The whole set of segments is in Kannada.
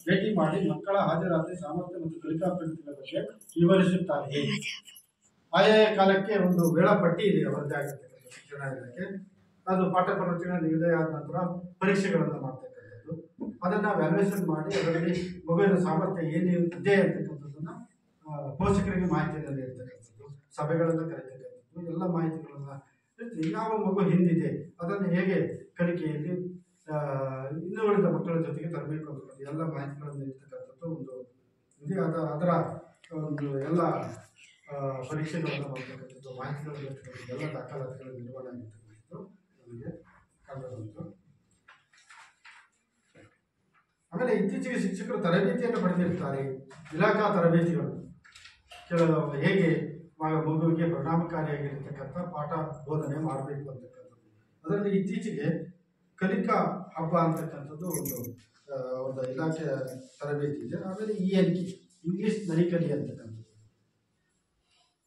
ಭೇಟಿ ಮಾಡಿ ಮಕ್ಕಳ ಹಾಜರಾತಿ ಸಾಮರ್ಥ್ಯ ಮತ್ತು ಕಲಿಕಾ ಪ್ರಗತಿಗಳ ಬಗ್ಗೆ ವಿವರಿಸುತ್ತಾರೆ. ಆಯಾ ಕಾಲಕ್ಕೆ ಒಂದು ವೇಳಾಪಟ್ಟಿ ಇದೆ ಅವರದ್ದೇ ಆಗಿರ್ತಕ್ಕಂಥ ಶಿಕ್ಷಣ ಇಲಾಖೆ. ಅದು ಪಾಠ ಪ್ರವಚನ ನಿಗದಿ ಆದ ನಂತರ ಪರೀಕ್ಷೆಗಳನ್ನು ಮಾಡ್ತಕ್ಕಂಥದ್ದು. ಅದನ್ನ ವ್ಯಾಲ್ಯೂಯೇಷನ್ ಮಾಡಿ ಅದರಲ್ಲಿ ಮಗುವಿನ ಸಾಮರ್ಥ್ಯ ಏನಿದೆ ಅಂತಕ್ಕಂಥದ್ದನ್ನ ಪೋಷಕರಿಗೆ ಮಾಹಿತಿಯನ್ನು ನೀಡ್ತಕ್ಕಂಥದ್ದು, ಸಭೆಗಳನ್ನು ಕರೀತಕ್ಕಂಥದ್ದು, ಎಲ್ಲ ಮಾಹಿತಿಗಳನ್ನ ಯಾವ ಮಗು ಹಿಂದಿದೆ ಅದನ್ನು ಹೇಗೆ ಕಲಿಕೆಯಲ್ಲಿ ಇನ್ನು ಉಳಿದ ಮಕ್ಕಳ ಜೊತೆಗೆ ತರಬೇಕು ಅಂತ ಎಲ್ಲ ಮಾಹಿತಿಗಳನ್ನು ನೀಡ್ತಕ್ಕಂಥದ್ದು ಒಂದು ಇದೆ. ಅದರ ಒಂದು ಎಲ್ಲ ಪರೀಕ್ಷೆಗಳನ್ನು ಮಾಡ್ತಕ್ಕಂಥದ್ದು, ಮಾಹಿತಿಗಳನ್ನು ಎಲ್ಲ ದಾಖಲಾತಿಗಳ ನಿರ್ವಹಣೆ ಆಗಿರ್ತಕ್ಕಂಥದ್ದು ನಮಗೆ ಕಂಡು ಬಂತು. ಆಮೇಲೆ ಇತ್ತೀಚೆಗೆ ಶಿಕ್ಷಕರು ತರಬೇತಿಯನ್ನು ಪಡೆದಿರ್ತಾರೆ. ಇಲಾಖಾ ತರಬೇತಿಗಳು ಕೆಲವು ಹೇಗೆ ಮಗುವಿಗೆ ಪರಿಣಾಮಕಾರಿಯಾಗಿರ್ತಕ್ಕಂಥ ಪಾಠ ಬೋಧನೆ ಮಾಡಬೇಕು ಅಂತಕ್ಕಂಥದ್ದು. ಅದರಲ್ಲಿ ಇತ್ತೀಚೆಗೆ ಕಲಿಕಾ ಹಬ್ಬ ಅಂತಕ್ಕಂಥದ್ದು ಒಂದು ಇಲಾಖೆಯ ತರಬೇತಿ ಇದೆ. ಆಮೇಲೆ ENK ಇಂಗ್ಲಿಷ್ ನರಿಕಲಿ ಅಂತಕ್ಕಂಥದ್ದು,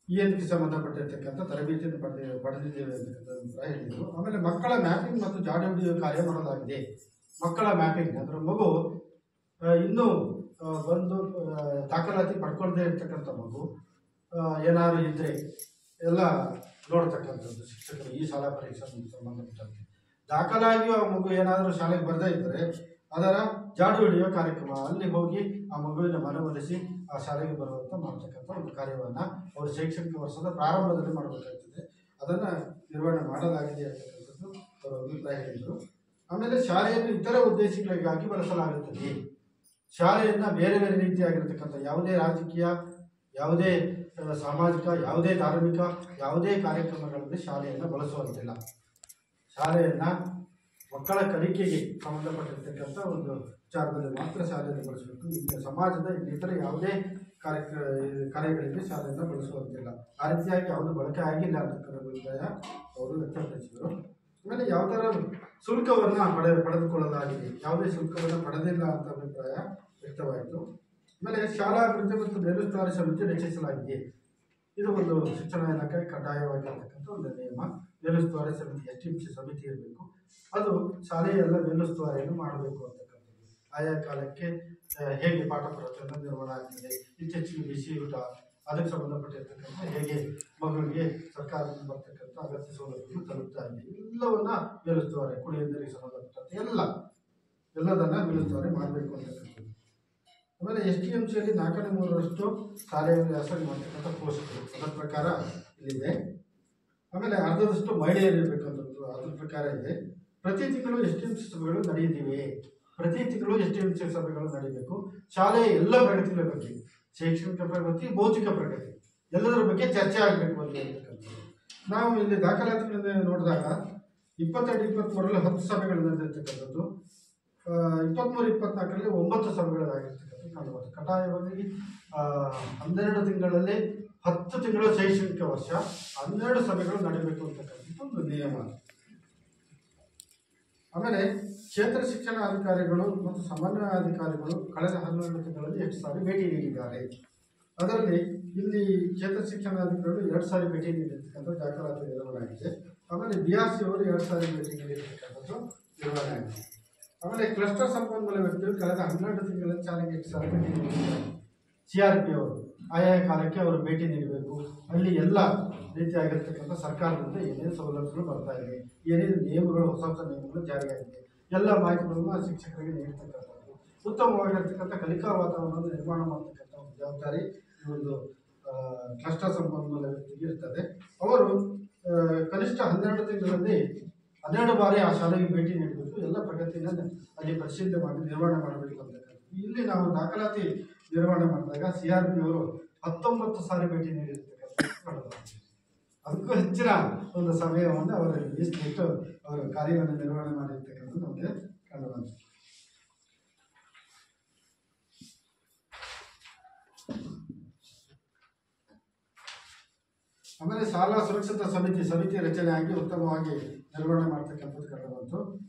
ENK ಸಂಬಂಧಪಟ್ಟಿರ್ತಕ್ಕಂಥ ತರಬೇತಿಯನ್ನು ಪಡೆದಿದ್ದೇವೆ ಅಂತಕ್ಕಂಥ ಹೇಳಿದರು. ಆಮೇಲೆ ಮಕ್ಕಳ ಮ್ಯಾಪಿಂಗ್ ಮತ್ತು ಜಾಡಿ ಹಿಡಿಯುವ ಕಾರ್ಯ ಮಾಡಲಾಗಿದೆ. ಮಕ್ಕಳ ಮ್ಯಾಪಿಂಗ್ ಅಂದ್ರೆ ಮಗು ಇನ್ನೂ ಬಂದು ದಾಖಲಾತಿ ಪಡ್ಕೊಳ್ದೇ ಇರ್ತಕ್ಕಂಥ ಮಗು ಏನಾದ್ರು ಇದ್ರೆ ಎಲ್ಲ ನೋಡ್ತಕ್ಕಂಥದ್ದು ಶಿಕ್ಷಕರು ಈ ಶಾಲಾ ಪರೀಕ್ಷೆ ಸಂಬಂಧಪಟ್ಟಂತೆ. ದಾಖಲಾಗಿಯೂ ಆ ಮಗು ಏನಾದರೂ ಶಾಲೆಗೆ ಬರದೇ ಇದ್ದರೆ ಅದರ ಜಾಡು ಹಿಡಿಯುವ ಕಾರ್ಯಕ್ರಮ, ಅಲ್ಲಿ ಹೋಗಿ ಆ ಮಗುವಿನ ಮನವೊಲಿಸಿ ಆ ಶಾಲೆಗೆ ಬರುವಂತ ಮಾಡ್ತಕ್ಕಂಥ ಒಂದು ಕಾರ್ಯವನ್ನು ಅವರು ಶೈಕ್ಷಣಿಕ ವರ್ಷದ ಪ್ರಾರಂಭದಲ್ಲಿ ಮಾಡಬೇಕಾಗ್ತದೆ. ಅದನ್ನ ನಿರ್ವಹಣೆ ಮಾಡಲಾಗಿದೆ ಅಂತಕ್ಕಂಥದ್ದು ಅವರು ಅಭಿಪ್ರಾಯ ಹೇಳಿದರು. ಆಮೇಲೆ ಶಾಲೆಯನ್ನು ಇತರ ಉದ್ದೇಶಗಳಿಗಾಗಿ ಬಳಸಲಾಗುತ್ತದೆ. ಶಾಲೆಯನ್ನ ಬೇರೆ ಬೇರೆ ರೀತಿಯಾಗಿರ್ತಕ್ಕಂಥ ಯಾವುದೇ ರಾಜಕೀಯ, ಯಾವುದೇ ಸಾಮಾಜಿಕ, ಯಾವುದೇ ಧಾರ್ಮಿಕ, ಯಾವುದೇ ಕಾರ್ಯಕ್ರಮಗಳಲ್ಲಿ ಶಾಲೆಯನ್ನು ಬಳಸುವಂತಿಲ್ಲ. ಶಾಲೆಯನ್ನ ಮಕ್ಕಳ ಕಲಿಕೆಗೆ ಸಂಬಂಧಪಟ್ಟಿರ್ತಕ್ಕಂಥ ಒಂದು ವಿಚಾರದಲ್ಲಿ ಮಾತ್ರ ಶಾಲೆಯನ್ನು ಬಳಸಬೇಕು. ಈಗ ಸಮಾಜದ ಇನ್ನಿತರ ಯಾವುದೇ ಕಾರ್ಯಗಳಿಗೆ ಶಾಲೆಯನ್ನು ಬಳಸುವಂತಿಲ್ಲ. ಆ ರೀತಿಯಾಗಿ ಯಾವುದು ಬಳಕೆ ಆಗಿಲ್ಲ ಅಂತಕ್ಕಂಥ ಅಭಿಪ್ರಾಯ ಅವರು ವ್ಯಕ್ತಪಡಿಸಿದರು. ಆಮೇಲೆ ಯಾವುದರ ಶುಲ್ಕವನ್ನು ಪಡೆದುಕೊಳ್ಳಲಾಗಿದೆ, ಯಾವುದೇ ಶುಲ್ಕವನ್ನು ಪಡೆದಿಲ್ಲ ಅಂತ ಅಭಿಪ್ರಾಯ ವ್ಯಕ್ತವಾಯಿತು. ಆಮೇಲೆ ಶಾಲಾ ಅಭಿವೃದ್ಧಿ ಮತ್ತು ಮೇಲುಸ್ತುವಾರಿ ಸಮಿತಿ ರಚಿಸಲಾಗಿದೆ. ಇದು ಒಂದು ಶಿಕ್ಷಣ ಇಲಾಖೆ ಕಡ್ಡಾಯವಾಗಿರ್ತಕ್ಕಂಥ ಒಂದು ನಿಯಮ. ಮೇಲುಸ್ತುವಾರಿ ಸಮಿತಿ STMC ಸಮಿತಿ ಇರಬೇಕು. ಅದು ಶಾಲೆಯ ಎಲ್ಲ ಮೇಲುಸ್ತುವಾರಿಯನ್ನು ಮಾಡಬೇಕು ಅಂತಕ್ಕಂಥದ್ದು. ಆಯಾ ಕಾಲಕ್ಕೆ ಹೇಗೆ ಪಾಠ ಪ್ರವಚನ ನಿರ್ವಹಣೆ ಆಗ್ತದೆ, ಇತ್ತೀಚೆಗೆ ಬಿಸಿ ಊಟ, ಅದಕ್ಕೆ ಸಂಬಂಧಪಟ್ಟಿರ್ತಕ್ಕಂಥ ಹೇಗೆ ಮಗುವಿಗೆ ಸರ್ಕಾರದಿಂದ ಬರ್ತಕ್ಕಂಥ ಅಗತ್ಯ ಸೌಲಭ್ಯಗಳು ತಲುಪ್ತಾ ಇದೆ, ಎಲ್ಲವನ್ನ ಮೇಲುಸ್ತುವಾರಿ, ಕುಡಿಯುವ ನೀರಿಗೆ ಸಂಬಂಧಪಟ್ಟಂತೆ ಎಲ್ಲದನ್ನ ಮೇಲುಸ್ತುವಾರಿ ಮಾಡಬೇಕು ಅಂತಕ್ಕಂಥದ್ದು. ಆಮೇಲೆ STMCಯಲ್ಲಿ 4/3 ಶಾಲೆಯ ವ್ಯಾಸಂಗ ಮಾಡ್ತಕ್ಕಂಥ ಪೋಸ್ಟ್ಗಳು ಅದರ ಪ್ರಕಾರ ಇಲ್ಲಿದೆ. ಆಮೇಲೆ ಅರ್ಧದಷ್ಟು ಮಹಿಳೆಯರು ಇರಬೇಕಂತದ್ದು ಅದ್ರ ಪ್ರಕಾರ ಇದೆ. ಪ್ರತಿ ತಿಂಗಳು STMC ಸಭೆಗಳು ನಡೆಯುತ್ತಿವೆ. ಪ್ರತಿ ತಿಂಗಳು STMC ಸಭೆಗಳು ನಡೀಬೇಕು. ಶಾಲೆಯ ಎಲ್ಲ ಪ್ರಗತಿಗಳ ಬಗ್ಗೆ, ಶೈಕ್ಷಣಿಕ ಪ್ರಗತಿ, ಭೌತಿಕ ಪ್ರಗತಿ, ಎಲ್ಲದರ ಬಗ್ಗೆ ಚರ್ಚೆ ಆಗಬೇಕು ಅಂತ ಹೇಳ್ತಕ್ಕಂಥದ್ದು. ನಾವು ಇಲ್ಲಿ ದಾಖಲಾತಿಗಳನ್ನು ನೋಡಿದಾಗ 22-23ರಲ್ಲಿ 10 ಸಭೆಗಳು ನಡೆದಿರ್ತಕ್ಕಂಥದ್ದು, 23-24ರಲ್ಲಿ 9 ಸಭೆಗಳಾಗಿರ್ತಕ್ಕಂಥದ್ದು ಕಂಡುಬರ್ತದೆ. ಕಡ್ಡಾಯವಾಗಿ 12 ತಿಂಗಳಲ್ಲಿ 10 ತಿಂಗಳ ಶೈಕ್ಷಣಿಕ ವರ್ಷ 12 ಸಭೆಗಳು ನಡೆಯಬೇಕು ಅಂತಕ್ಕಂಥದ್ದು ಒಂದು ನಿಯಮ. ಆಮೇಲೆ ಕ್ಷೇತ್ರ ಶಿಕ್ಷಣಾಧಿಕಾರಿಗಳು ಮತ್ತು ಸಮನ್ವಯಾಧಿಕಾರಿಗಳು ಕಳೆದ 12 ತಿಂಗಳಲ್ಲಿ 8 ಸಾರಿ ಭೇಟಿ ನೀಡಿದ್ದಾರೆ. ಅದರಲ್ಲಿ ಇಲ್ಲಿ ಕ್ಷೇತ್ರ ಶಿಕ್ಷಣಾಧಿಕಾರಿಗಳು 2 ಸಾರಿ ಭೇಟಿ ನೀಡಿರ್ತಕ್ಕಂಥ ದಾಖಲಾತಿ ನಿರ್ವಹಣೆ ಆಗಿದೆ. ಆಮೇಲೆ BRC ಅವರು 2 ಸಾರಿ ಭೇಟಿ ನೀಡಿರ್ತಕ್ಕಂಥದ್ದು ನಿರ್ವಹಣೆ ಆಗಿದೆ. ಆಮೇಲೆ ಕ್ಲಸ್ಟರ್ ಸಂಪನ್ಮೂಲ ವ್ಯಕ್ತಿಗಳು ಕಳೆದ 12 ತಿಂಗಳಲ್ಲಿ ಶಾಲೆಗೆ 8 ಸಾರಿ ಭೇಟಿ ನೀಡಿದ್ದಾರೆ. CRP ಅವರು ಆಯಾ ಕಾಲಕ್ಕೆ ಅವರು ಭೇಟಿ ನೀಡಬೇಕು. ಅಲ್ಲಿ ಎಲ್ಲ ರೀತಿಯಾಗಿರ್ತಕ್ಕಂಥ ಸರ್ಕಾರದಿಂದ ಏನೇನು ಸೌಲಭ್ಯಗಳು ಬರ್ತಾ ಇದೆ, ಏನೇನು ನಿಯಮಗಳು, ಹೊಸ ನಿಯಮಗಳು ಜಾರಿಯಾಗಿದೆ, ಎಲ್ಲ ಮಾಹಿತಿಗಳನ್ನು ಶಿಕ್ಷಕರಿಗೆ ನೀಡ್ತಕ್ಕಂಥದ್ದು, ಉತ್ತಮವಾಗಿರ್ತಕ್ಕಂಥ ಕಲಿಕಾ ವಾತಾವರಣವನ್ನು ನಿರ್ಮಾಣ ಮಾಡ್ತಕ್ಕಂಥ ಒಂದು ಜವಾಬ್ದಾರಿ ಈ ಒಂದು ಕ್ಲಸ್ಟರ್ ಸಂಪನ್ಮೂಲ ವ್ಯಕ್ತಿಗೆ ಇರ್ತದೆ. ಅವರು ಕನಿಷ್ಠ 12 ತಿಂಗಳಲ್ಲಿ 12 ಬಾರಿ ಆ ಶಾಲೆಗೆ ಭೇಟಿ ನೀಡಬೇಕು. ಎಲ್ಲ ಪ್ರಗತಿಯನ್ನು ಅಲ್ಲಿ ಪರಿಶೀಲನೆ ಮಾಡಿ ನಿರ್ವಹಣೆ ಮಾಡಬೇಕು ಅಂತಕ್ಕಂಥದ್ದು. ಇಲ್ಲಿ ನಾವು ದಾಖಲಾತಿ ನಿರ್ವಹಣೆ ಮಾಡಿದಾಗ CRP ಅವರು 19 ಸಾರಿ ಭೇಟಿ ನೀಡಿರ್ತಕ್ಕಂಥ, ಅದಕ್ಕೂ ಹೆಚ್ಚಿನ ಒಂದು ಸಮಯವನ್ನು ಅವರು ಮೀಸಲಿಟ್ಟು ಅವರು ಕಾರ್ಯವನ್ನು ನಿರ್ವಹಣೆ ಮಾಡಿರ್ತಕ್ಕಂಥದ್ದು ನಮಗೆ ಕಂಡು ಬಂತು. ಆಮೇಲೆ ಶಾಲಾ ಸುರಕ್ಷತಾ ಸಮಿತಿ ರಚನೆಯಾಗಿ ಉತ್ತಮವಾಗಿ ನಿರ್ವಹಣೆ ಮಾಡ್ತಕ್ಕಂಥದ್ದು ಕಂಡು ಬಂತು.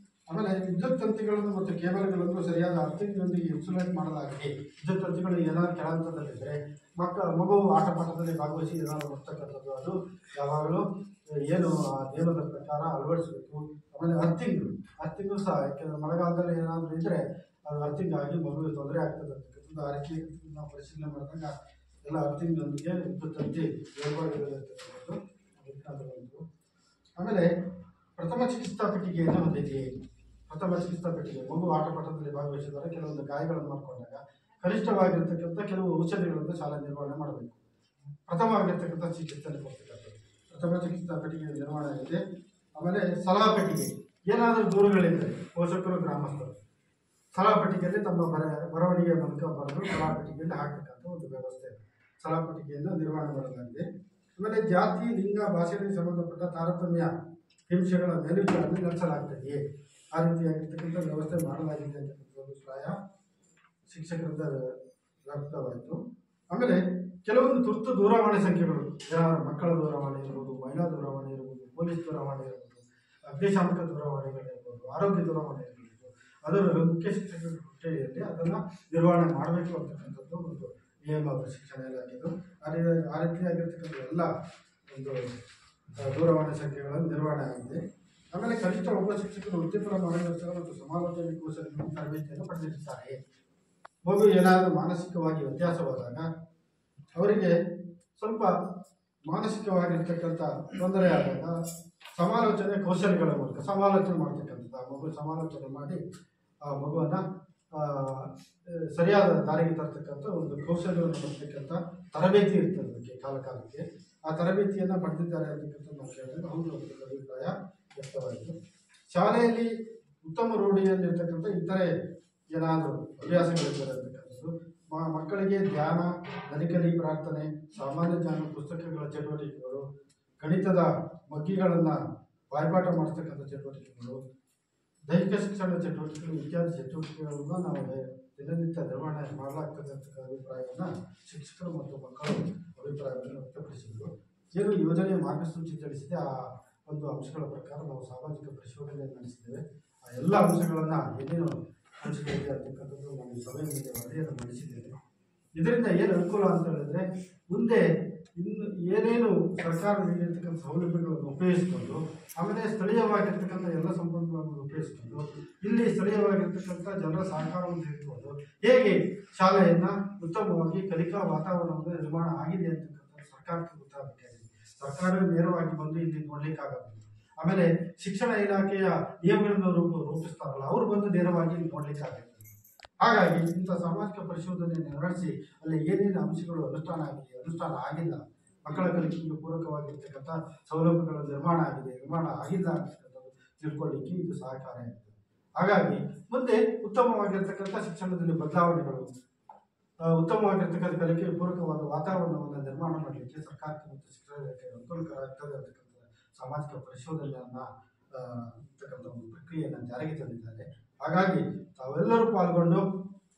ಆಮೇಲೆ ವಿದ್ಯುತ್ ತಂತಿಗಳನ್ನು ಮತ್ತು ಕೇಬಲ್ಗಳನ್ನು ಸರಿಯಾದ ಅರ್ಥಿನೊಂದಿಗೆ ಇನ್ಸುಲೇಟ್ ಮಾಡಲಾಗಿದೆ. ವಿದ್ಯುತ್ ತಂತಿಗಳು ಏನಾದ್ರು ಕೆಳಹಂತದಲ್ಲಿದ್ದರೆ ಮಗು ಆಟ ಪಾಠದಲ್ಲಿ ಭಾಗವಹಿಸಿ ಏನಾದ್ರು ಬರ್ತಕ್ಕಂಥದ್ದು ಅದು ಯಾವಾಗಲೂ ಏನು ಆ ನಿಯಮದ ಪ್ರಕಾರ ಅಳವಡಿಸಬೇಕು. ಆಮೇಲೆ ಅರ್ಥಿಂಗು ಸಹ ಯಾಕೆಂದರೆ ಮಳೆಗಾಲದಲ್ಲಿ ಏನಾದರೂ ಇದ್ದರೆ ಅದು ಅರ್ಥಿಂಗ್ ಆಗಿ ಮಗುವಿಗೆ ತೊಂದರೆ ಆಗ್ತದೆ ಅಂತಕ್ಕಂಥದ್ದು ಆರೈಕೆ ನಾವು ಪರಿಶೀಲನೆ ಮಾಡಿದಾಗ ಎಲ್ಲ ಅರ್ಥಿಂಗ್ನೊಂದಿಗೆ ಉಪ್ಪು ತಂತಿ ಇರ್ತಕ್ಕಂಥದ್ದು ಬಂತು. ಆಮೇಲೆ ಪ್ರಥಮ ಚಿಕಿತ್ಸಾ ಪೆಟ್ಟಿಗೆಯನ್ನು ಹೊಂದಿದೆ. ಪ್ರಥಮ ಚಿಕಿತ್ಸಾ ಪೆಟ್ಟಿಗೆ ಮಗು ಆಟಪಾಠದಲ್ಲಿ ಭಾಗವಹಿಸಿದರೆ ಕೆಲವೊಂದು ಗಾಯಗಳನ್ನು ಮಾಡಿಕೊಂಡಾಗ ಕನಿಷ್ಠವಾಗಿರ್ತಕ್ಕಂಥ ಕೆಲವು ಔಷಧಿಗಳನ್ನು ಶಾಲಾ ನಿರ್ವಹಣೆ ಮಾಡಬೇಕು. ಪ್ರಥಮವಾಗಿರ್ತಕ್ಕಂಥ ಚಿಕಿತ್ಸೆ ಕೊಡ್ತಕ್ಕಂಥದ್ದು ಪ್ರಥಮ ಚಿಕಿತ್ಸಾ ಪೆಟ್ಟಿಗೆ ನಿರ್ವಹಣೆ ಆಗಿದೆ. ಆಮೇಲೆ ಸಲಹಾ ಪೆಟ್ಟಿಗೆ, ಏನಾದರೂ ದೂರುಗಳಿದ್ದರೆ ಪೋಷಕರು ಗ್ರಾಮಸ್ಥರು ಸಲಹಾ ಪೆಟ್ಟಿಗೆಯಲ್ಲಿ ತಮ್ಮ ಬರವಣಿಗೆಯ ಮೂಲಕ ಬರೆದು ಸಲಹಾ ಪೆಟ್ಟಿಗೆಯಲ್ಲಿ ಹಾಕತಕ್ಕಂಥ ಒಂದು ವ್ಯವಸ್ಥೆ ಸಲಹಾ ಪೆಟ್ಟಿಗೆಯನ್ನು ನಿರ್ವಹಣೆ ಮಾಡಲಾಗಿದೆ. ಆಮೇಲೆ ಜಾತಿ, ಲಿಂಗ, ಭಾಷೆಗೆ ಸಂಬಂಧಪಟ್ಟ ತಾರತಮ್ಯ ಹಿಂಸೆಗಳ ಮೇಲ್ವಿಚಾರಣೆ ನಡೆಸಲಾಗ್ತದೆಯೇ, ಆ ರೀತಿಯಾಗಿರ್ತಕ್ಕಂಥ ವ್ಯವಸ್ಥೆ ಮಾಡಲಾಗಿದೆ ಅಂತಕ್ಕಂಥ ಅಭಿಪ್ರಾಯ ಶಿಕ್ಷಕರಿಂದ ವ್ಯಕ್ತವಾಯಿತು. ಆಮೇಲೆ ಕೆಲವೊಂದು ತುರ್ತು ದೂರವಾಣಿ ಸಂಖ್ಯೆಗಳು, ಮಕ್ಕಳ ದೂರವಾಣಿ ಇರ್ಬೋದು, ಮಹಿಳಾ ದೂರವಾಣಿ ಇರ್ಬೋದು, ಪೊಲೀಸ್ ದೂರವಾಣಿ ಇರ್ಬೋದು, ಅಗ್ನಿಶಾಮಕ ದೂರವಾಣಿಗಳಿರ್ಬೋದು, ಆರೋಗ್ಯ ದೂರವಾಣಿ ಇರ್ಬೋದು, ಅದರ ಮುಖ್ಯ ಶಿಕ್ಷಕರ ಹುದ್ದೆಯಲ್ಲಿ ಅದನ್ನು ನಿರ್ವಹಣೆ ಮಾಡಬೇಕು ಅಂತಕ್ಕಂಥದ್ದು ಒಂದು ನಿಯಮ ಶಿಕ್ಷಣ ಇಲಾಖೆದು. ಆ ರೀತಿಯಾಗಿರ್ತಕ್ಕಂಥ ಎಲ್ಲ ಒಂದು ದೂರವಾಣಿ ಸಂಖ್ಯೆಗಳನ್ನು ನಿರ್ವಹಣೆ ಆಗಿದೆ. ಆಮೇಲೆ ಕನಿಷ್ಠ ಒಬ್ಬ ಶಿಕ್ಷಕರು ವೃತ್ತಿಪರ ಮಾರ್ಗದರ್ಶನ ಮತ್ತು ಸಮಾಲೋಚನೆ ಕೌಶಲ್ಯ ತರಬೇತಿಯನ್ನು ಪಡೆದಿರುತ್ತಾರೆ. ಮಗು ಏನಾದರೂ ಮಾನಸಿಕವಾಗಿ ವ್ಯತ್ಯಾಸವಾದಾಗ ಅವರಿಗೆ ಸ್ವಲ್ಪ ಮಾನಸಿಕವಾಗಿರ್ತಕ್ಕಂಥ ತೊಂದರೆ ಆದಾಗ ಸಮಾಲೋಚನೆ ಕೌಶಲ್ಯಗಳ ಮೂಲಕ ಸಮಾಲೋಚನೆ ಮಾಡ್ತಕ್ಕಂಥದ್ದು, ಆ ಮಗು ಸಮಾಲೋಚನೆ ಮಾಡಿ ಆ ಮಗುವನ್ನು ಸರಿಯಾದ ದಾರಿಗೆ ತರ್ತಕ್ಕಂಥ ಒಂದು ಕೌಶಲ್ಯವನ್ನು ಪಡ್ತಕ್ಕಂಥ ತರಬೇತಿ ಇರ್ತದೆ ಅದಕ್ಕೆ ಕಾಲಕ್ಕೆ. ಆ ತರಬೇತಿಯನ್ನು ಪಡೆದಿದ್ದಾರೆ ಅಂತಕ್ಕಂಥ ನಾವು ಕೇಳಿದಾಗ ಹೌದು ಅಂತ ಅಭಿಪ್ರಾಯ ವ್ಯಕ್ತವಾಯಿತು. ಶಾಲೆಯಲ್ಲಿ ಉತ್ತಮ ರೂಢಿಯಲ್ಲಿರ್ತಕ್ಕಂಥ ಇತರೆ ಏನಾದರೂ ಹವ್ಯಾಸಗಳಿದ್ದಾರೆ ಅಂತಕ್ಕಂಥದ್ದು, ಮಕ್ಕಳಿಗೆ ಧ್ಯಾನ, ನಲಿಕಲಿ ಪ್ರಾರ್ಥನೆ, ಸಾಮಾನ್ಯ ಜ್ಞಾನ ಪುಸ್ತಕಗಳ ಚಟುವಟಿಕೆಗಳು, ಗಣಿತದ ಮಗ್ಗಿಗಳನ್ನು ಬಾಯ್ಪಾಠ ಮಾಡಿಸ್ತಕ್ಕಂಥ ಚಟುವಟಿಕೆಗಳು, ದೈಹಿಕ ಶಿಕ್ಷಣ ಚಟುವಟಿಕೆಗಳು ಇತ್ಯಾದಿ ಚಟುವಟಿಕೆಗಳನ್ನು ನಾವು ದಿನನಿತ್ಯ ನಿರ್ವಹಣೆ ಮಾಡಲಾಗ್ತದೆ ಅಂತ ಅಭಿಪ್ರಾಯವನ್ನು ಶಿಕ್ಷಕರು ಮತ್ತು ಮಕ್ಕಳು ಅಭಿಪ್ರಾಯವನ್ನು ವ್ಯಕ್ತಪಡಿಸಿದರು. ಏನು ಯೋಜನೆಯ ಮಾರ್ಗಸೂಚಿ ತಿಳಿಸಿದೆ ಆ ಒಂದು ಅಂಶಗಳ ಪ್ರಕಾರ ನಾವು ಸಾಮಾಜಿಕ ಪರಿಶೋಧನೆ ನಡೆಸಿದ್ದೇವೆ. ಆ ಎಲ್ಲ ಅಂಶಗಳನ್ನು ಏನೇನು ಅಂಶಗಳಿದೆ ಅಂತಕ್ಕಂಥದ್ದು ನಾವು ಸಭೆ ಮೇಲೆ ವರದಿಯನ್ನು ಮಂಡಿಸಿದ್ದೇವೆ. ಇದರಿಂದ ಏನು ಅನುಕೂಲ ಅಂತ ಹೇಳಿದ್ರೆ ಮುಂದೆ ಇನ್ನು ಏನೇನು ಸರ್ಕಾರ ನೀಡಿರ್ತಕ್ಕಂಥ ಸೌಲಭ್ಯಗಳನ್ನು ಉಪಯೋಗಿಸಿಕೊಂಡು ಆಮೇಲೆ ಸ್ಥಳೀಯವಾಗಿರ್ತಕ್ಕಂಥ ಎಲ್ಲ ಸಂಪನ್ಮೂಲಗಳನ್ನು ಉಪಯೋಗಿಸಿಕೊಂಡು ಇಲ್ಲಿ ಸ್ಥಳೀಯವಾಗಿರ್ತಕ್ಕಂಥ ಜನರ ಸಹಕಾರವನ್ನು ತೆಗೆದುಕೊಂಡು ಹೇಗೆ ಶಾಲೆಯನ್ನು ಉತ್ತಮವಾಗಿ ಕಲಿಕಾ ವಾತಾವರಣವನ್ನು ನಿರ್ಮಾಣ ಆಗಿದೆ ಅಂತಕ್ಕಂಥ ಸರ್ಕಾರಕ್ಕೆ ಗೊತ್ತಾಗಬೇಕಾಗಿದೆ. ಸರ್ಕಾರವೇ ನೇರವಾಗಿ ಬಂದು ಇಲ್ಲಿ ನೋಡ್ಲಿಕ್ಕಾಗಲ್ಲ. ಆಮೇಲೆ ಶಿಕ್ಷಣ ಇಲಾಖೆಯ ನಿಯಮಗಳನ್ನು ರೂಪಿಸ್ತಾರಲ್ಲ, ಅವರು ಬಂದು ನೇರವಾಗಿ ಇಲ್ಲಿ ನೋಡ್ಲಿಕ್ಕಾಗಲ್ಲ. ಹಾಗಾಗಿ ಇಂಥ ಸಾಮಾಜಿಕ ಪರಿಶೋಧನೆಯನ್ನು ನಡೆಸಿ ಅಲ್ಲಿ ಏನೇನು ಅಂಶಗಳು ಅನುಷ್ಠಾನ ಆಗಿದೆ, ಅನುಷ್ಠಾನ ಆಗಿಲ್ಲ, ಮಕ್ಕಳ ಕಲಿಕೆಗೆ ಪೂರಕವಾಗಿರ್ತಕ್ಕಂಥ ಸೌಲಭ್ಯಗಳ ನಿರ್ಮಾಣ ಆಗಿಲ್ಲ ಅಂತಕ್ಕಂಥದ್ದು ತಿಳ್ಕೊಳ್ಳಿಕ್ಕೆ ಇದು ಸಹಕಾರ ಆಗಿದೆ. ಹಾಗಾಗಿ ಮುಂದೆ ಉತ್ತಮವಾಗಿರ್ತಕ್ಕಂಥ ಶಿಕ್ಷಣದಲ್ಲಿ ಬದಲಾವಣೆಗಳು, ಉತ್ತಮವಾಗಿರ್ತಕ್ಕಂಥ ಕಲಿಕೆಗೆ ಪೂರಕವಾದ ವಾತಾವರಣವನ್ನು ನಿರ್ಮಾಣ ಮಾಡಲಿಕ್ಕೆ ಸರ್ಕಾರಕ್ಕೆ ಮತ್ತು ಶಿಕ್ಷಣ ಇಲಾಖೆಗೆ ಅನುಕೂಲಕರ ಆಗ್ತದೆ ಅಂತಕ್ಕಂಥ ಸಾಮಾಜಿಕ ಪರಿಶೋಧನೆಯನ್ನು ಇರ್ತಕ್ಕಂಥ ಒಂದು ಪ್ರಕ್ರಿಯೆಯನ್ನು ಜಾರಿಗೆ ತಂದಿದ್ದಾರೆ. ಹಾಗಾಗಿ ತಾವೆಲ್ಲರೂ ಪಾಲ್ಗೊಂಡು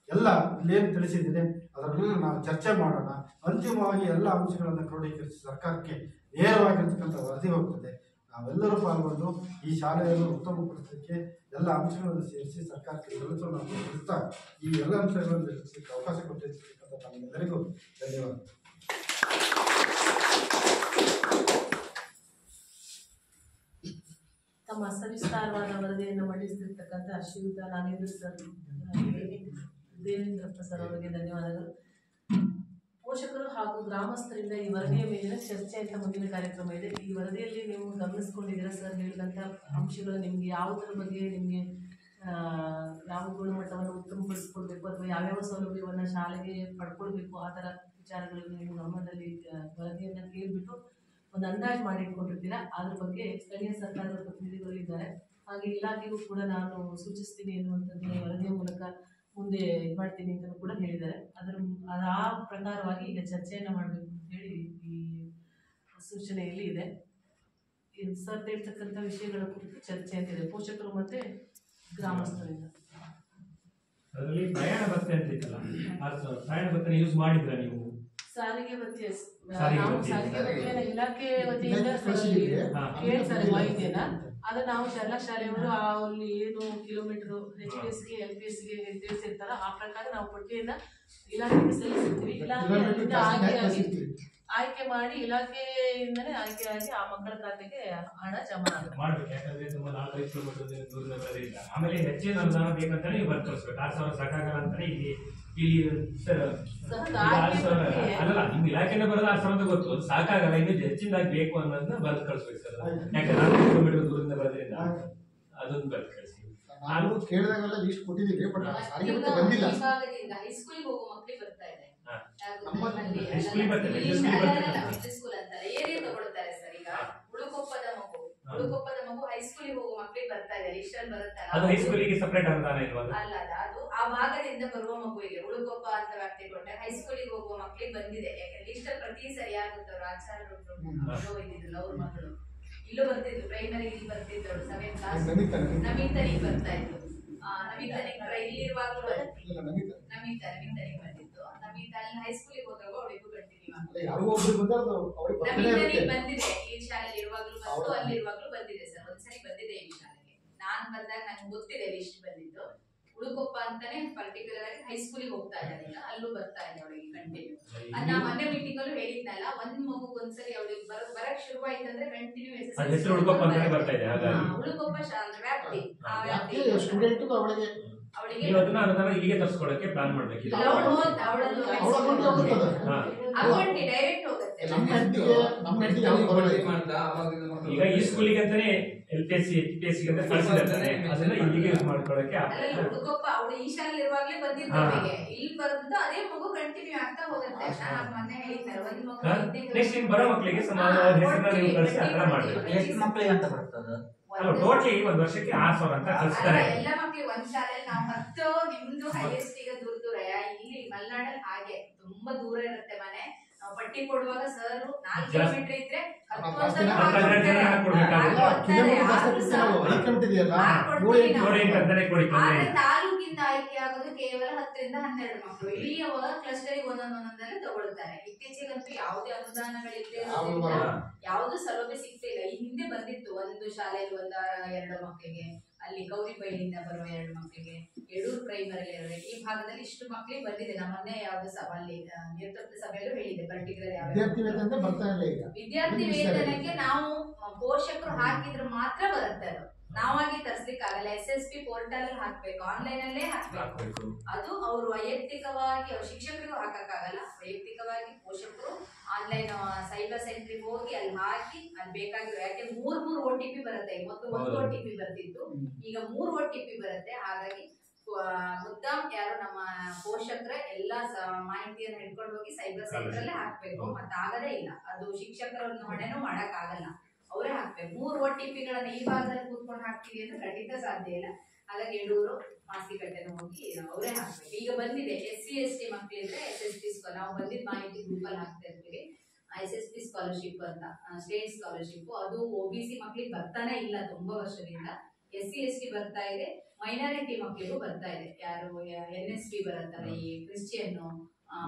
ಎಲ್ಲ ಇಲ್ಲೇನು ತಿಳಿಸಿದ್ದೇನೆ ಅದರನ್ನೆಲ್ಲ ನಾವು ಚರ್ಚೆ ಮಾಡೋಣ. ಅಂತಿಮವಾಗಿ ಎಲ್ಲ ಅಂಶಗಳನ್ನು ಕ್ರೋಢೀಕರಿಸಿ ಸರ್ಕಾರಕ್ಕೆ ನೇರವಾಗಿರ್ತಕ್ಕಂಥ ವರದಿ ಹೋಗ್ತದೆ. ನಾವೆಲ್ಲರೂ ಪಾಲ್ಗೊಂಡು ಈ ಶಾಲೆಯನ್ನು ಉತ್ತಮಪಡಿಸಲಿಕ್ಕೆ ಎಲ್ಲ ಅಂಶಗಳನ್ನು ಸೇರಿಸಿ ಸರ್ಕಾರಕ್ಕೆ ಸಲ್ಲಿಸೋಣ ಅಂತ ತಿಳಿಸ್ತಾ ಈ ಎಲ್ಲ ಅಂಶಗಳನ್ನು ತಿಳಿಸಲಿಕ್ಕೆ ಅವಕಾಶ ಕೊಟ್ಟಿರ್ತಕ್ಕಂಥ ತಮ್ಮೆಲ್ಲರಿಗೂ ಧನ್ಯವಾದ. ತಮ್ಮ ಸವಿಸ್ತಾರವಾದ ವರದಿಯನ್ನು ಮಂಡಿಸಿರ್ತಕ್ಕಂಥ ಶ್ರೀಯುತ ನಾಗೇಂದ್ರ ಸರ್, ದೇವೇಂದ್ರಪ್ಪ ಸರ್ ಅವರಿಗೆ ಧನ್ಯವಾದಗಳು. ಪೋಷಕರು ಹಾಗೂ ಗ್ರಾಮಸ್ಥರಿಂದ ಈ ವರದಿಯ ಮೇಲಿನ ಚರ್ಚೆ ಅಂತ ಮುಂದಿನ ಕಾರ್ಯಕ್ರಮ ಇದೆ. ಈ ವರದಿಯಲ್ಲಿ ನೀವು ಗಮನಿಸ್ಕೊಂಡಿದ್ದೀರಾ ಸರ್ ಹೇಳಿದಂಥ ಅಂಶಗಳು, ನಿಮಗೆ ಯಾವುದರ ಬಗ್ಗೆ ನಿಮಗೆ ಯಾವ ಗುಣಮಟ್ಟವನ್ನು ಉತ್ತಮಪಡಿಸ್ಕೊಳ್ಬೇಕು ಅಥವಾ ಯಾವ್ಯಾವ ಸೌಲಭ್ಯವನ್ನು ಶಾಲೆಗೆ ಪಡ್ಕೊಳ್ಬೇಕು ಆ ಥರ ವಿಚಾರಗಳನ್ನು ನೀವು ಗಮನದಲ್ಲಿ ವರದಿಯನ್ನು ಕೇಳಿಬಿಟ್ಟು ಒಂದು ಅಂದಾಜು ಮಾಡಿ ಇಟ್ಕೊಂಡಿರ್ತೀರಾ. ಅದ್ರ ಬಗ್ಗೆ ಸ್ಥಳೀಯ ಸರ್ಕಾರದ ಪ್ರತಿನಿಧಿಗಳು ಇದ್ದಾರೆ, ಹಾಗೆ ಇಲಾಖೆಗೂ ಕೂಡ ನಾನು ಸೂಚಿಸ್ತೀನಿ ಎನ್ನುವಂಥದ್ದನ್ನು ವರದಿಯ ಮೂಲಕ ಮುಂದೆ ಇದು ಮಾಡ್ತೀನಿ ಅಂತ ಕೂಡ ಹೇಳಿದ್ದಾರೆ. ಆ ಪ್ರಕಾರವಾಗಿ ಈಗ ಚರ್ಚೆಯನ್ನು ಮಾಡಬೇಕು ಅಂತ ಹೇಳಿ ಈ ಸೂಚನೆಯಲ್ಲಿ ಇದೆ. ಸರ್ ಹೇಳ್ತಕ್ಕಂಥ ವಿಷಯಗಳ ಕುರಿತು ಚರ್ಚೆ ಅಂತಿದೆ ಪೋಷಕರು ಮತ್ತೆ ಗ್ರಾಮಸ್ಥರಿಂದ. ಅದರಲ್ಲಿ ಪ್ರಯಾಣ ಭತ್ಯೆ ಅಂತ ಇತ್ತಲ್ಲ, ಪ್ರಯಾಣ ಭತ್ಯೆ ಯೂಸ್ ಮಾಡಿದ್ರ ನೀವು? ಸಾರಿಗೆ ಭತ್ಯೆ ನಾವು ಸಾರಿಗೆ ಭತ್ಯೆನ ಇಲಾಖೆ ವತಿಯಿಂದ ಕೇಳ್ತಾರೆ ಮಾಹಿತಿಯನ್ನ. ಅದು ನಾವು ಶಾಲಾ ಶಾಲೆಯವರು ಅಲ್ಲಿ ಏನು ಕಿಲೋಮೀಟರ್ HPSಗೆ LPSಗೆ ತಿಳಿಸಿರ್ತಾರ ಆ ಪ್ರಕಾರ ನಾವು ಪಟ್ಟಿಯನ್ನ ಇಲಾಖೆಗೆ ಸಲ್ಲಿಸಿರ್ತೀವಿ. ಇಲಾಖೆ ಆಯ್ಕೆ ಮಾಡಿ ಇಲಾಖೆಯಿಂದನೇ ಆಯ್ಕೆಯಾಗಿ ಆ ಮಕ್ಕಳ ಖಾತೆಗೆ ಹಣ ಜಮಾ ಆಗುತ್ತೆ. ಮಾಡ್ಬೇಕು, ಯಾಕಂದ್ರೆ ತುಂಬಾ 4-5 ಕಿಲೋಮೀಟರ್ ದೂರದ ಪ್ರದೇಶ. ಆಮೇಲೆ ಹೆಚ್ಚಿನ ಅನುದಾನ ಬೇಕಂತಾನೆ ನೀವು ಬರ್ದು ಕಳಿಸ್ಬೇಕು. 6,000 ಸಾಕಾಗಲ್ಲ ಅಂತಾನೆ ಇಲ್ಲಿ ಅಲ್ಲ, ನಿಮ್ ಇಲಾಖೆನ ಬರೋದು 6,000 ಅಂತ ಗೊತ್ತು, ಅದು ಸಾಕಾಗಲ್ಲ, ಇನ್ನು ಹೆಚ್ಚಿನದಾಗಿ ಬೇಕು ಅನ್ನೋದನ್ನ ಬರ್ದು ಕಳಿಸ್ಬೇಕು ಸರ್. ಯಾಕಂದ್ರೆ 4 ಕಿಲೋಮೀಟರ್ ದೂರದಿಂದ ಬರೋದ್ರಿಂದ ಅದೊಂದು ಬರ್ದು ಕಳಿಸಿ. ನಾನು ಕೇಳಿದಾಗೆಲ್ಲ ಲಿಸ್ಟ್ ಕೊಟ್ಟಿದ್ದೀವಿ, ಬಟ್ ಸಾರಿಗೆ ಮತ್ತೆ ಬಂದಿಲ್ಲ. ಹೈಸ್ಕೂಲಿಗೆ ಹೋಗೋ ಮಕ್ಕಳಿಗೆ ಬರ್ತಾ ಇದೆ. ಹೈಸ್ಕೂಲಿಗೆ ಬರ್ತದೆ, ಸ್ಕೂಲ್ ಅಂತ ಏರಿಯಾ ತಗೊಳ್ತಾರೆ ಸರ್. ಈಗ ಉಳುಕೊಪ್ಪದ ಮಗು ಹೈಸ್ಕೂಲಿಗೆ ಹೋಗೋ ಮಕ್ಕಳಿಗೆ ಬರ್ತಾ ಇದೆ, ಲಿಸ್ಟ್ ಅಲ್ಲಿ ಬರುತ್ತಲ್ಲ. ಅದು ಹೈಸ್ಕೂಲಿಗೆ ಸಪರೇಟ್ ಅನುದಾನ ಇಲ್ವಾ? ಅಲ್ಲ, ಅದು ಆ ಭಾಗದಿಂದ ಬರುವ ಮಗುವಿಗೆ ಉಳುಕೊಪ್ಪ ಅಂತ ವ್ಯಾಪ್ತಿ ಕೊಟ್ಟರೆ ಹೈಸ್ಕೂಲಿಗೆ ಹೋಗುವ ಮಕ್ಕಳಿಗೆ ಬಂದಿದೆ. ಯಾಕಂದ್ರೆ ಲಿಸ್ಟ್ ಅಲ್ಲಿ ಪ್ರತಿ ಸರಿ ಆಗುತ್ತೆ. ಅವ್ರು ಆಚಾರ್ಯರು ಇದ್ದಿದ್ರಲ್ಲ, ಅವ್ರ ಮಕ್ಕಳು ಇಲ್ಲೂ ಬರ್ತಿದ್ರು, ಪ್ರೈಮರಿ ಇಲ್ಲಿ ಬರ್ತಿದ್ರು, 7th ಕ್ಲಾಸ್ ನಮಿತನಿಗೆ ಬರ್ತಾ ಇತ್ತು. ನಮಿತನಿಗೆ ಇಲ್ಲಿರುವಾಗಲೂ ನಮಿತನಿಗೆ ಬಂದಿತ್ತು. ನಮಿತ ಅಲ್ಲಿ ಹೈಸ್ಕೂಲಿಗೆ ಹೋದಾಗ ಅವಳಿಗೂ ಕಂಟಿನ್ಯೂ ನಮಿತನಿಗೆ ಬಂದಿದೆ. ಈ ಶಾಲೆಯಲ್ಲಿ ಇರುವಾಗಲೂ ಬಂತು, ಅಲ್ಲಿರುವಾಗಲೂ ಬಂದಿದೆ ಸರ್. ಒಂದ್ಸರಿ ಬಂದಿದೆ ಈ ಶಾಲೆಗೆ. ನಾನ್ ಬಂದಾಗ ನಂಗೆ ಗೊತ್ತಿದೆ ಲಿಸ್ಟ್ ಬಂದಿದ್ದು. ಉಳುಕೊಪ್ಪ ಅಂತಾನೆ ಪರ್ಟಿಕ್ಯುಲರ್ ಆಗಿ ಹೈಸ್ಕೂಲಿಗೆ ಹೋಗ್ತಾ ಇದ್ದಾರೆ, ಈಗ ಅಲ್ಲೂ ಬರ್ತಾ ಇದೆ ಅವಳಿಗೆ ಕಂಟಿನ್ಯೂ. ನಾ ಮೊನ್ನೆ ಮೀಟಿಂಗ್ ಅಲ್ಲೂ ಹೇಳಿದ್ನಲ್ಲ, ಒಂದ್ ಮಗು ಒಂದ್ಸರಿ ಅವಳಿಗೆ ಬರಕ್ ಶುರುವಾಯ್ತು ಅಂದ್ರೆ ಕಂಟಿನ್ಯೂ ಉಳುಕೊಪ್ಪ ಬರ್ತಾ ಇದೆ. ಉಳುಕೊಪ್ಪ ವ್ಯಾಪ್ತಿ ಅವಳಿಗೆ ಇಲ್ಲಿಗೆ ತರಿಸ್ಕೊಳ್ಳಕ್ಕೆ ಪ್ಲಾನ್ ಮಾಡ್ಬೇಕು. ಡೈರೆಕ್ಟ್ ಹೋಗುತ್ತೆ. ಈಗ ಈ ಸ್ಕೂಲಿಗೆ ಅಂತಾನೆ LPSC ಅಂತ ಕಳಿಸಿರ್ತಾರೆ, ಅದನ್ನ ಇಲ್ಲಿಗೆ ಯೂಸ್ ಮಾಡ್ಕೊಳ್ಳಕ್ಕೆ ಉಳುಕೊಪ್ಪ ಅವಳು ಈ ಶಾಲೆ ಇರುವಾಗಲೇ ಬಂದಿದ್ದು, ಇಲ್ಲಿ ಬರೋದು ಅದೇ ಮಗು ಕಂಟಿನ್ಯೂ ಆಗ್ತಾ ಹೋಗುತ್ತೆ. ನಾನು ಮೊನ್ನೆ ಹೇಳಿದ್ದೆ ಒಂದ್ ಮಗು ನೆಕ್ಸ್ಟ್ ಇನ್ ಬರೋ ಮಕ್ಕಳಿಗೆ ಹೆಸರನ್ನ ನೀವು ಕಳಿಸಿ ಆ ತರ ಮಾಡ್ಬೇಕು. ಎಷ್ಟು ಮಕ್ಕಳಿಗೆ ಅಂತ ಬರ್ತದೆ? ಟೋಟಲಿ ಒಂದ್ ವರ್ಷಕ್ಕೆ 6,000 ಅಂತ ಕಳಿಸ್ತಾರೆ. ಎಲ್ಲ ಮಕ್ಕಳಿಗೆ ಒಂದ್ ಶಾಲೆಯಲ್ಲಿ ನಾವು 10 ನಿಮ್ದು ಹೈಯೆಸ್ಟ್ ಈಗ ದೂರ ಇಲ್ಲಿ ಮಲೆನಾಡಲ್ಲಿ ಹಾಗೆ ತುಂಬಾ ದೂರ ಇರುತ್ತೆ ಮನೆ. ನಾವು ಪಟ್ಟಿ ಕೊಡುವಾಗ ಸರ್ 4 ಕಿಲೋಮೀಟರ್ ಇದ್ರೆ 10 ತಾಲೂಕಿಂದ ಆಯ್ಕೆ ಆಗೋದು ಕೇವಲ 10 ರಿಂದ 12 ಮಕ್ಕಳು. ಇಲ್ಲಿಯ ಕ್ಲಸ್ಟರಿಗೆ ಒಂದೊಂದೊಂದಲ್ಲೇ ತಗೊಳ್ತಾರೆ. ಇತ್ತೀಚೆಗಂತೂ ಯಾವುದೇ ಅನುದಾನಗಳಿಲ್ಲದೆ ಯಾವ್ದು ಸೌಲಭ್ಯ ಸಿಗ್ತಿಲ್ಲ. ಈ ಹಿಂದೆ ಬಂದಿತ್ತು ಒಂದು ಶಾಲೆಯಲ್ಲಿ 1-2 ಮಕ್ಕಳಿಗೆ, ಅಲ್ಲಿ ಗೌರಿಬೈಲಿಂದ ಬರುವ 2 ಮಕ್ಕಳಿಗೆ, ಯಡೂರು ಪ್ರೈಮರಿ ಈ ಭಾಗದಲ್ಲಿ ಇಷ್ಟು ಮಕ್ಕಳಿಗೆ ಬಂದಿದೆ. ನಮ್ಮನ್ನೇ ಯಾವ್ದು ಸಭೆಯಲ್ಲಿ ನೇತೃತ್ವ ಸಭೆಯಲ್ಲೂ ಹೇಳಿದೆ ಪರ್ಟಿಕ್ಯುಲರ್ ವಿದ್ಯಾರ್ಥಿ ವೇತನಕ್ಕೆ ನಾವು ಪೋಷಕರು ಹಾಕಿದ್ರೆ ಮಾತ್ರ ಬರುತ್ತೆ. ಅದು ನಾವಾಗಿ ತರಿಸ್ಲಿಕ್ಕೆ ಆಗಲ್ಲ. SSP ಪೋರ್ಟಲ್ ಅಲ್ಲಿ ಹಾಕ್ಬೇಕು, ಆನ್ಲೈನ್ ಅಲ್ಲೇ ಹಾಕ್ಬೇಕು. ಅದು ಅವರು ವೈಯಕ್ತಿಕವಾಗಿ ಅವ್ರ ಶಿಕ್ಷಕರಿಗೂ ಹಾಕಕ್ಕಾಗಲ್ಲ. ವೈಯಕ್ತಿಕವಾಗಿ ಪೋಷಕರು ಆನ್ಲೈನ್ ಸೈಬರ್ ಸೆಂಟ್ರಿಗೆ ಹೋಗಿ ಅಲ್ಲಿ ಹಾಕಿ ಅಲ್ಲಿ ಬೇಕಾಗಿರೋ, ಯಾಕೆ 3 OTP ಬರುತ್ತೆ. ಮೊದಲು 1 OTP ಬರ್ತಿತ್ತು, ಈಗ 3 OTP ಬರುತ್ತೆ. ಹಾಗಾಗಿ ಮುದ್ದಾಂ ಯಾರು ನಮ್ಮ ಪೋಷಕರ ಎಲ್ಲಾ ಮಾಹಿತಿಯನ್ನು ಹಿಡ್ಕೊಂಡು ಹೋಗಿ ಸೈಬರ್ ಸೆಂಟರ್ ಅಲ್ಲೇ ಹಾಕ್ಬೇಕು. ಮತ್ತೆ ಆಗದೇ ಇಲ್ಲ, ಅದು ಶಿಕ್ಷಕರನ್ನು ಹೊಣೆನೂ ಮಾಡಕ್ ಆಗಲ್ಲ, ಅವರೇ ಹಾಕ್ಬೇಕು. 3 OTPಗಳನ್ನ ಈ ಭಾಗದಲ್ಲಿ ಕೂತ್ಕೊಂಡು ಹಾಕ್ತೀವಿ ಅಂದ್ರೆ ಖಂಡಿತ ಸಾಧ್ಯ ಇಲ್ಲ. ಹಾಗಾಗಿ ಯಡೂರು ಮಾಸ್ತಿಕಟ್ಟೆನ ಹೋಗಿ ಅವರೇ ಹಾಕ್ಬೇಕು. ಈಗ ಬಂದಿದೆ SC ST ಮಕ್ಕಳಿದ್ರೆ SSP ನಾವು ಬಂದಿದ್ದ ಮಾಹಿತಿ ಗ್ರೂಪಲ್ಲಿ ಹಾಕ್ತಾ ಇರ್ತೀವಿ. SSP ಸ್ಕಾಲರ್ಶಿಪ್ ಅಂತ ಸ್ಟೇಟ್ ಸ್ಕಾಲರ್ಶಿಪ್, ಅದು OBC ಮಕ್ಕಳಿಗೆ ಬರ್ತಾನೆ ಇಲ್ಲ ತುಂಬಾ ವರ್ಷದಿಂದ. SC ST ಬರ್ತಾ ಇದೆ, ಮೈನಾರಿಟಿ ಮಕ್ಕಳಿಗೂ ಬರ್ತಾ ಇದೆ. ಯಾರು NSP ಬರುತ್ತಲ್ಲ, ಈ ಕ್ರಿಶ್ಚಿಯನ್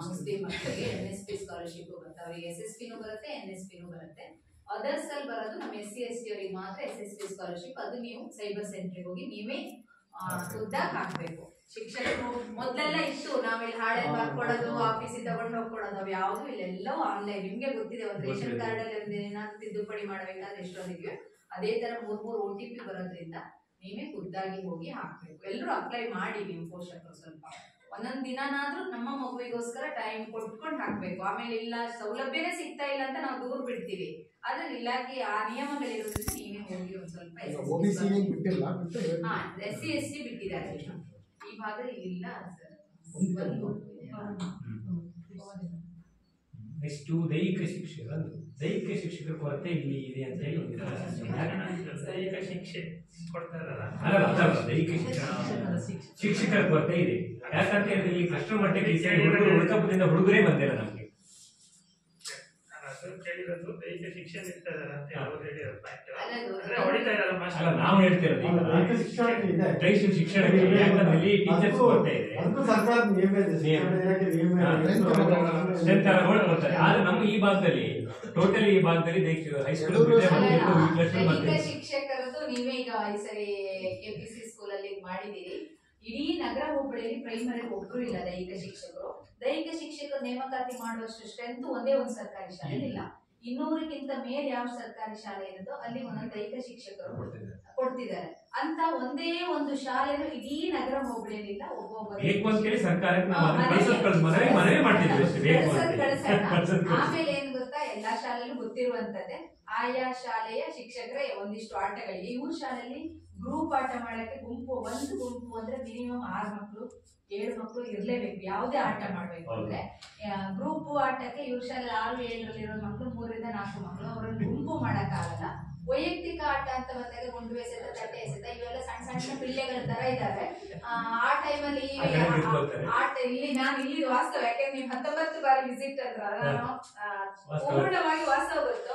ಮುಸ್ಲಿಂ ಮಕ್ಕಳಿಗೆ NSP ಸ್ಕಾಲರ್ಶಿಪ್ ಬರುತ್ತೆ. ಅವರಿಗೆ SSPನೂ ಬರುತ್ತೆ, NSPನೂ ಬರುತ್ತೆ. ಅದರ್ಸ್ ಅಲ್ಲಿ ಬರೋದು ನಮ್ಮ SC ST ಅವರಿಗೆ ಮಾತ್ರ SSP ಸ್ಕಾಲರ್ಶಿಪ್. ಅದು ನೀವು ಸೈಬರ್ ಸೆಂಟ್ರಿಗೆ ಹೋಗಿ ನೀವೇ ಖುದ್ದಾಗಿ ಹಾಕ್ಬೇಕು. ಶಿಕ್ಷಕರು ಮೊದಲೆಲ್ಲ ಇತ್ತು, ನಾವಿಲ್ಲಿ ಹಾಡಲ್ಲಿ ಬರ್ಕೊಡೋದು, ಆಫೀಸಿಗೆ ತಗೊಂಡು ಹೋಗ್ಕೊಡೋದು, ಅವು ಯಾವುದು ಇಲ್ಲೆಲ್ಲವೂ ಆನ್ಲೈನ್. ನಿಮ್ಗೆ ಗೊತ್ತಿದೆ, ಒಂದು ರೇಷನ್ ಕಾರ್ಡ್ ಅಲ್ಲಿ ಒಂದು ಏನಾದ್ರು ತಿದ್ದುಪಡಿ ಮಾಡಬೇಕಾದ್ರೆ ಎಷ್ಟೊಂದಿಗೆ ಅದೇ ತರ 3 OTP ಬರೋದ್ರಿಂದ ನೀವೇ ಖುದ್ದಾಗಿ ಹೋಗಿ ಹಾಕ್ಬೇಕು. ಎಲ್ಲರೂ ಅಪ್ಲೈ ಮಾಡಿ ನೀವು ಪೋಷಕರು ಸ್ವಲ್ಪ ಒಂದೊಂದ್ ದಿನಾನಾದ್ರೂ ನಮ್ಮ ಮಗುವಿಗೋಸ್ಕರ ಟೈಮ್ ಕೊಟ್ಕೊಂಡು ಹಾಕ್ಬೇಕು. ಆಮೇಲೆ ಇಲ್ಲ ಸೌಲಭ್ಯನೇ ಸಿಗ್ತಾ ಇಲ್ಲ ಅಂತ ನಾವು ದೂರ ಬಿಡ್ತೀವಿ. ಆದ್ರೆ ಇಲಾಖೆ ಆ ನಿಯಮಗಳಿರೋದ್ರಿಂದ ನೀವೇ ಹೋಗಿ ಒಂದ್ ಸ್ವಲ್ಪ SC ST ಬಿಟ್ಟಿದ್ದಾರೆ. ಈ ಭಾಗ ಇಲ್ಲ ಸರ್. ನೆಕ್ಸ್ಟ್ ದೈಹಿಕ ಶಿಕ್ಷಕರ ಕೊರತೆ ಇಲ್ಲಿ ಇದೆ ಅಂತ ಹೇಳಿ ದೈಹಿಕ ಶಿಕ್ಷೆ ಶಿಕ್ಷಕರ ಕೊರತೆ ಇದೆ. ಯಾಕಂತ ಹೇಳಿದ್ರೆ ಇಲ್ಲಿ ಕಷ್ಟ ಮಟ್ಟಕ್ಕೆ ಉಳ್ಕಪ್ಪದಿಂದ ಹುಡುಗರೇ ಬಂದಿಲ್ಲ ನಮ್ಗೆ. ದೈಹಿಕ ಶಿಕ್ಷಣ ನಾವು ಹೇಳ್ತಿರೋದು ಶಿಕ್ಷಣ ಟೀಚರ್ಸ್ ಕೊರತೆ ಇದೆ. ಆದ್ರೆ ನಮ್ಮ ಈ ಭಾಗದಲ್ಲಿ ಟೋಟಲಿ ಈ ಭಾಗದಲ್ಲಿ ಹೈಸ್ಕೂಲ್ ಶಿಕ್ಷಕರದ್ದು ನೀವೇ ಈಗ ಈ ಸರಿ KPC ಸ್ಕೂಲ್ ಅಲ್ಲಿ ಮಾಡಿದೀರಿ. ಇಡೀ ನಗರ ಹೋಬಳಿಯಲ್ಲಿ ಪ್ರೈಮರಿ ಒಬ್ರು ಇಲ್ಲ ದೈಹಿಕ ಶಿಕ್ಷಕರು. ದೈಹಿಕ ಶಿಕ್ಷಕರು ನೇಮಕಾತಿ ಮಾಡುವಷ್ಟು ಸ್ಟ್ರೆಂತ್ ಒಂದೇ ಒಂದು ಸರ್ಕಾರಿ ಶಾಲೆಯಲ್ಲಿ ಇಲ್ಲ. 200ಕ್ಕಿಂತ ಮೇಲೆ ಯಾವ ಸರ್ಕಾರಿ ಶಾಲೆ ಇರುತ್ತೋ ಅಲ್ಲಿ ಒಂದೊಂದು ದೈಹಿಕ ಶಿಕ್ಷಕರು ಕೊಡ್ತಿದ್ದಾರೆ ಅಂತ ಒಂದೇ ಒಂದು ಶಾಲೆನೂ ಇಡೀ ನಗರ ಹೋಬಳಿಯಲ್ಲಿಲ್ಲ. ಆಮೇಲೆ ಏನ್ ಗೊತ್ತಾ, ಎಲ್ಲಾ ಶಾಲೆಯಲ್ಲೂ ಗೊತ್ತಿರುವಂತದ್ದೇ, ಆಯಾ ಶಾಲೆಯ ಶಿಕ್ಷಕರ ಒಂದಿಷ್ಟು ಆಟಗಳಿಗೆ ಇವ್ರ ಶಾಲೆಯಲ್ಲಿ ಗ್ರೂಪ್ ಆಟ ಮಾಡಕ್ಕೆ ಒಂದು ಗುಂಪು ಅಂದ್ರೆ ಮಿನಿಮಮ್ 6 ಮಕ್ಕಳು 7 ಮಕ್ಕಳು ಇರ್ಲೇಬೇಕು. ಯಾವುದೇ ಆಟ ಮಾಡ್ಬೇಕು ಅಂದ್ರೆ ಗ್ರೂಪ್ ಆಟಕ್ಕೆ ಇವ್ರ ಶಾಲೆ 6, 7 ಮಕ್ಕಳು 3ರಿಂದ 4 ಮಕ್ಕಳು ಅವ್ರನ್ನ ಗುಂಪು ಮಾಡಕ್ಕಾಗಲ್ಲ. ವೈಯಕ್ತಿಕ ಆಟ ಅಂತ ಬಂದಾಗ ಗುಂಡು ಎಸೆತ, ತಟ್ಟೆ ಎಸೆತ ಇವೆಲ್ಲ ಸಣ್ಣ ಸಣ್ಣ ಪಿಳ್ಳೆಗಳ ತರ ಇದಾವೆ. ಆ ಟೈಮಲ್ಲಿ ಆಟ ಇಲ್ಲಿ ವಾಸ್ತವ, ಯಾಕೆಂದ್ರೆ ನೀವು 19 ಬಾರಿ ವಿಸಿಟ್ ಅಂದ್ರ ನಾನು ಪೂರ್ಣವಾಗಿ ವಾಸ್ತವ ಗೊತ್ತು.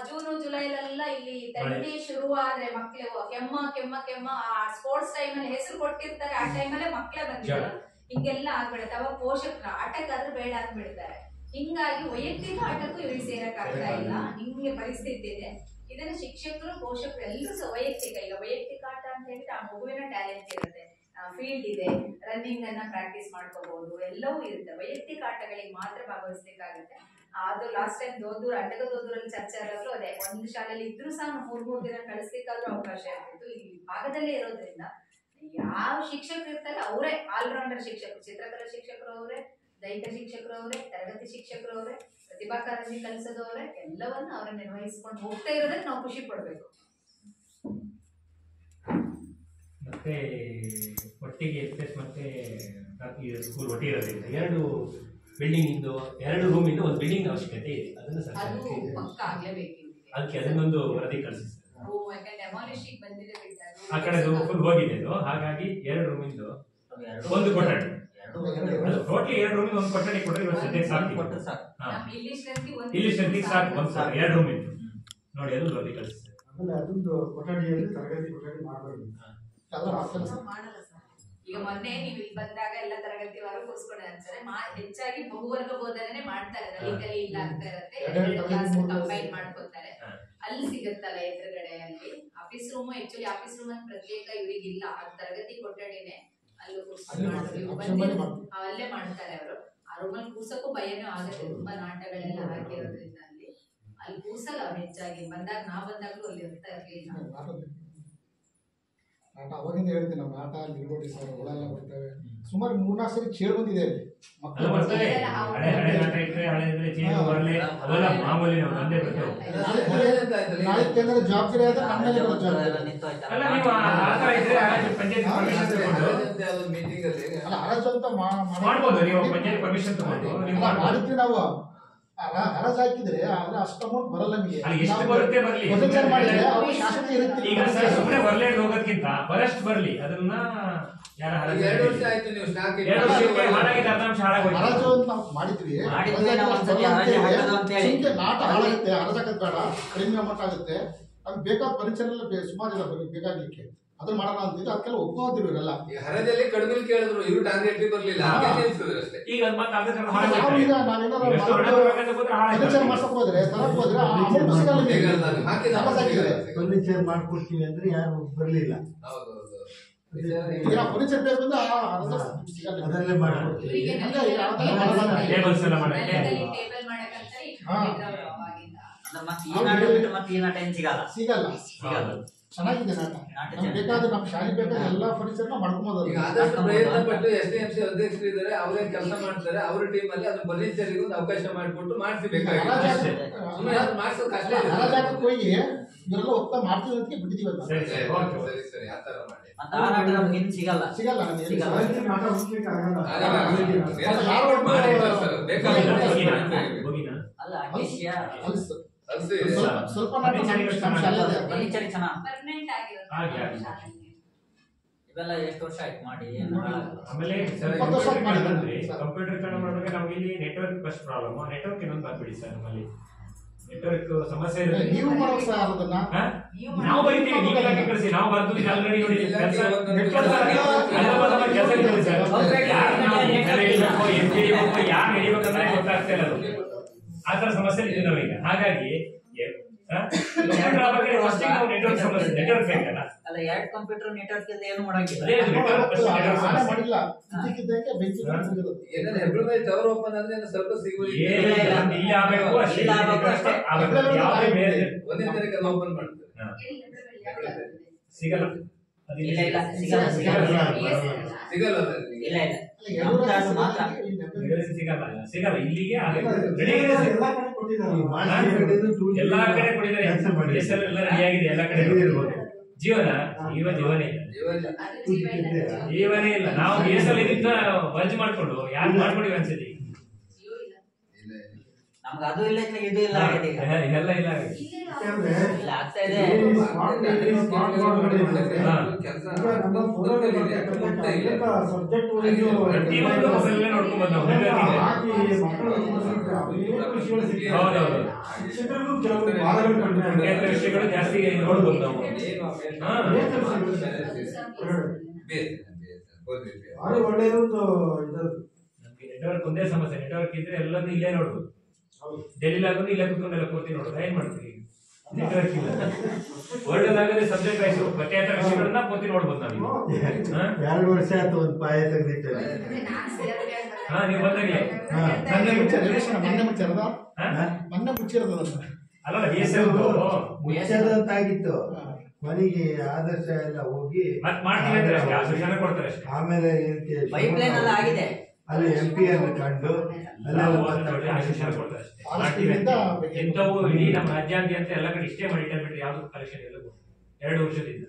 ಜೂನ್ ಜುಲೈಲೆಲ್ಲ ಇಲ್ಲಿ ಥಂಡಿ ಶುರುವಾದ್ರೆ ಮಕ್ಳು ಕೆಮ್ಮ ಸ್ಪೋರ್ಟ್ಸ್ ಟೈಮ್ ಅಲ್ಲಿ ಹೆಸರು ಕೊಟ್ಟಿರ್ತಾರೆ. ಆ ಟೈಮಲ್ಲೇ ಮಕ್ಳೇ ಬಂದಿದ್ದಾರೆ. ಹಿಂಗೆಲ್ಲ ಆಗ್ಬಿಡುತ್ತೆ. ಅವಾಗ ಪೋಷಕರ ಆಟಕ್ಕಾದ್ರೂ ಬೇಡ ಅಂದ್ಬಿಡ್ತಾರೆ. ಹಿಂಗಾಗಿ ವೈಯಕ್ತಿಕ ಆಟಕ್ಕೂ ಇವ್ರಿಗೆ ಸೇರಕ್ ಆಗ್ತಾ ಇಲ್ಲ. ಹಿಂಗೆ ಪರಿಸ್ಥಿತಿ ಇದೆ. ಇದನ್ನ ಶಿಕ್ಷಕರು ಪೋಷಕರು ಎಲ್ಲರೂ ಸಹ ವೈಯಕ್ತಿಕ, ಈಗ ವೈಯಕ್ತಿಕ ಆಟ ಅಂತ ಹೇಳಿದ್ರೆ ಆ ಮಗುವಿನ ಟ್ಯಾಲೆಂಟ್ ಇರುತ್ತೆ, ಫೀಲ್ಡ್ ಇದೆ, ರನ್ನಿಂಗ್ ಅನ್ನ ಪ್ರಾಕ್ಟೀಸ್ ಮಾಡ್ಕೋಬಹುದು, ಎಲ್ಲವೂ ಇರುತ್ತೆ. ವೈಯಕ್ತಿಕ ಆಟಗಳಿಗೆ ಮಾತ್ರ ಭಾಗವಹಿಸ್ಲಿಕ್ಕಾಗುತ್ತೆ. ಅದು ಲಾಸ್ಟ್ ಟೈಮ್ ದೋದೂರಲ್ಲಿ ಚರ್ಚೆ ಆದಾಗಲೂ ಅದೇ, ಒಂದು ಶಾಲೆಯಲ್ಲಿ ಇದ್ರೂ ಸಹ 3 ದಿನ ಕಳಿಸ್ಲಿಕ್ಕಾದ್ರೂ ಅವಕಾಶ ಇರ್ತಿತ್ತು. ಈ ಭಾಗದಲ್ಲೇ ಇರೋದ್ರಿಂದ ಯಾವ ಶಿಕ್ಷಕರು ಇರ್ತಾರೆ ಅವರೇ ಆಲ್ರೌಂಡರ್ ಶಿಕ್ಷಕರು, ಚಿತ್ರಕಲಾ ಶಿಕ್ಷಕರು ಅವರೇ, ದೈಹಿಕ ಶಿಕ್ಷಕರು ಅವರೇ, ತರಗತಿ ಶಿಕ್ಷಕರು ಅವರೇ, ಪ್ರತಿಭಾ ಕಾರಂಜಿ ಕಲಿಸೋದವ್ರೆ, ಎಲ್ಲವನ್ನ ಅವರೇ ನಿರ್ವಹಿಸ್ಕೊಂಡು ಹೋಗ್ತಾ ಇರೋದಕ್ಕೆ ನಾವು ಖುಷಿ ಪಡ್ಬೇಕು. ಮತ್ತೆ ಒಟ್ಟಿಗೆ ಎಸ್ಪೆಸ್ ಮತ್ತೆ ಸ್ಕೂಲ್ ಒಟ್ಟಿಗೆ ಇರೋದ್ರಿಂದ 2 ಬಿಲ್ಡಿಂಗ್ ಇಂದು 2 ರೂಮ್ ಇಂದ ಒಂದು ಬಿಲ್ಡಿಂಗ್ ಅವಶ್ಯಕತೆ ಇದೆ. ಅದನ್ನ ಅದಕ್ಕೆ ಅದನ್ನೊಂದು ವರದಿ ಕಳಿಸಿ ಆ ಕಡೆ ಫುಲ್ ಹೋಗಿದೆ ಅದು. ಹಾಗಾಗಿ 2 ರೂಮ್ ಇಂದು ಒಂದು ಕೊಠಡಿ, ಟೋಟಲಿ 2 ರೂಮ್ ಒಂದು ಕೊಠಡಿ ಕೊಟ್ಟರೆ ಇವತ್ತು ಸದ್ಯಕ್ಕೆ ಸಾಕು. ಇಲ್ಲಿ ಸ್ಟ್ರೆಂತಿಗೆ ಸಾಕು ಒಂದು 2 ರೂಮ್ ಇಂದು ನೋಡಿ, ಅದು ವರದಿ ಕಳಿಸಿ. ಆಮೇಲೆ ಅದೊಂದು ಕೊಠಡಿಯಲ್ಲಿ ತರಗತಿ ಕೊಠಡಿ ಮಾಡಬಾರ್ದು. ಈಗ ಮೊನ್ನೆ ನೀವು ಇಲ್ಲಿ ಬಂದಾಗ ಎಲ್ಲ ತರಗತಿ ವಾರ ಕೂರಿಸ್ಕೊಂಡು ಅಂತಾರೆ. ಹೆಚ್ಚಾಗಿ ಬಹುವರ್ಗ ಬೋಧನೆ ಮಾಡ್ತಾರೆ, ಲೀಗಲಿ ಇಲ್ಲ ಆಗ್ತಾ ಇರುತ್ತೆ, 2 ಕ್ಲಾಸ್ ಕಂಬೈನ್ ಮಾಡ್ಕೊತಾರೆ. ಅಲ್ಲಿ ಸಿಗುತ್ತಲ್ಲ ಎದುರುಗಡೆ, ಅಲ್ಲಿ office room, actually office room ಅಂತ ಪ್ರತ್ಯೇಕ ಇವ್ರಿಗಿಲ್ಲ, ಅದು ತರಗತಿ ಕೊಠಡಿನೇ. ಅಲ್ಲಿ ಅಲ್ಲೇ ಮಾಡ್ತಾರೆ ಅವರು. ಆ ರೂಮಲ್ಲಿ ಕೂಸಕ್ಕೂ ಭಯನೂ ಆಗುತ್ತೆ, ತುಂಬಾ ನಾಟಗಳೆಲ್ಲ ಹಾಕಿರೋದ್ರಿಂದ ಅಲ್ಲಿ ಕೂಸಲ್ಲ ಅವ್ರು ಹೆಚ್ಚಾಗಿ. ನಾವ್ ಬಂದಾಗ್ಲೂ ಅಲ್ಲಿ ಇರ್ತಾ ಇರ್ಲಿಲ್ಲ. ನಾಟ ಅವಾಗಿಂದ ಹೇಳ್ತೀನಿ, ನಮ್ಮ ನಾಟ ನಿರ್ಗೋಡಿ ಸರ್ ಹುಳೆಲ್ಲ ಬರ್ತವೆ. ಸುಮಾರು 3-4 ಸರಿ ಚೇಳು ಬಂದಿದೆ ಅಲ್ಲಿ ಮಕ್ಕಳು. ಜವಾಬ್ದಾರಿ ಆದ್ರೆ ನಮ್ಮಲ್ಲಿ ಬರೋ ಜವಾಬ್ದಾರಿ ಅಲ್ಲ. ಹರಾಜು ಅಂತ ಮಾಡಿದ್ವಿ ನಾವು. ಹರಾಜು ಹಾಕಿದ್ರೆ ಆದ್ರೆ ಅಷ್ಟು ಅಮೌಂಟ್ ಬರಲ್ಲ ನಮಗೆ. ಮಾಡಿದ್ರೆ ಅವ್ರಿಗೆ ಶಾಸ್ತಿ ಇರುತ್ತೆ. ಹೋಗೋದಕ್ಕಿಂತ ಬರಷ್ಟು ಬರ್ಲಿ, ಅದನ್ನ ಹರಾಜು ಅಂತ ಮಾಡಿದ್ವಿ. ನಾಟ ಹಾಳಾಗುತ್ತೆ, ಹರಾಜಾಕದ್ ಬೇಡ, ಕಡಿಮೆ ಅಮೌಂಟ್ ಆಗುತ್ತೆ. ನಮ್ಗೆ ಬೇಕಾದ ಫರ್ನಿಚರ್ ಎಲ್ಲ ಸುಮಾರು ಇದೆ ಬೇಕಾಗ್ಲಿಕ್ಕೆ, ಅದನ್ನ ಮಾಡೋಣ ಅಂತಿದ್ದು. ಅದಕ್ಕೆಲ್ಲ ಒಪ್ಕೋತಿರು ಇರಲ್ಲ. ಹರದಲ್ಲಿ ಕಡಿಮೆ ಕೇಳಿದ್ರು, ಇವ್ರು ಟಾರ್ಗೆಟ್ ಬರ್ಲಿಲ್ಲ. ಫರ್ನಿಚರ್ ಮಾಡ್ಸಕ್ ಹೋದ್ರೆ ತರಕ್ ಹೋದ್ರೆ ಅಮೌಂಟ್ ಸಿಗಲ್ಲ. ಫರ್ನಿಚರ್ ಮಾಡ್ಕೊಡ್ತೀವಿ ಅಂದ್ರೆ ಯಾರು ಬರ್ಲಿಲ್ಲ. ಈಗ ಫರ್ನಿಚರ್ ಬೇಕು ಅಂದ್ರೆ ಅದರಲ್ಲೇ ಮಾಡ್ಕೊಡ್ತೀವಿ. ಸಿಗಲ್ಲ. ಚೆನ್ನಾಗಿದೆ ನಾಟ. ಬೇಕಾದ್ರೆ ನಮ್ಮ ಶಾಲೆ ಬೇಕಾದ್ರೆ ಎಲ್ಲಾ ಫರ್ನಿಚರ್ ಮಾಡ್ಕೊಬೋದು. ಈಗ ಆದಷ್ಟು ಪ್ರಯತ್ನ ಪಟ್ಟು SDMC ಅಧ್ಯಕ್ಷರು ಇದ್ದಾರೆ, ಅವರೇ ಕೆಲಸ ಮಾಡ್ತಾರೆ. ಅವ್ರ ಟೀಮ್ ಅಲ್ಲಿ ಅದು ಫರ್ನಿಚರ್ಗೆ ಒಂದು ಅವಕಾಶ ಮಾಡಿಕೊಟ್ಟು ಮಾಡಿಸಬೇಕಾಗಿದೆ. ಹೋಗಿ ಇವರೆಲ್ಲ ಒತ್ತ ಮಾಡ್ತೀವಿ ಅಂತ ಬಿಟ್ಟಿದೀವಿ. ಸರಿ ಆ ತರ ಮಾಡಿ. ಸಿಗಲ್ಲ ಸ್ವಲ್ಪ ಇವೆಲ್ಲ ಎಷ್ಟು ವರ್ಷ ಆಯ್ತು ಮಾಡಿ. ಆಮೇಲೆ ಕಂಪ್ಯೂಟರ್ ಕನ್ನಡ ಮಾಡುವಾಗ ನಮ್ಗೆ ಇಲ್ಲಿ ನೆಟ್ವರ್ಕ್ ಫಸ್ಟ್ ಪ್ರಾಬ್ಲಮ್. ನೆಟ್ವರ್ಕ್ ಇನ್ನೊಂದು ಆಗ್ಬಿಡಿ ಸರ್, ನಮ್ಮಲ್ಲಿ ನೆಟ್ವರ್ಕ್ ಸಮಸ್ಯೆ ಇರುತ್ತೆ. ನೀವು ಮಾಡೋದು ಸರ್ ಅದನ್ನ ನಾವು ಬರೀತೀವಿ, ನೀಟಾಗಿ ಕಳಿಸಿ. ನಾವು ಬರ್ತೀವಿ ಆಲ್ರೆಡಿ ನೋಡಿ ಕೆಲಸ ಯಾರು ನಡಿಬೇಕಂದ್ರೆ ಗೊತ್ತಾಗ್ತಾ ಇಲ್ಲ. ಆ ತರ ಸಮಸ್ಯೆ ಇದೆ ನಾವೀಗ. ಹಾಗಾಗಿ ನೆಟ್ವರ್ಕ್ ಸಮಸ್ಯೆ, ನೆಟ್ವರ್ಕ್ ಬೇಕಲ್ಲ. ಅಲ್ಲ 2 ಕಂಪ್ಯೂಟರ್ ನೆಟ್ವರ್ಕ್ ಇದೆ ಏನು ಮಾಡಂಗಿಲ್ಲ. ಅದೇ ಆನೆ ಮಾಡಿಲ್ಲ ಇದಕ್ಕಿದ್ದಂಗೆ ಬೆಂಚ್ ಸಿಗೋದು. ಏನಾದ್ರೆ ಹೆಬ್ಳ ಮೇಲೆ ಟವರ್ ಓಪನ್ ಆದ್ರೆ ಏನೋ ಸ್ವಲ್ಪ ಸಿಗುವುದು ಇಲ್ಲಿ ಆಗಬೇಕು ಅಷ್ಟೇ, ಇಲ್ಲಿ ಆಗ್ಬೇಕು ಅಷ್ಟೇ. ಯಾವುದೇ ಬೇರೆ ಒಂದೇ ತರಕ್ಕೆ ಅದು ಓಪನ್ ಮಾಡ್ತಾರೆ. ಸಿಗಲ್ಲ ಇಲ್ಲ ಇಲ್ಲ ಸಿಗಲ್ಲ ಸಿಗಲ್ಲ ಸಿಗಲ್ಲ ಅದ್ರಲ್ಲಿ. ಇಲ್ಲ ಇಲ್ಲ ನಮ್ದು ಅದು ಮಾತ್ರ ಸಿಗಲ್ಲ ಇಲ್ಲಿಗೆ ಎಲ್ಲ ಕಡೆ ಕೊಟ್ಟಿದ್ದಾರೆ. ಎಲ್ಲಾ ಕಡೆ ಕೊಟ್ಟಿದ್ದಾರೆ. ಎಲ್ಲ ರೆಡಿ ಆಗಿದೆ, ಎಲ್ಲ ಕಡೆ ಜೀವನೇ ಇಲ್ಲ. ನಾವು ಬೇಸಲ್ ಇದನ್ನ ವರ್ಜ್ ಮಾಡ್ಕೊಂಡು ಯಾರು ಮಾಡ್ಕೊಂಡಿವಿ ಅನ್ಸತಿ. ನಮ್ಗೆ ಅದು ಇಲ್ಲ ಇದು ಇಲ್ಲ ಆಗಿದೆ ಈಗ. ಎಲ್ಲ ಇಲ್ಲ ಇಲ್ಲ ಆಗ್ತಾ ಇದೆ. ಪ್ರತಿಯೊಂದು ಮೊಬೈಲ್ ನೋಡ್ಕೊಂಡ್ ಬಂದವು. ಹೌದೌದು, ವಿಷಯಗಳು ಜಾಸ್ತಿ ನೋಡ್ಬೋದು ನಾವು. ನೆಟ್ವರ್ಕ್ ಒಂದೇ ಸಮಸ್ಯೆ. ನೆಟ್ವರ್ಕ್ ಇದ್ರೆ ಎಲ್ಲದೂ ಇಲ್ಲೇ ನೋಡ್ಬೋದು. ಡೆಲ್ಲಿಲಾಗೂ ಇಲ್ಲೇ ಕುತ್ಕೊಂಡೆಲ್ಲ ಕೂರ್ತಿ ನೋಡೋದು. ಏನ್ ಮಾಡ್ತೀವಿ, ನೆಟ್ವರ್ಕ್ ಇಲ್ಲ. ವರ್ಲ್ಡ್ ಆಗದೆ ಸಬ್ಜೆಕ್ಟ್ ವೈಸ್ ಪ್ರತ್ಯೇಕ ವಿಷಯಗಳನ್ನ ಕೂತಿ ನೋಡ್ಬೋದು ನಾವು. 2 ವರ್ಷ ಆಯ್ತು ಒಂದು ಪಾಯ ತೆಗೆದಿಟ್ಟೆ. ನೀವು ಬಂದಾಗಲೇ ಮೊನ್ನೆ ಮುಚ್ಚಿರೋದು ಅಲ್ಲ BSL ಮುಚ್ಚದಂತಾಗಿತ್ತು. ಮನೆಗೆ ಆದರ್ಶ ಎಲ್ಲ ಹೋಗಿ ಮತ್ ಮಾಡ್ತೀವಿ ಅಂದ್ರೆ ಅಷ್ಟೇ, ಸೂಚನೆ ಕೊಡ್ತಾರೆ ಅಷ್ಟೇ. ಆಮೇಲೆ ಪೈಪ್ ಲೈನ್ ಎಲ್ಲ ಆಗಿದೆ. ಅಲ್ಲಿ MP ಅನ್ನು ಕಂಡು ಆಶೀರ್ವಾದ ಕೊಡ್ತಾರೆ ಅಷ್ಟೇ. ಮಾಡ್ತೀವಿ ಅಂತ ಎಂತವು ಇಡೀ ನಮ್ಮ ರಾಜ್ಯಾದ್ಯಂತ ಎಲ್ಲ ಕಡೆ ಇಷ್ಟೇ ಮಾಡಿಟ್ಟ ಬಿಟ್ರೆ ಯಾವ್ದು ಕಲೆಕ್ಷನ್ ಇಲ್ಲ. 2 ವರ್ಷದಿಂದ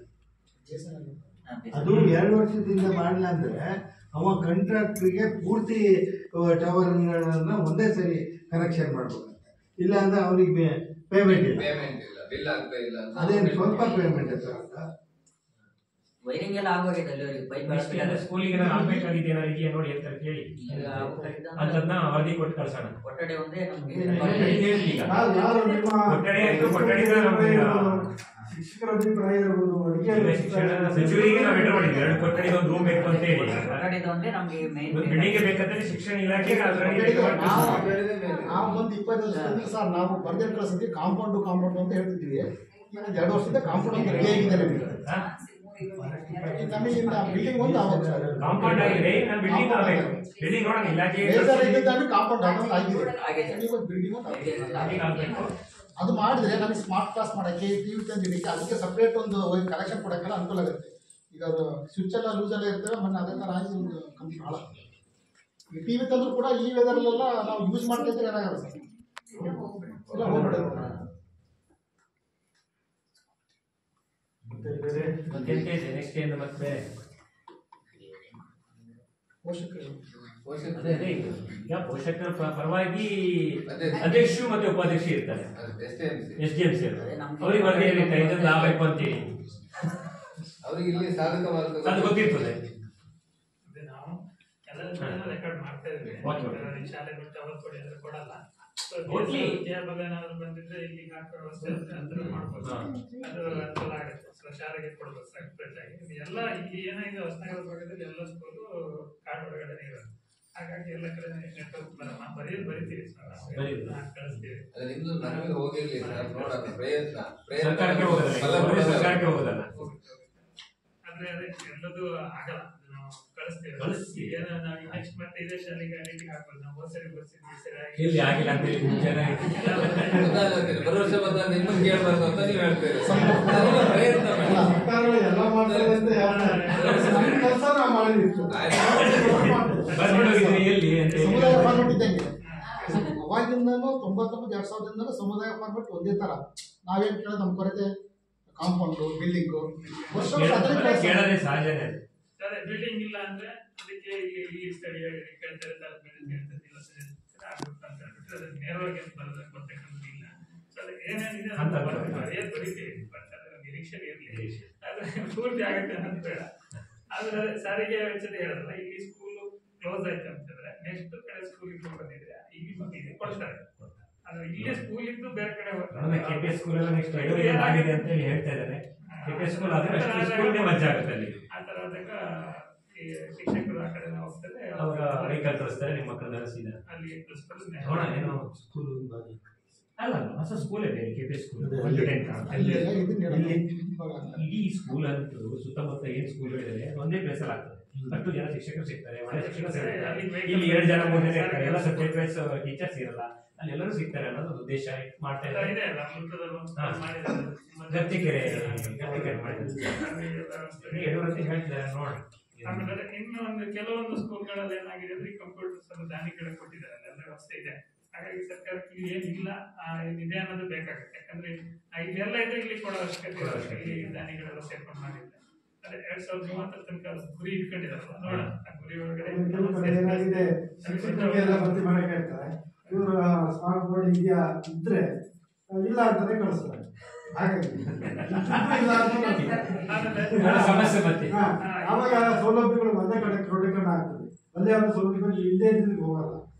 ಅದು 2 ವರ್ಷದಿಂದ ಮಾಡಲ್ಲ ಅಂದ್ರೆ ಅವ ಕಾಂಟ್ರಾಕ್ಟರ್ಗೆ ಪೂರ್ತಿ ಟವರ್ಗಳನ್ನ ಒಂದೇ ಸರಿ ಕನೆಕ್ಷನ್ ಮಾಡ್ಬೇಕಂತೆ. ಇಲ್ಲ ಅಂದ್ರೆ ಅವನಿಗೆ ಪೇಮೆಂಟ್ ಇಲ್ಲ, ಬಿಲ್ ಆಗ್ತಾ ಇಲ್ಲ. ಅದೇನು ಸ್ವಲ್ಪ ಪೇಮೆಂಟ್ ಇರ್ತದೆ. ವೈರಿಂಗ್ ಎಲ್ಲ ಆಗೋಗಿದೆ ಅಲ್ಲಿ ಪೈಪ್ ಸ್ಕೂಲಿಗೆ ಆಗ್ಬೇಕಾಗಿದೆ ಇದೆಯಾ ನೋಡಿ ಅಂತ ಕೇಳಿ ಅಂತದ್ನ ವರದಿ ಕೊಟ್ಟು ಕಳ್ಸೋಣ. ಕೊಠಡಿ ಒಂದೇ ನಮ್ಗೆ ಕೊಠಡಿ ಆಯ್ತು. ಕೊಠಡಿ ಶಿಕ್ಷಕರ ಅಭಿಪ್ರಾಯ ಇರಬಹುದು. ಸಚಿವರಿಗೆ ನಾವು ಲೆಟರ್ ಮಾಡಿದ್ವಿ, 2 ಕೊಠಡಿ ಒಂದು ರೂಮ್ ಬೇಕು ಅಂತ ಹೇಳಿ. ಕೊಠಡಿದು ಒಂದೇ ನಮ್ಗೆ ಮೇನ್ ಬಿಲ್ಡಿಂಗ್ ಬೇಕಂದ್ರೆ ಶಿಕ್ಷಣ ಇಲಾಖೆಗೆ ನಾವು ಒಂದು 20 ವರ್ಷದಿಂದ ಸರ್ ನಾವು ಬರ್ದೇ ಕಳಿಸಿದ್ವಿ ಕಾಂಪೌಂಡ್ ಅಂತ ಹೇಳ್ತಿದ್ವಿ. ಈಗ 2 ವರ್ಷದಿಂದ ಕಾಂಪೌಂಡ್ ಅಂತ ರೆಡಿ ಆಗಿದೆ ನಮಗೆ. ನಮಗೆ ಬಿಲ್ಡಿಂಗ್ ಒಂದು ಕಾಂಪೌಂಡ್ ಆಗಿದೆ. ನಾನು ಬಿಲ್ಡಿಂಗ್ ಆಗಬೇಕು. ಬಿಲ್ಡಿಂಗ್ ನೋಡೋಣ ಇಲಾಖೆ ಕಾಂಪೌಂಡ್ ಆಗಿದೆ. ಬಿಲ್ಡಿಂಗ್ ಆಗಬೇಕು. ಅದು ಮಾಡಿದ್ರೆ ನಮಗೆ ಸ್ಮಾರ್ಟ್ ಕ್ಲಾಸ್ ಮಾಡಕ್ಕೆ ಟಿವಿ ತಂದಿಡಕ್ಕೆ ಅದಕ್ಕೆ ಸಪ್ರೇಟ್ ಒಂದು ಕನೆಕ್ಷನ್ ಕೊಡಕ್ಕೆಲ್ಲ ಅನುಕೂಲ ಆಗುತ್ತೆ. ಈಗ ಅದು ಸ್ವಿಚ್ ಎಲ್ಲ ಲೂಸ್ ಎಲ್ಲ ಇರ್ತವೆ. ಮೊನ್ನೆ ಅದೇ ಥರ ಆಗಿ ಒಂದು ಕಂಪ್ನಿ ಭಾಳ ಈ ಟಿವಿ ತಂದ್ರು ಕೂಡ ಈ ವೆದರ್ಲೆಲ್ಲ ನಾವು ಯೂಸ್ ಮಾಡ್ತಿದ್ರೆ ಏನಾಗಲ್ಲ ಸರ್, ಇಲ್ಲ ಹೋಗ್ಬಿಡುತ್ತೆ. ನೆಕ್ಸ್ಟ್ ಏನು ಮತ್ತೆ ಈಗ ಪೋಷಕರ ಪರವಾಗಿ ಅಧ್ಯಕ್ಷರು ಮತ್ತೆ ಉಪಾಧ್ಯಕ್ಷರು ಇರ್ತಾರೆ. SDMC ಅವ್ರಿಗೆ ವರದಿ ಹೇಳಿರ್ತಾರೆ ಇದನ್ನ ಆಗಬೇಕು ಅಂತೇಳಿ. ಅವ್ರಿಗೆ ಇಲ್ಲಿ ಸಾಧಕವಾದ ಅದು ಗೊತ್ತಿರ್ತದೆ. ನಾವು ರೆಕಾರ್ಡ್ ಮಾಡ್ತಾ ಇದ್ವಿ. ಶಾಲೆಗಳು ಟವರ್ ಕೊಡಿ ಅಂದ್ರೆ ಕೊಡಲ್ಲ. ವಿದ್ಯಾಭಾಗ ಏನಾದ್ರು ಬಂದಿದ್ರೆ ಇಲ್ಲಿ ಹಾಕೋ ವ್ಯವಸ್ಥೆ ಮಾಡ್ಬೋದು. ಅದು ಅನುಕೂಲ ಆಗುತ್ತೆ. ಶಾಲೆಗೆ ಕೊಡ್ಬೋದು ಸೆಪರೇಟ್ ಆಗಿ. ಎಲ್ಲ ಇಲ್ಲಿ ಏನಾಗಿದೆ ಹೊಸನಗರ ಭಾಗದಲ್ಲಿ ಎಲ್ಲ ಸ್ಕೂಲು ಕಾಡು ಒಳಗಡೆ ಇರೋದು. ಹಾಗಾಗಿ ಎಲ್ಲ ಕಡೆ ನೆಟ್ವರ್ಕ್ ಬರೀತೀವಿ ಸರ್, ಕಳಿಸ್ತೀವಿ. ನಿಮ್ದು ನನಗೆ ಹೋಗಿರ್ಲಿ ಸರ್ ನೋಡೋಣ ಪ್ರಯತ್ನ ಸರ್ಕಾರಕ್ಕೆ ಹೋಗೋದಲ್ಲ. ಆದ್ರೆ ಅದೇ ಎಲ್ಲದೂ ಆಗಲ್ಲ. ನಾವು ಕಳಿಸ್ತೀವಿ. ಏನೋ ನಾವು ನೆಕ್ಸ್ಟ್ ಮತ್ತೆ ಇದೇ ಶಾಲೆಗೆ ಐಡೆಂಟಿ ಹಾಕೋದು. ನಾವು ಹೋಸರಿ ಇಲ್ಲಿ ಆಗಿಲ್ಲ ಅಂತ ಬರೋ ವರ್ಷ ಬಂದಾಗ ನಿಮ್ಮನ್ನು ಕೇಳಬಾರ್ದು ಅಂತ ನೀವು ಹೇಳ್ತೀರಿ. ಪ್ರಯತ್ನ ಎಲ್ಲ ಮಾಡ್ತಾರೆ ಅಂತ ಕೆಲಸ ನಾವು ಮಾಡಿದ್ವಿ. ಸಮುದಾಯ ಫಾರ್ಮೆಟ್ ಇದ್ದಂಗೆ ಅವಾಗಿಂದನೂ 99-2000 ಸಮುದಾಯ ಫಾರ್ಮೆಟ್ ಒಂದೇ ತರ. ನಾವೇನ್ ಕೇಳೋದು ನಮ್ಮ ಕೊರತೆ ಕಾಂಪೌಂಡು ಬಿಲ್ಡಿಂಗು ವರ್ಷ ಕೇಳೋದೇ ಸಹಜನೇ. ಬಿಲ್ಡಿಂಗ್ ಇಲ್ಲ ಅಂದ್ರೆ ಅದಕ್ಕೆ ಇಲ್ಲಿ ಸ್ಥಳೀಯವಾಗಿ ಕೇಳ್ತಾರೆ ನೇರವಾಗಿ ಬರ್ತಕ್ಕಂಥದ್ದಿಲ್ಲ. ಏನೇನಿದೆ ಬರೀತೀವಿ. ನಿರೀಕ್ಷೆ ಇರಲಿ, ಆದ್ರೆ ಪೂರ್ತಿ ಆಗುತ್ತೆ ಅನ್ನೋದು ಬೇಡ. ಆದ್ರೆ ಸಾರಿಗೆ ವೆಚ್ಚದ ಹೇಳಲ್ಲ. ಇಲ್ಲಿ ಸ್ಕೂಲ್ ಕ್ಲೋಸ್ ಆಯ್ತು ಅಂತಂದ್ರೆ ನೆಕ್ಸ್ಟ್ ಕಡೆ ಸ್ಕೂಲಿಗೆ ಬಂದಿದ್ರೆ ಇಲ್ಲಿ ಬಂದಿದೆ ಕೊಡ್ತಾರೆ. ಆದ್ರೆ ಇಲ್ಲಿ ಸ್ಕೂಲ್ ಇದ್ದು ಬೇರೆ ಕಡೆ ಹೋಗ್ತಾರೆ. KPS ಸ್ಕೂಲ್ ಎಲ್ಲ ನೆಕ್ಸ್ಟ್ ಆಗಿದೆ ಅಂತ ಹೇಳಿ ಹೇಳ್ತಾ ಇದ್ದಾರೆ. KPS ಸ್ಕೂಲ್ ಆದ್ರೆ ಸ್ಕೂಲ್ನೇ ಮಜ್ಜಾ ಆಗುತ್ತೆ ಅಲ್ಲಿ. ಆ ತರ ಆದಾಗ ಈ ಶಿಕ್ಷಕರು ಆ ಕಡೆ ಹೋಗ್ತಾರೆ, ಅವಾಗ ವೆಹಿಕಲ್ ಕಳಿಸ್ತಾರೆ ನಿಮ್ಮ ಮಕ್ಕಳನ್ನೆಲ್ಲ ಸೀದಾ ಅಲ್ಲಿ ಪ್ರಿನ್ಸಿಪಲ್ ನೋಡೋಣ ಏನೋ ಸ್ಕೂಲ್ ಅಲ್ಲ ಹೊಸ ಸ್ಕೂಲ್ ಇದೆ KP ಸ್ಕೂಲ್ ಇಡೀ ಸ್ಕೂಲ್ ಅಂತೂ ಸುತ್ತಮುತ್ತ ಏನ್ ಸ್ಕೂಲ್ಗಳಿದೆ ಒಂದೇ ಪ್ಲೇಸ್ ಅಲ್ಲಿ ಆಗ್ತದೆ. 10 ಜನ ಶಿಕ್ಷಕರು ಸಿಗ್ತಾರೆ, ಒಳ್ಳೆ ಶಿಕ್ಷಕರು ಸಿಗ್ತಾರೆ. ಇಲ್ಲಿ 2 ಜನ 3 ಜನ ಇರ್ತಾರೆ, ಎಲ್ಲ ಸಬ್ಜೆಕ್ಟ್ ವೈಸ್ ಟೀಚರ್ಸ್ ಇರಲ್ಲ, ಅಲ್ಲಿ ಎಲ್ಲರೂ ಸಿಗ್ತಾರೆ ಅನ್ನೋದು ಉದ್ದೇಶ ಮಾಡ್ತಾ ಇದ್ದಾರೆ. ಗರ್ತಿಕೆರೆ ಮಾಡಿದ್ದಾರೆ ನೋಡಿ. ಆಮೇಲೆ ಇನ್ನೊಂದು ಕೆಲವೊಂದು ಸ್ಕೂಲ್ಗಳಲ್ಲಿ ಏನಾಗಿದೆ ಅಂದ್ರೆ ಕಂಪ್ಯೂಟರ್ಸ್ ದಾನಿಗಳು ಕೊಟ್ಟಿದ್ದಾರೆ, ಎಲ್ಲ ವ್ಯವಸ್ಥೆ ಇದೆ. ಹಾಗಾಗಿ ಸರ್ಕಾರಕ್ಕೆ ಏನಿಲ್ಲ ಇದೆ ಅನ್ನೋದು ಬೇಕಾಗುತ್ತೆ. ಯಾಕಂದ್ರೆ ಇಲ್ಲೆಲ್ಲ ಇದೆ, ಇಲ್ಲಿ ಕೊಡೋ ಅವಶ್ಯಕತೆ ಇಲ್ಲಿ ದಾನಿಗಳೆಲ್ಲ ಸೇರ್ಕೊಂಡು ಮಾಡಿದ್ದಾರೆ. ಅದೇ 2030 ತನಕ ಗುರಿ ಇಟ್ಕೊಂಡಿದಾರಲ್ಲ, ನೋಡೋಣ ಆ ಗುರಿ ಒಳಗಡೆ ಏನಾಗಿದೆ ಶಿಕ್ಷಕರಿಗೆಲ್ಲ ಭರ್ತಿ ಮಾಡಕ್ಕೆ ಹೇಳ್ತಾರೆ. ಇವರು ಸ್ಮಾರ್ಟ್ ಬೋರ್ಡ್ ಇದೆಯಾ ಇದ್ರೆ ಇಲ್ಲ ಅಂತಾನೆ ಕಳಿಸ್ತಾರೆ. ಹಾಗಾಗಿ ಸಮಸ್ಯೆ ಮತ್ತೆ ಆವಾಗ ಸೌಲಭ್ಯಗಳು ಒಂದೇ ಕಡೆ ಕ್ರೋಢೀಕರಣ ಆಗ್ತದೆ, ಅಲ್ಲೇ ಒಂದು ಸೌಲಭ್ಯಗಳು ಇಲ್ಲೇ ಹೋಗಲ್ಲ.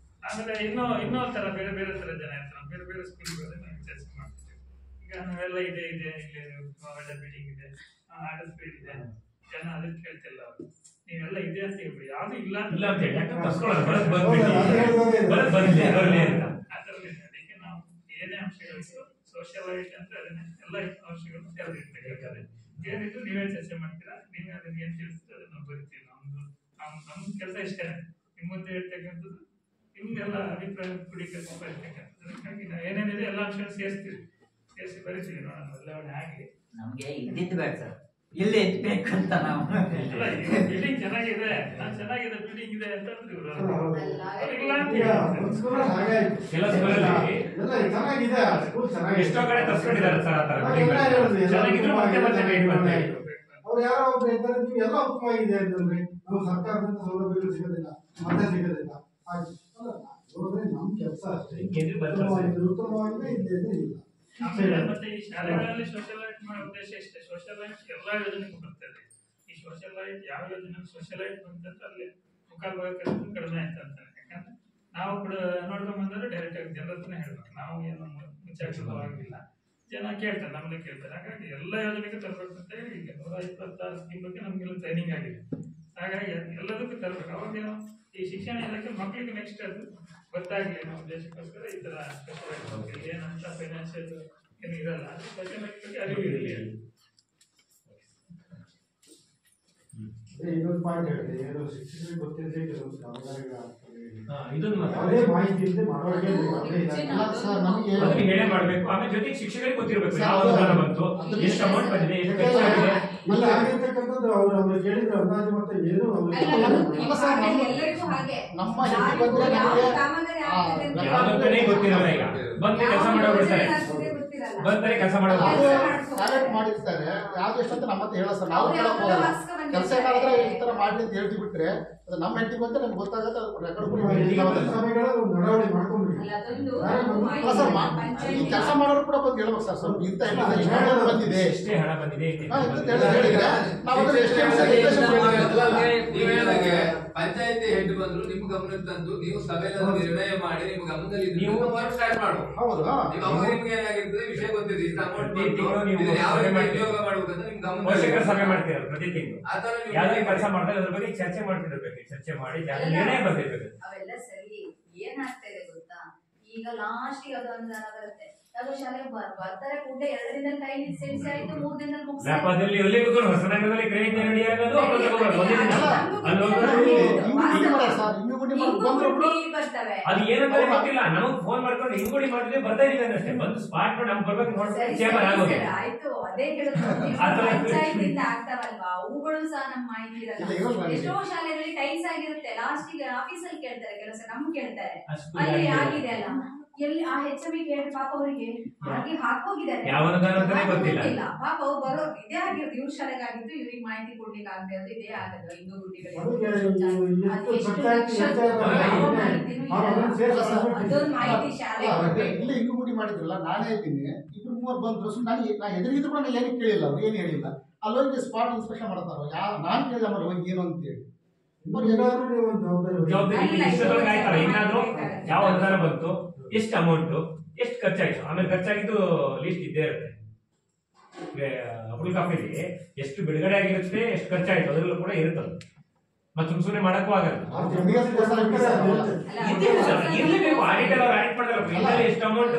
ಆಮೇಲೆ ಇನ್ನೂ ತರ ಬೇರೆ ಬೇರೆ ತರ ಜನ ಇರ್ತಾರೆ, ಬೇರೆ ಬೇರೆ ಸ್ಕೂಲ್ಗಳಲ್ಲಿ ನಾವು ಚರ್ಚೆ ಮಾಡ್ತೀವಿ. ಈಗ ನಾವೆಲ್ಲ ಇದೆ ಇಲ್ಲಿ ಒಳ್ಳೆ ಬಿಲ್ಡಿಂಗ್ ಇದೆ, ಆರ್ಡರ್ ಸ್ಪೀಡ್ ಇದೆ, ಜನ ಅದಕ್ಕೆ ಕೇಳ್ತಿಲ್ಲ. ನೀವೆಲ್ಲ ಇದೆ ಅಂತ ಹೇಳ್ಬಿಡಿ, ಯಾವ್ದು ಇಲ್ಲ ಇಲ್ಲ ಅಂತ ಹೇಳಿ ಅದಕ್ಕೆ ನಾವು ಏನೇ ಅಂಶಗಳು ಸೋಷಿಯಲೈಟ್ ಅಂತ ಅದನ್ನ ಎಲ್ಲ ಅಂಶಗಳು ತೆರೆದಿರ್ಬೇಕಾದ್ರೆ ಏನಿದ್ರು ನೀವೇ ಚರ್ಚೆ ಮಾಡ್ತೀರಾ, ನೀವೇ ಅದನ್ನ ಏನ್ ತಿಳಿಸ್ತೀರ ಅದನ್ನ ಬರಿತೀವಿ. ನಮ್ ಕೆಲಸ ಇಷ್ಟೇ, ನಿಮ್ಮ ಮುಂದೆ ಇರ್ತಕ್ಕಂಥದ್ದು ನಿಮ್ಗೆಲ್ಲ ಅಭಿಪ್ರಾಯ ಕುಡಿಬೇಕು ಬರೀತಕ್ಕಂಥದ್ದು. ಅದಕ್ಕಾಗಿ ನಾವು ಏನೇನಿದೆ ಎಲ್ಲ ಅಂಶಗಳು ಸೇರಿಸಿ ಬರಿತೀವಿ. ನೋಡೋಣ ಬದಲಾವಣೆ ಆಗಲಿ. ನಮ್ಗೆ ಇದ್ದಿದ್ದು ಬೇಡ ಸರ್, ಇಲ್ಲಿ ಬೇಕು ಅಂತ ನಾವು ಬಿಲ್ಡಿಂಗ್ ಚೆನ್ನಾಗಿದೆ, ಚೆನ್ನಾಗಿದೆ ಬಿಲ್ಡಿಂಗ್ ಇದೆ ಅಂತ ಅಂದ್ರು ಎಷ್ಟೋ ಕಡೆ ತರ್ಸ್ಕೊಂಡಿದ್ದಾರೆ ಸರ್. ಅವ್ರು ಯಾರೋ ಒಬ್ರು ಇದ್ದಾರೆ, ನೀವು ಎಲ್ಲ ಉತ್ತಮವಾಗಿದೆ ಅಂತಂದ್ರೆ ನಾವು ಸರ್ಕಾರದಿಂದ ಸೌಲಭ್ಯಗಳು ಸಿಗೋದಿಲ್ಲ, ಮತ್ತೆ ಸಿಗೋದಿಲ್ಲ. ನಮ್ ಕೆಲಸ ಅಷ್ಟೇ, ಉತ್ತಮವಾಗಿದೆ ಇಲ್ಲ. ಮತ್ತೆ ಈ ಶಾಲೆಗಳಲ್ಲಿ ಸೋಷಿಯಲೈಟ್ ಮಾಡೋ ಉದ್ದೇಶ ಇಷ್ಟೇ. ಸೋಷಿಯಲೈಟ್ ಎಲ್ಲಾ ಯೋಜನೆಗೂ ಬರ್ತದೆ. ಈ ಸೋಷಿಯಲೈಟ್ ಯಾವ ಯೋಜನೆ ಸೋಷಿಯಲೈಟ್ ಬಂತಂತ ಅಲ್ಲಿ ಮುಖಾಲ್ ಭಾಗ ಕಡಿಮೆ ಆಯ್ತು ಅಂತ. ಯಾಕಂದ್ರೆ ನಾವು ಕೂಡ ನೋಡ್ಕೊಂಡ್ ಬಂದ್ರೆ ಡೈರೆಕ್ಟ್ ಆಗಿ ಜನರ ಹತ್ರನೇ ಹೇಳ್ಬೇಕು, ನಾವು ಏನು ಮುಚ್ಚಾಕ್ಷರವಾಗಿಲ್ಲ, ಜನ ಕೇಳ್ತಾರೆ, ನಮ್ಮನ್ನ ಕೇಳ್ತಾರೆ. ಹಾಗಾಗಿ ಎಲ್ಲ ಯೋಜನೆಗೂ ತರಬೇಕು ಅಂತ ಹೇಳಿ ಈಗ 126 ಸ್ಕೀಮ್ ಬಗ್ಗೆ ನಮ್ಗೆಲ್ಲ ಟ್ರೈನಿಂಗ್ ಆಗಿದೆ. ಹಾಗಾಗಿ ಎಲ್ಲದಕ್ಕೂ ತರಬೇಕು. ಅವಾಗ ಈ ಶಿಕ್ಷಣ ಇಲಾಖೆ ಮಕ್ಕಳಿಗೆ ನೆಕ್ಸ್ಟ್ ಅದು ಗೊತ್ತಾಗ್ಲಿ ನಮ್ಮ ಉದ್ದೇಶಕ್ಕೋಸ್ಕರ ಈ ತರ ಏನಂತ ಫೈನಾನ್ಷಿಯಲ್ ಏನು ಇರಲ್ಲ, ಅದ್ರ ಬಗ್ಗೆ ಮಕ್ಕಳಿಗೆ ಅರಿವು ಇರಲಿ. ಇನ್ನೊಂದು ಪಾಯಿಂಟ್ ಹೇಳಿದೆ, ಏನು ಶಿಕ್ಷಕರಿಗೆ ಗೊತ್ತಿದೆ ಕೆಲವು ಕಾಮಗಾರಿಗಳಾಗ್ತವೆ, ಇದನ್ನು ಯಾವುದೇ ಮಾಹಿತಿ ಇಲ್ಲದೆ ಮಾಡೋಕೆ ಹೇಳೇ ಮಾಡ್ಬೇಕು. ಆಮೇಲೆ ಜೊತೆಗೆ ಶಿಕ್ಷಕರಿಗೆ ಗೊತ್ತಿರಬೇಕು ಯಾವ ಅನುದಾನ ಬಂತು, ಎಷ್ಟು ಅಮೌಂಟ್ ಬಂದಿದೆ, ಎಷ್ಟು ಖರ್ಚಾಗಿದೆ. ಅಲ್ಲಿ ಆಗಿರ್ತಕ್ಕಂಥದ್ದು ಅವ್ರು ಕೇಳಿದ್ರೆ ಅಂದಾಜು ಮತ್ತೆ ಏನು ಯಾವ್ದಂತಾನೆ ಗೊತ್ತಿರಲ್ಲ. ಈಗ ಬಂದು ಕೆಲಸ ಮಾಡೋಬಿಡ್ತಾರೆ, ಬಂದರೆ ಕೆಲಸ ಮಾಡೋದು ಮಾಡಿರ್ತಾರೆ. ಯಾವ್ದು ಎಷ್ಟಂತ ನಮ್ಮ ಹತ್ರ ಹೇಳ ಸರ್, ನಾವು ಹೇಳಕ್ ಹೋಗಲ್ಲ. ಕೆಲಸ ಮಾಡಿದ್ರೆ ಈ ತರ ಮಾಡ್ಲಿ ಅಂತ ಹೇಳ್ತಿ ಬಿಟ್ರೆ ಅದು ನಮ್ಮ ಹೆಂಡತಿ ಬಂದ್ರೆ ನಮ್ಗೆ ಗೊತ್ತಾಗತ್ತೆ. ರೆಕಾರ್ಡ್ ಕೆಲಸ ಮಾಡೋರು ಕೂಡ ಬಂದು ಹೇಳ್ಬೇಕು ಸರ್, ಸ್ವಲ್ಪ ಇಂತ ಬಂದಿದೆ, ಎಷ್ಟೇ ಹಣ ಬಂದಿದೆ ಪಂಚಾಯತಿ ಹೆಡ್ ಬಂದ್ರು ನಿಮ್ ಗಮನಕ್ಕೆ ತಂದು ನೀವು ಸಭೆಯಲ್ಲಿ ನಿರ್ಣಯ ಮಾಡಿ ನಿಮ್ ಗಮನದಲ್ಲಿ ನೀವು ವರ್ಕ್ ಸ್ಟಾರ್ಟ್ ಮಾಡು. ಹೌದು, ನಿಮ್ಗೆ ಏನಾಗಿರ್ತದೆ ವಿಷಯ ಗೊತ್ತಿದೆ, ಇಷ್ಟು ಅಮೌಂಟ್ ಯಾವ ಉಪಯೋಗ ಮಾಡ್ಬೇಕಂತ ನಿಮ್ ಗಮನ ಸಭೆ ಮಾಡ್ತೀರ ಪ್ರತಿ ತಿಂಗಳು. ಯಾವ್ದೇ ಕೆಲಸ ಮಾಡಿದಾಗ ಅದ್ರ ಬಗ್ಗೆ ಚರ್ಚೆ ಮಾಡ್ತಿರ್ಬೇಕು, ಚರ್ಚೆ ಮಾಡಿ ನಿರ್ಣಯ ಬಂದಿರ್ಬೇಕು. ಅವೆಲ್ಲ ಸರಿ. ಏನಾಗ್ತಾ ಇದೆ ಗೊತ್ತಾ, ಈಗ ಲಾಸ್ಟ್ ಅದು ಅನುದಾನ ಬರುತ್ತೆ, ಅದು ಶಾಲೆಗೆ ಬರ್ತಾರೆ ಕೂಡ 2 ದಿನದಲ್ಲಿ ಕೈ ಸೆನ್ಸಿ ಆಯ್ತು, 3 ದಿನದಲ್ಲಿ ವ್ಯಾಪಾರದಲ್ಲಿ ಎಲ್ಲಿ ಕೂತ್ಕೊಂಡು ಹೊಸನಗರದಲ್ಲಿ ಕ್ರೆಡಿಟ್ ರೆಡಿ ಆಗೋದು ಅದು ಏನಂತ ಗೊತ್ತಿಲ್ಲ. ನಮಗ್ ಫೋನ್ ಮಾಡ್ಕೊಂಡು ಹಿಂಗುಡಿ ಮಾಡಿದ್ರೆ ಬರ್ತಾ ಇದೀವಿ ಅಷ್ಟೇ, ಬಂದು ಸ್ಪಾಟ್ ನಮ್ಗೆ ಬರ್ಬೇಕು ನೋಡ್ಕೊಂಡು ಚೇಂಬರ್ ಆಗೋದು. ಆಯ್ತು, ಅದೇ ಹೇಳುದು ಪಂಚಾಯತಿಂದ ಆಗ್ತಾವಲ್ವಾ, ಅವುಗಳು ಸಹ ನಮ್ಮ ಮಾಹಿತಿ ಇರಲ್ಲ. ಎಷ್ಟೋ ಶಾಲೆಗಳಲ್ಲಿ ಟೈಮ್ಸ್ ಆಗಿರುತ್ತೆ, ಲಾಸ್ಟಿಗೆ ಆಫೀಸಲ್ಲಿ ಕೇಳ್ತಾರೆ, ಕೆಲಸ ನಮ್ಗೆ ಕೇಳ್ತಾರೆ, ಅಲ್ಲಿ ಆಗಿದೆ ಅಲ್ಲ, ಎಲ್ಲಿ ಆ HME ಕೇಳಿ ಪಾಪ ಅವರಿಗೆ ಹಾಗೆ ಹಾಕೋಗಿದ್ದಾರೆ, ಗೊತ್ತಿಲ್ಲ ಪಾಪ ಅವ್ರು ಬರೋ ಇದೇ ಆಗಿರೋದು. ಇವ್ರ ಶಾಲೆಗಾಗಿದ್ದು ಇವ್ರಿಗೆ ಮಾಹಿತಿ ಕೊಡ್ಲಿಕ್ಕೆ ಆಗದೆ ಅದು ಇದೇ ಆಗದು. ಹಿಂದೂ ಗುಡ್ಡಿಗಳಿಗೆ ಅದೊಂದು ಮಾಹಿತಿ ಶಾಲೆ ಇಲ್ಲ ಹಿಂಗು ಗುಡಿ ಮಾಡಿದ್ರಲ್ಲ. ನಾನೇ ಇದ್ದೀನಿ, 2-3 ಬಂದ್ರು, ನಾ ಎದುರಿಗಿದ್ರು ಕೂಡ ಏನು ಕೇಳಿಲ್ಲ, ಅವ್ರು ಏನು ಹೇಳಿಲ್ಲ. ಅಲ್ಲೋಗಿ ಸ್ಪಾಟ್ ಇನ್ಸ್ಪೆಕ್ಷನ್ ಮಾಡ್ತಾರ, ನಾನ್ ಕೇಳಿದ ಮಾಡಿ ಹೋಗಿ ಏನು ಅಂತ ಹೇಳಿ ಜವಾಬ್ದಾರಿ ಏನಾದ್ರು ಯಾವ ಅನುದಾನ ಬಂತು, ಎಷ್ಟು ಅಮೌಂಟ್, ಎಷ್ಟು ಖರ್ಚಾಯ್ತು, ಆಮೇಲೆ ಖರ್ಚಾಗಿದ್ದು ಲಿಸ್ಟ್ ಇದ್ದೇ ಇರುತ್ತೆ. ಅಬ್ದುಲ್ ಕಾಫಿಲಿ ಎಷ್ಟು ಬಿಡುಗಡೆ ಆಗಿರುತ್ತೆ, ಎಷ್ಟು ಖರ್ಚಾಯ್ತು ಅದರಲ್ಲೂ ಕೂಡ ಇರುತ್ತಲ್ಲ. ಮತ್ತೆ ಸುಮ್ಮನೆ ಮಾಡಕ್ಕೂ ಆಗಲ್ಲ. ಇರ್ಲೇಬೇಕು, ಆಡಿಟ್ ಎಲ್ಲ ಆಡಿಟ್ ಮಾಡಲ್ಲ, ಎಷ್ಟು ಅಮೌಂಟ್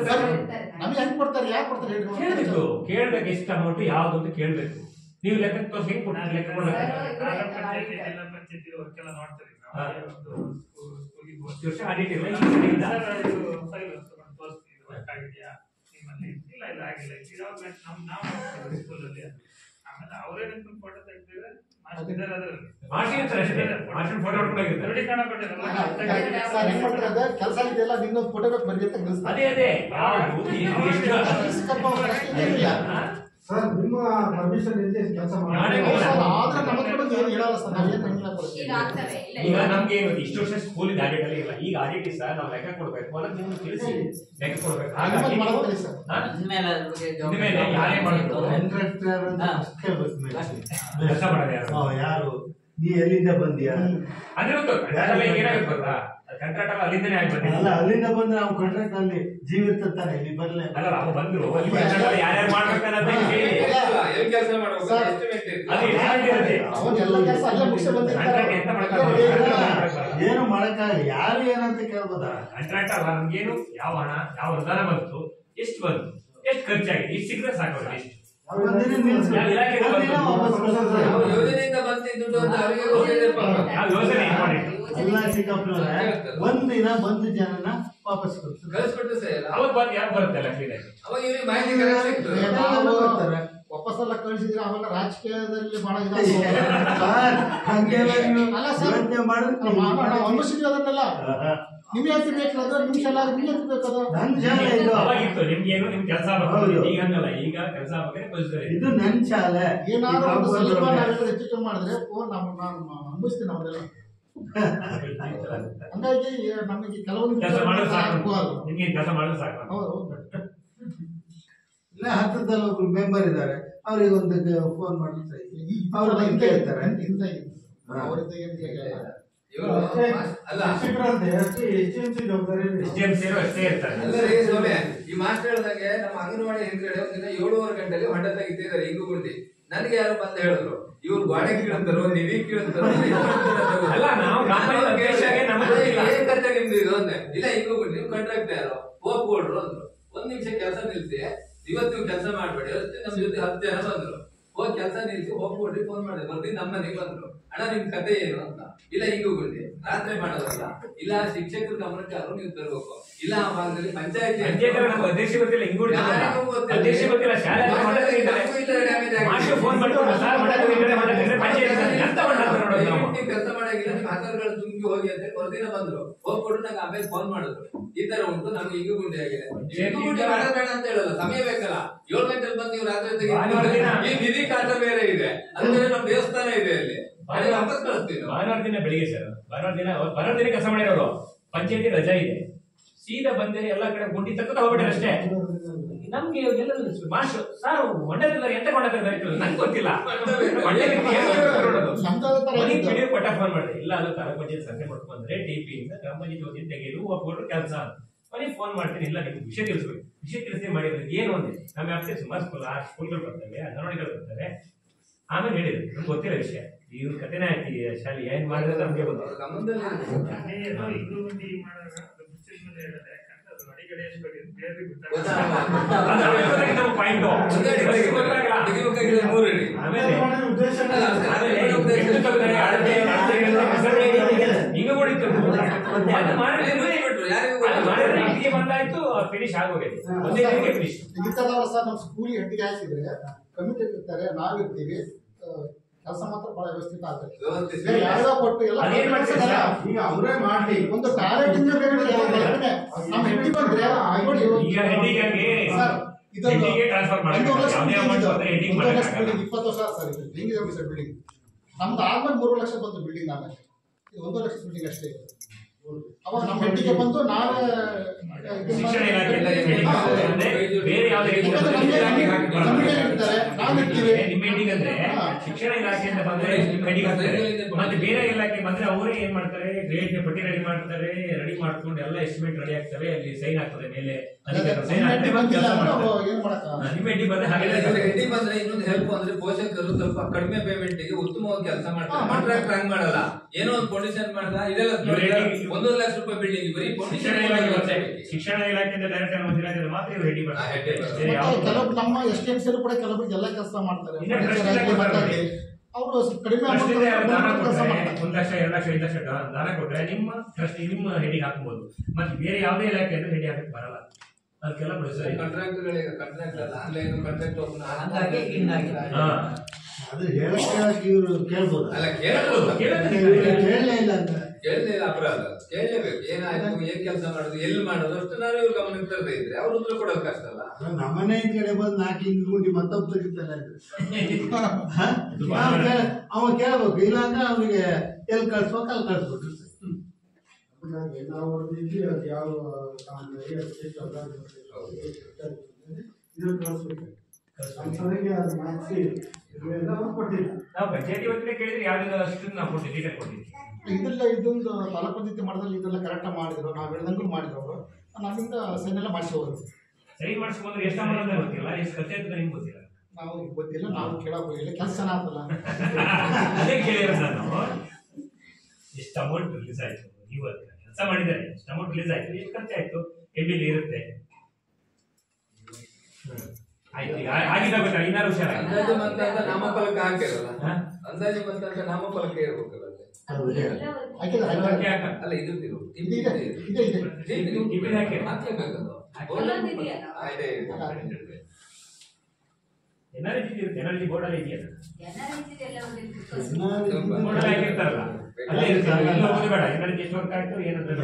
ನಮ್ಗೆ ಹೆಂಗ್ ಕೊಡ್ತಾರೆ, ಯಾಕೆ ಕೊಡ್ತಾರೆ ಹೇಳಿ? ಕೇಳಬೇಕು, ಕೇಳ್ಬೇಕು ಎಷ್ಟು ಅಮೌಂಟ್ ಯಾವ್ದು ಅಂತ ಕೇಳ್ಬೇಕು. ನೀವು ಲೆಕ್ಕ ತೋರಿಸಿ ಹೆಂಗ್ ಕೊಡ್ತೀರಿ? ಲೆಕ್ಕ ಕೊಡ್ಬೇಕು. ಜಿಲ್ಲಾ ಪಂಚಾಯತಿ ವರ್ಕೆಲ್ಲ ನೋಡ್ತಾರೆ. ವರ್ಷ ಆಡಿಟ್ ಇಲ್ಲ, ಫೈಲ್ ತೋರಿಸ್ತೀವಿ, ವರ್ಕ್ ಆಗಿದೆಯಾ ನಿಮ್ಮಲ್ಲಿ? ಇಲ್ಲ ಇಲ್ಲ ಆಗಿಲ್ಲ. ಇವಾಗ ನಾವು ಸ್ಕೂಲಲ್ಲಿ ಆಮೇಲೆ ಅವರೇ ನಿಂತ್ಕೊಂಡು ಫೋಟೋ ತೆಗ್ದಿದ್ರೆ ಕೆಲಸ ಇದೆಯಲ್ಲ, ನಿನ್ನೊಂದು ಫೋಟೋ ಬೇಕು ಬರೀ ಅಂತ ಸರ್ ನಿಮ್ಮ ಪರ್ಮಿಷನ್ ಇಲ್ಲದೆ ಕೆಲಸ ಆದ್ರೆ ನಮ್ಮ ಕಡೆ ಏನು ಹೇಳಲ್ಲ ಸರ್, ನಾವೇನು ಈಗ ನಮ್ಗೆ ಇಷ್ಟು ವರ್ಷ ಸ್ಕೂಲ್ ಆಡಿಟ್ ಅಲ್ಲಿ ಇಲ್ಲ. ಈಗ ಆಡಿಟ್ ಸರ್ ನಾವು ಲೆಕ್ಕ ಕೊಡ್ಬೇಕು, ಅನ್ನೋದು ನೀವು ತಿಳಿಸಿ ಲೆಕ್ಕ ಕೊಡ್ಬೇಕು. ಯಾರೇ ಮಾಡಿದ್ರು ಕೆಲಸ ಮಾಡೋದು ಯಾರು, ನೀ ಎಲ್ಲಿಂದ ಬಂದಿಯಾ ಅಂದ್ರೆ ಏನಾಗಿರ್ಬೋದಾ ಕಂಟ್ರಾಕ್ಟ್ ಅಲ್ಲ, ಅಲ್ಲಿಂದನೇ ಆಗ್ಬೇಕು. ಅಲ್ಲ, ಅಲ್ಲಿಂದ ಬಂದ್ರೆ ನಾವು ಕಾಂಟ್ರಾಕ್ಟ್ ಅಲ್ಲಿ ಜೀವ ಇರ್ತತಾನೆ, ಇಲ್ಲಿ ಬರ್ಲೇ ಅಲ್ಲ ನಾವು ಬಂದ್ರು ಯಾರ್ಯಾರು ಮಾಡ್ಬೇಕನ್ನೋದೇ ಕೆಲಸ ಮಾಡ್ಬೇಕು, ಏನು ಮಾಡಕ್ಕಾಗಲ್ಲ. ಯಾರು ಏನಂತ ಕೇಳ್ಬೋದಾ? ಕಾಂಟ್ರಾಕ್ಟ್ ಅಲ್ಲ, ನಮ್ಗೇನು ಯಾವ ಹಣ ಯಾವ ಅನುದಾನ ಬಂತು, ಎಷ್ಟು ಬಂತು, ಎಷ್ಟು ಖರ್ಚಾಗಿದೆ, ಇಷ್ಟು ಸಿಕ್ಕರೆ ಸಾಕು. ಎಷ್ಟು ಯೋಜನೆಯಿಂದ ಬಂದಿದ್ದು ಯೋಜನೆ ಒಂದಿನ ಬಂದು ಜನನ ವಾಪಸ್ ಕಳಿಸ್ಕೊಟ್ಟು ಸರ್. ಅವಾಗ ಬಂದು ಯಾರು ಬರುತ್ತಲ್ಲ ಕ್ಲೀನಾಗಿ, ಅವಾಗ ಇವ್ರಿಗೆ ಮಾಹಿತಿ ಕರೆಕ್ಟ್ ವಾಪಸ್ಸೆಲ್ಲ ಕಳಿಸಿದ್ರೆ ಆಮೇಲೆ ರಾಜಕೀಯದಲ್ಲಿ ಬಹಳ ಅನ್ವಯಿಸಿದ್ವಿ ಅದನ್ನೆಲ್ಲ. ನಿಮ್ಗೆ ಯಾಕೆ ಬೇಕಲ್ಲ, ನಿಮಿಷ ಎಲ್ಲ ನಿಮ್ಗೆ ಬೇಕದ ಅವಾಗಿತ್ತು ನಿಮ್ಗೇನು ನಿಮ್ ಕೆಲಸ ಈಗ ಹಂಗಲ್ಲ, ಈಗ ಕೆಲಸ ಬಗ್ಗೆ ಇದು ನನ್ ಶಾಲೆ. ಏನಾದ್ರೂ ಒಂದು ಸ್ವಲ್ಪ ನಾವೆಲ್ಲ ಹೆಚ್ಚು ಕಮ್ಮಿ ಮಾಡಿದ್ರೆ ನಾನು ಅನುಭವಿಸ್ತೀನಿ ಅವನ್ನೆಲ್ಲ. ಹಂಗಾಗಿ ನಮಗೆ ಕೆಲವೊಂದು ಕೆಲಸ ಮಾಡೋದು ಸಾಕು, ನಿಮ್ಗೆ ಕೆಲಸ ಮಾಡೋದು ಸಾಕು. ಹೌದು. ಇಲ್ಲ, ಹತ್ತದಲ್ಲಿ ಒಬ್ರು ಮೆಂಬರ್ ಇದ್ದಾರೆ, ಅವ್ರಿಗೆ ಒಂದು ಫೋನ್ ಮಾಡಿ ಅವ್ರ ಕೇಳ್ತಾರೆ. ಈ ಮಾಸ್ಟರ್ ಹೇಳ್ದಂಗೆ ನಮ್ಮ ಅಂಗನವಾಡಿ ಹಿಂದ್ಗಡೆ ಒಂದಿನ 7:30 ಗಂಟೆಗೆ ಹೊಂಡ ತೆಗಿತಿದ್ದಾರೆ ಹಿಂಗುಗುಂಡಿ. ನನಗೆ ಯಾರು ಬಂದು ಹೇಳಿದ್ರು, ಇವ್ರು ಗೋಡೆ ಕೀಳಂತಾರೋ ನಿಧಿ ಕೀಳಂತಾರೋ ಏನ್ ಕತೆ ನಿಮ್ದು ಇದು ಅಂದೆ. ಇಲ್ಲ ಹಿಂಗುಗುಂಡಿ, ನೀವು ಕಾಂಟ್ರಾಕ್ಟ್ ಯಾರು ಹೋಗ್ಕೊಡ್ರು ಅಂದ್ರು. 1 ನಿಮಿಷ ಕೆಲಸ ನಿಲ್ಸಿ, ಇವತ್ತು ನೀವು ಕೆಲಸ ಮಾಡ್ಬೇಡಿ, ನಮ್ ಜೊತೆ 10 ಜನ ಬಂದ್ರು. ಹೋಗಿ ಕೆಲಸ ನಿಲ್ಸಿ ಹೋಗ್ಕೊಡ್ರಿ, ಫೋನ್ ಮಾಡಿದೆ. ಬರ್ತೀನಿ ನಮ್ಮ ಮನೆಗೆ ಬಂದ್ರು. ಅಣ್ಣ ನಿಮ್ ಕತೆ ಏನು ಅಂತ. ಇಲ್ಲ ಹಿಂಗುಗುಂಡಿ ರಾತ್ರಿ ಮಾಡೋದಲ್ಲ, ಇಲ್ಲ ಶಿಕ್ಷಕರ ಗಮನಕ್ಕೆ ಯಾರು ನೀವು ತರಬೇಕು, ಇಲ್ಲ ಆ ಭಾಗದಲ್ಲಿ ಪಂಚಾಯತಿ ಅಧ್ಯಕ್ಷ ಗೊತ್ತಿಲ್ಲ, ಅಧ್ಯಕ್ಷ ಗೊತ್ತಿಲ್ಲ, ಶಾಲೆ ಫೋನ್ ಮಾಡ್ಕೊಂಡು ಕೆಲಸ ಮಾಡಾಗಿಲ್ಲ, ನಿಮ್ ಆಧಾರ್ಗಳು ತುಂಬಿ ಹೋಗಿ ಅಂತ ಹೊರದಿನ ಬಂದ್ರು. ಹೋಗ್ಕೊಟ್ಟು ನಂಗೆ ಆಮೇಲೆ ಫೋನ್ ಮಾಡಿದ್ರು, ಈ ತರ ಉಂಟು, ನಮ್ಗೆ ಹಿಂಗು ಗುಂಡಿ ಆಗಿದೆ. ಬೇಡ ಅಂತ ಹೇಳಲ್ಲ, ಸಮಯ ಬೇಕಲ್ಲ. 7 ಗಂಟೆಗೆ ಬಂದು ನೀವು ರಾತ್ರಿ ಈ ನಿಧಿ ಖಾತೆ ಬೇರೆ ಇದೆ, ಅಂದ್ರೆ ನಮ್ ದೇವಸ್ಥಾನ ಇದೆ ಅಲ್ಲಿ, ವಾಪಸ್ ಕಳಿಸ್ತೀವಿ. ಭಾನುವಾರ ದಿನ ಬೆಳಿಗ್ಗೆ ಸರ್, ಭಾನುವಾರ ದಿನ ಕೆಲಸ ಮಾಡಿರೋರು, ಪಂಚಾಯತಿ ರಜಾ ಇದೆ, ಸೀದಾ ಬಂದರೆ ಎಲ್ಲಾ ಕಡೆ ಗುಂಡಿ ತಕ್ಕ ಹೋಗ್ಬಿಟ್ರೆ ಅಷ್ಟೇ. ನಮ್ಗೆ ಎಲ್ಲ ಮಾಸ್ಟರ್ ಸಾರ್ ಮಂಡ್ಯದಿಂದ ಎಂತ ಕೊಂಡಾಯ್ತು ನಂಗೆ ಗೊತ್ತಿಲ್ಲ, ಪಟ್ಟ ಫೋನ್ ಮಾಡಿದೆ. ಇಲ್ಲ ಅದು ತಾಲೂಕ್ ಪಂಚಾಯತ್ ಸಂಖ್ಯೆ ಮಾಡ್ಕೊಂಡ್ರೆ ಟಿಪಿ ಇಂದ ಗ್ರಾಮ ಪಂಚಾಯತ್ ವತಿಯಿಂದ ತೆಗೆದು ಒಪ್ಪಿಟ್ಟು ಕೆಲಸ ಮನೆಗೆ ಫೋನ್ ಮಾಡ್ತೀನಿ. ಇಲ್ಲ ನಿಮ್ಗೆ ವಿಷಯ ತಿಳಿಸ್ಬೇಕು, ವಿಷಯ ತಿಳಿಸಿ ಮಾಡಿದ್ರೆ ಏನು ಅಂದ್ರೆ ನಮ್ಮ ವ್ಯಾಪ್ತಿ ಸುಮಾರು ಸ್ಕೂಲ್ಗಳು ಬರ್ತವೆ, ಅಂಗನವಾಡಿಗಳು ಬರ್ತವೆ. ಆಮೇಲೆ ಹೇಳಿದ್ರು ನಮ್ಗೆ ಗೊತ್ತಿಲ್ಲ ವಿಷಯ, ಇವ್ರ ಕಥೆನೇ ಆಯ್ತು, ಶಾಲೆ ಏನ್ ಮಾಡಿದ್ರೆ ನಮ್ಗೆ ಬಂದಾಯ್ತು, ಫಿನಿಶ್ ಆಗೋಗಿದೆ. ನಮ್ಮ ಸ್ಕೂಲ್ ಹೆಡ್ಗೆ ಹಾಕಿದ್ರೆ ಕಮಿಟಿ ಇರ್ತಾರೆ, ನಾವಿರ್ತೀವಿ, ಕೆಲಸ ಮಾತ್ರ ಬಹಳ ವ್ಯವಸ್ಥಿತ ಆಗ್ತದೆ. ಯಾರೋ ಕೊಟ್ಟು ಎಲ್ಲ ಈಗ ಅವರೇ ಮಾಡಿ ಒಂದು ಟ್ಯಾಲೆಂಟ್ ಇಂದ ನಮ್ಮ ಹೆಡ್ಡಿ ಬಂದ್ರೆ ಇದು 20 ವರ್ಷ ಸರ್, ಇದು ಹೆಂಗಿದೆ ಸರ್ ಬಿಲ್ಡಿಂಗ್ ನಮ್ದು ಆದ್ಮೇಲೆ 3 ಲಕ್ಷ ಬಂತು ಬಿಲ್ಡಿಂಗ್. ಆಮೇಲೆ ಇದು 1 ಲಕ್ಷ ಬಿಲ್ಡಿಂಗ್ ಅಷ್ಟೇ ಇದೆ. ಅವಾಗ ನಮ್ಮ ಹೆಡ್ಡಿಗೆ ಬಂದು ನಾವೇ ಶಿಕ್ಷಣ ಇಲಾಖೆ ಶಿಕ್ಷಣ ಇಲಾಖೆಯಿಂದ ಬಂದ್ರೆ ಮತ್ತೆ ಬೇರೆ ಇಲಾಖೆ ಬಂದ್ರೆ ಅವರೇ ಏನ್ ಮಾಡ್ತಾರೆ, ಗ್ರೇಡ್ ಪಟ್ಟಿ ರೆಡಿ ಮಾಡ್ತಾರೆ, ರೆಡಿ ಮಾಡ್ಕೊಂಡು ಎಲ್ಲ ಎಸ್ಟಿಮೇಟ್ ರೆಡಿ ಆಗ್ತವೆ, ಅಲ್ಲಿ ಸೈನ್ ಆಗ್ತದೆ ಮೇಲೆ ನಿಮ್ಮ ಹೆಡ್ಡಿ ಬಂದ್ರೆ ಹಾಗೆ ಹೆಡ್ಡಿ ಬಂದ್ರೆ ಇನ್ನೊಂದು ಹೆಲ್ಪ್ ಅಂದ್ರೆ ಪೋಷಕರು ಸ್ವಲ್ಪ ಕಡಿಮೆ ಪೇಮೆಂಟ್ ಗೆ ಉತ್ತಮವಾಗಿ ಕೆಲಸ ಮಾಡ್ತಾರೆ. ಕಾಂಟ್ರಾಕ್ಟ್ ಹಂಗ್ ಮಾಡಲ್ಲ, ಏನೋ ಒಂದು ಪೊಸಿಷನ್ ಮಾಡ್ತಾ ಇದೆಲ್ಲ 1 ಲಕ್ಷ ರೂಪಾಯಿ ಬಿಲ್ಡಿಂಗ್ ಬರೀ ಶಿಕ್ಷಣ ಇಲಾಖೆಯಿಂದ ಡೈರೆಕ್ಟ್ ಮಂದಿರ ಮಾತ್ರ ಇವರು ಹೆಡ್ಡಿ ಬರ್ತಾರೆ. ಕೆಲವು ನಮ್ಮ ಎಸ್ಟಿಎಂಸಿ ಕೂಡ ಕೆಲವೊಬ್ರು ಎಲ್ಲ ಕೆಲಸ ಮಾಡ್ತಾರೆ. ಅವರು ಕಡಿಮೆ ಕೆಲಸ ಮಾಡ್ತಾರೆ. 1 ಲಕ್ಷ 2 ಲಕ್ಷ 5 ಲಕ್ಷ ದಾನ ಕೊಟ್ರೆ ನಿಮ್ಮ ಟ್ರಸ್ಟ್ ನಿಮ್ಮ ಹೆಡ್ಡಿಗೆ ಹಾಕಬಹುದು. ಮತ್ತೆ ಬೇರೆ ಯಾವುದೇ ಇಲಾಖೆ ಅಂದ್ರೆ ಹೆಡ್ಡಿ ಹಾಕಕ್ಕೆ ಬರಲ್ಲ. ಅದಕ್ಕೆಲ್ಲ ಕಾಂಟ್ರಾಕ್ಟ್ಗಳಿಗೆ ಕಾಂಟ್ರಾಕ್ಟ್ ಅಲ್ಲ, ಆನ್ಲೈನ್ ಕಾಂಟ್ರಾಕ್ಟ್ ಓಪನ್ ಹಂಗಾಗಿ ಹಿಂಗಾಗಿದೆ. ಅದು ಹೇಳಕ್ಕೆ ಇವರು ಕೇಳ್ಬೋದು. ಅಲ್ಲ ಕೇಳಬಹುದು, ಕೇಳಲೇ ಇಲ್ಲ ಅಂತ ಕೇಳಲಿಲ್ಲ ಅಪರಾಧ, ಕೇಳಲೇಬೇಕು. ಏನಾಯ್ತು, ಏನ್ ಕೆಲಸ ಮಾಡೋದು, ಎಲ್ಲಿ ಮಾಡೋದು ಅಷ್ಟು ನಾನು ಇವ್ರ ಗಮನಕ್ಕೆ ತರದೇ ಇದ್ರೆ ಅವ್ರ ಉತ್ತರ ಕೊಡೋದು ಕಷ್ಟ ಅಲ್ಲ. ನಮ್ಮನೆ ಕಡೆ ಬಂದು 4 ಇಂಚ್ ಗುಂಡಿ ಮತ್ತೊಬ್ಬ ತೆಗಿತಾನೆ ಅವ ಕೇಳ್ಬೇಕು, ಇಲ್ಲಾಂದ್ರೆ ಅವನಿಗೆ ಎಲ್ಲಿ ಕಳ್ಸ್ಬೇಕು ಅಲ್ಲಿ ಕಳ್ಸ್ಬೇಕು. ನಾವು ಹೊಡೆದಿದ್ವಿ ಅದು ಯಾವ ನಾವು ಪಂಚಾಯತಿ ವತಿಯಿಂದ ಕೇಳಿದ್ರೆ ಯಾವ್ದು ಅಷ್ಟು ನಾವು ಕೊಟ್ಟಿದ್ದೀವಿ, ಡೀಟೇಲ್ ಕೊಟ್ಟಿದ್ದೀವಿ. ಇದೆಲ್ಲ ಇದೊಂದು ತಾಲೂಕು ಪಂಚಾಯತಿ ಮಾಡಿದ್ರೆ ಇದೆಲ್ಲ ಕರೆಕ್ಟ್ ಮಾಡಿದ್ರು, ನಾವು ಹೇಳ್ದಂಗೂ ಮಾಡಿದ್ರು ಅವರು. ನಮ್ಮಿಂದ ಸೈನ್ ಎಲ್ಲ ಮಾಡಿಸೋರು. ಸರಿ ಮಾಡಿಸ್ಕೊಂಡ್ರೆ ಎಷ್ಟು ಅಮೌಂಟ್ ಅಂತ ಗೊತ್ತಿಲ್ಲ, ಎಷ್ಟು ಖರ್ಚು ಅಂತ ನಿಮ್ಗೆ ಗೊತ್ತಿಲ್ಲ. ನಾವು ಗೊತ್ತಿಲ್ಲ, ನಾವು ಕೇಳೋಕೆ ಹೋಗಿಲ್ಲ, ಕೆಲಸ ಚೆನ್ನಾಗಲ್ಲ. ಅದೇ ಕೇಳಿರೋದು ನಾನು, ಎಷ್ಟು ಅಮೌಂಟ್ ರಿಲೀಸ್ ಆಯ್ತು, ನೀವು ಕೆಲಸ ಮಾಡಿದ್ದಾರೆ, ಎಷ್ಟು ಅಮೌಂಟ್ ರಿಲೀಸ್ ಆಯ್ತು, ಎಷ್ಟು ಖರ್ಚಾಯ್ತು, ಎಲ್ಲಿ ಇರುತ್ತೆ. ಆಯ್ತು, ಆಗಿದ್ದ ಗೊತ್ತಾ, ಇನ್ನಾರು ಹುಷಾರ. ಅಂದಾಜು ಮಂತ ಅಂತ ನಾಮಫಲಕ ಹಾಕಿರಲ್ಲ, ಅಂದಾಜು ಮಂತ ಅಂತ ನಾಮಫಲಕ ಇರ್ಬೇಕಲ್ಲ. ಅಲ್ಲ ಇದ್ರದ್ದು ಹಾಕ್ಲೇಬೇಕದು. ಎನರ್ಜಿ ಬೋರ್ಡ್ ಅಲ್ಲಿ ಇದೆಯಲ್ಲ, ಎನರ್ಜಿ ಎಷ್ಟು ವರ್ಕ್ ಆಯ್ತು ಏನಾದ್ರು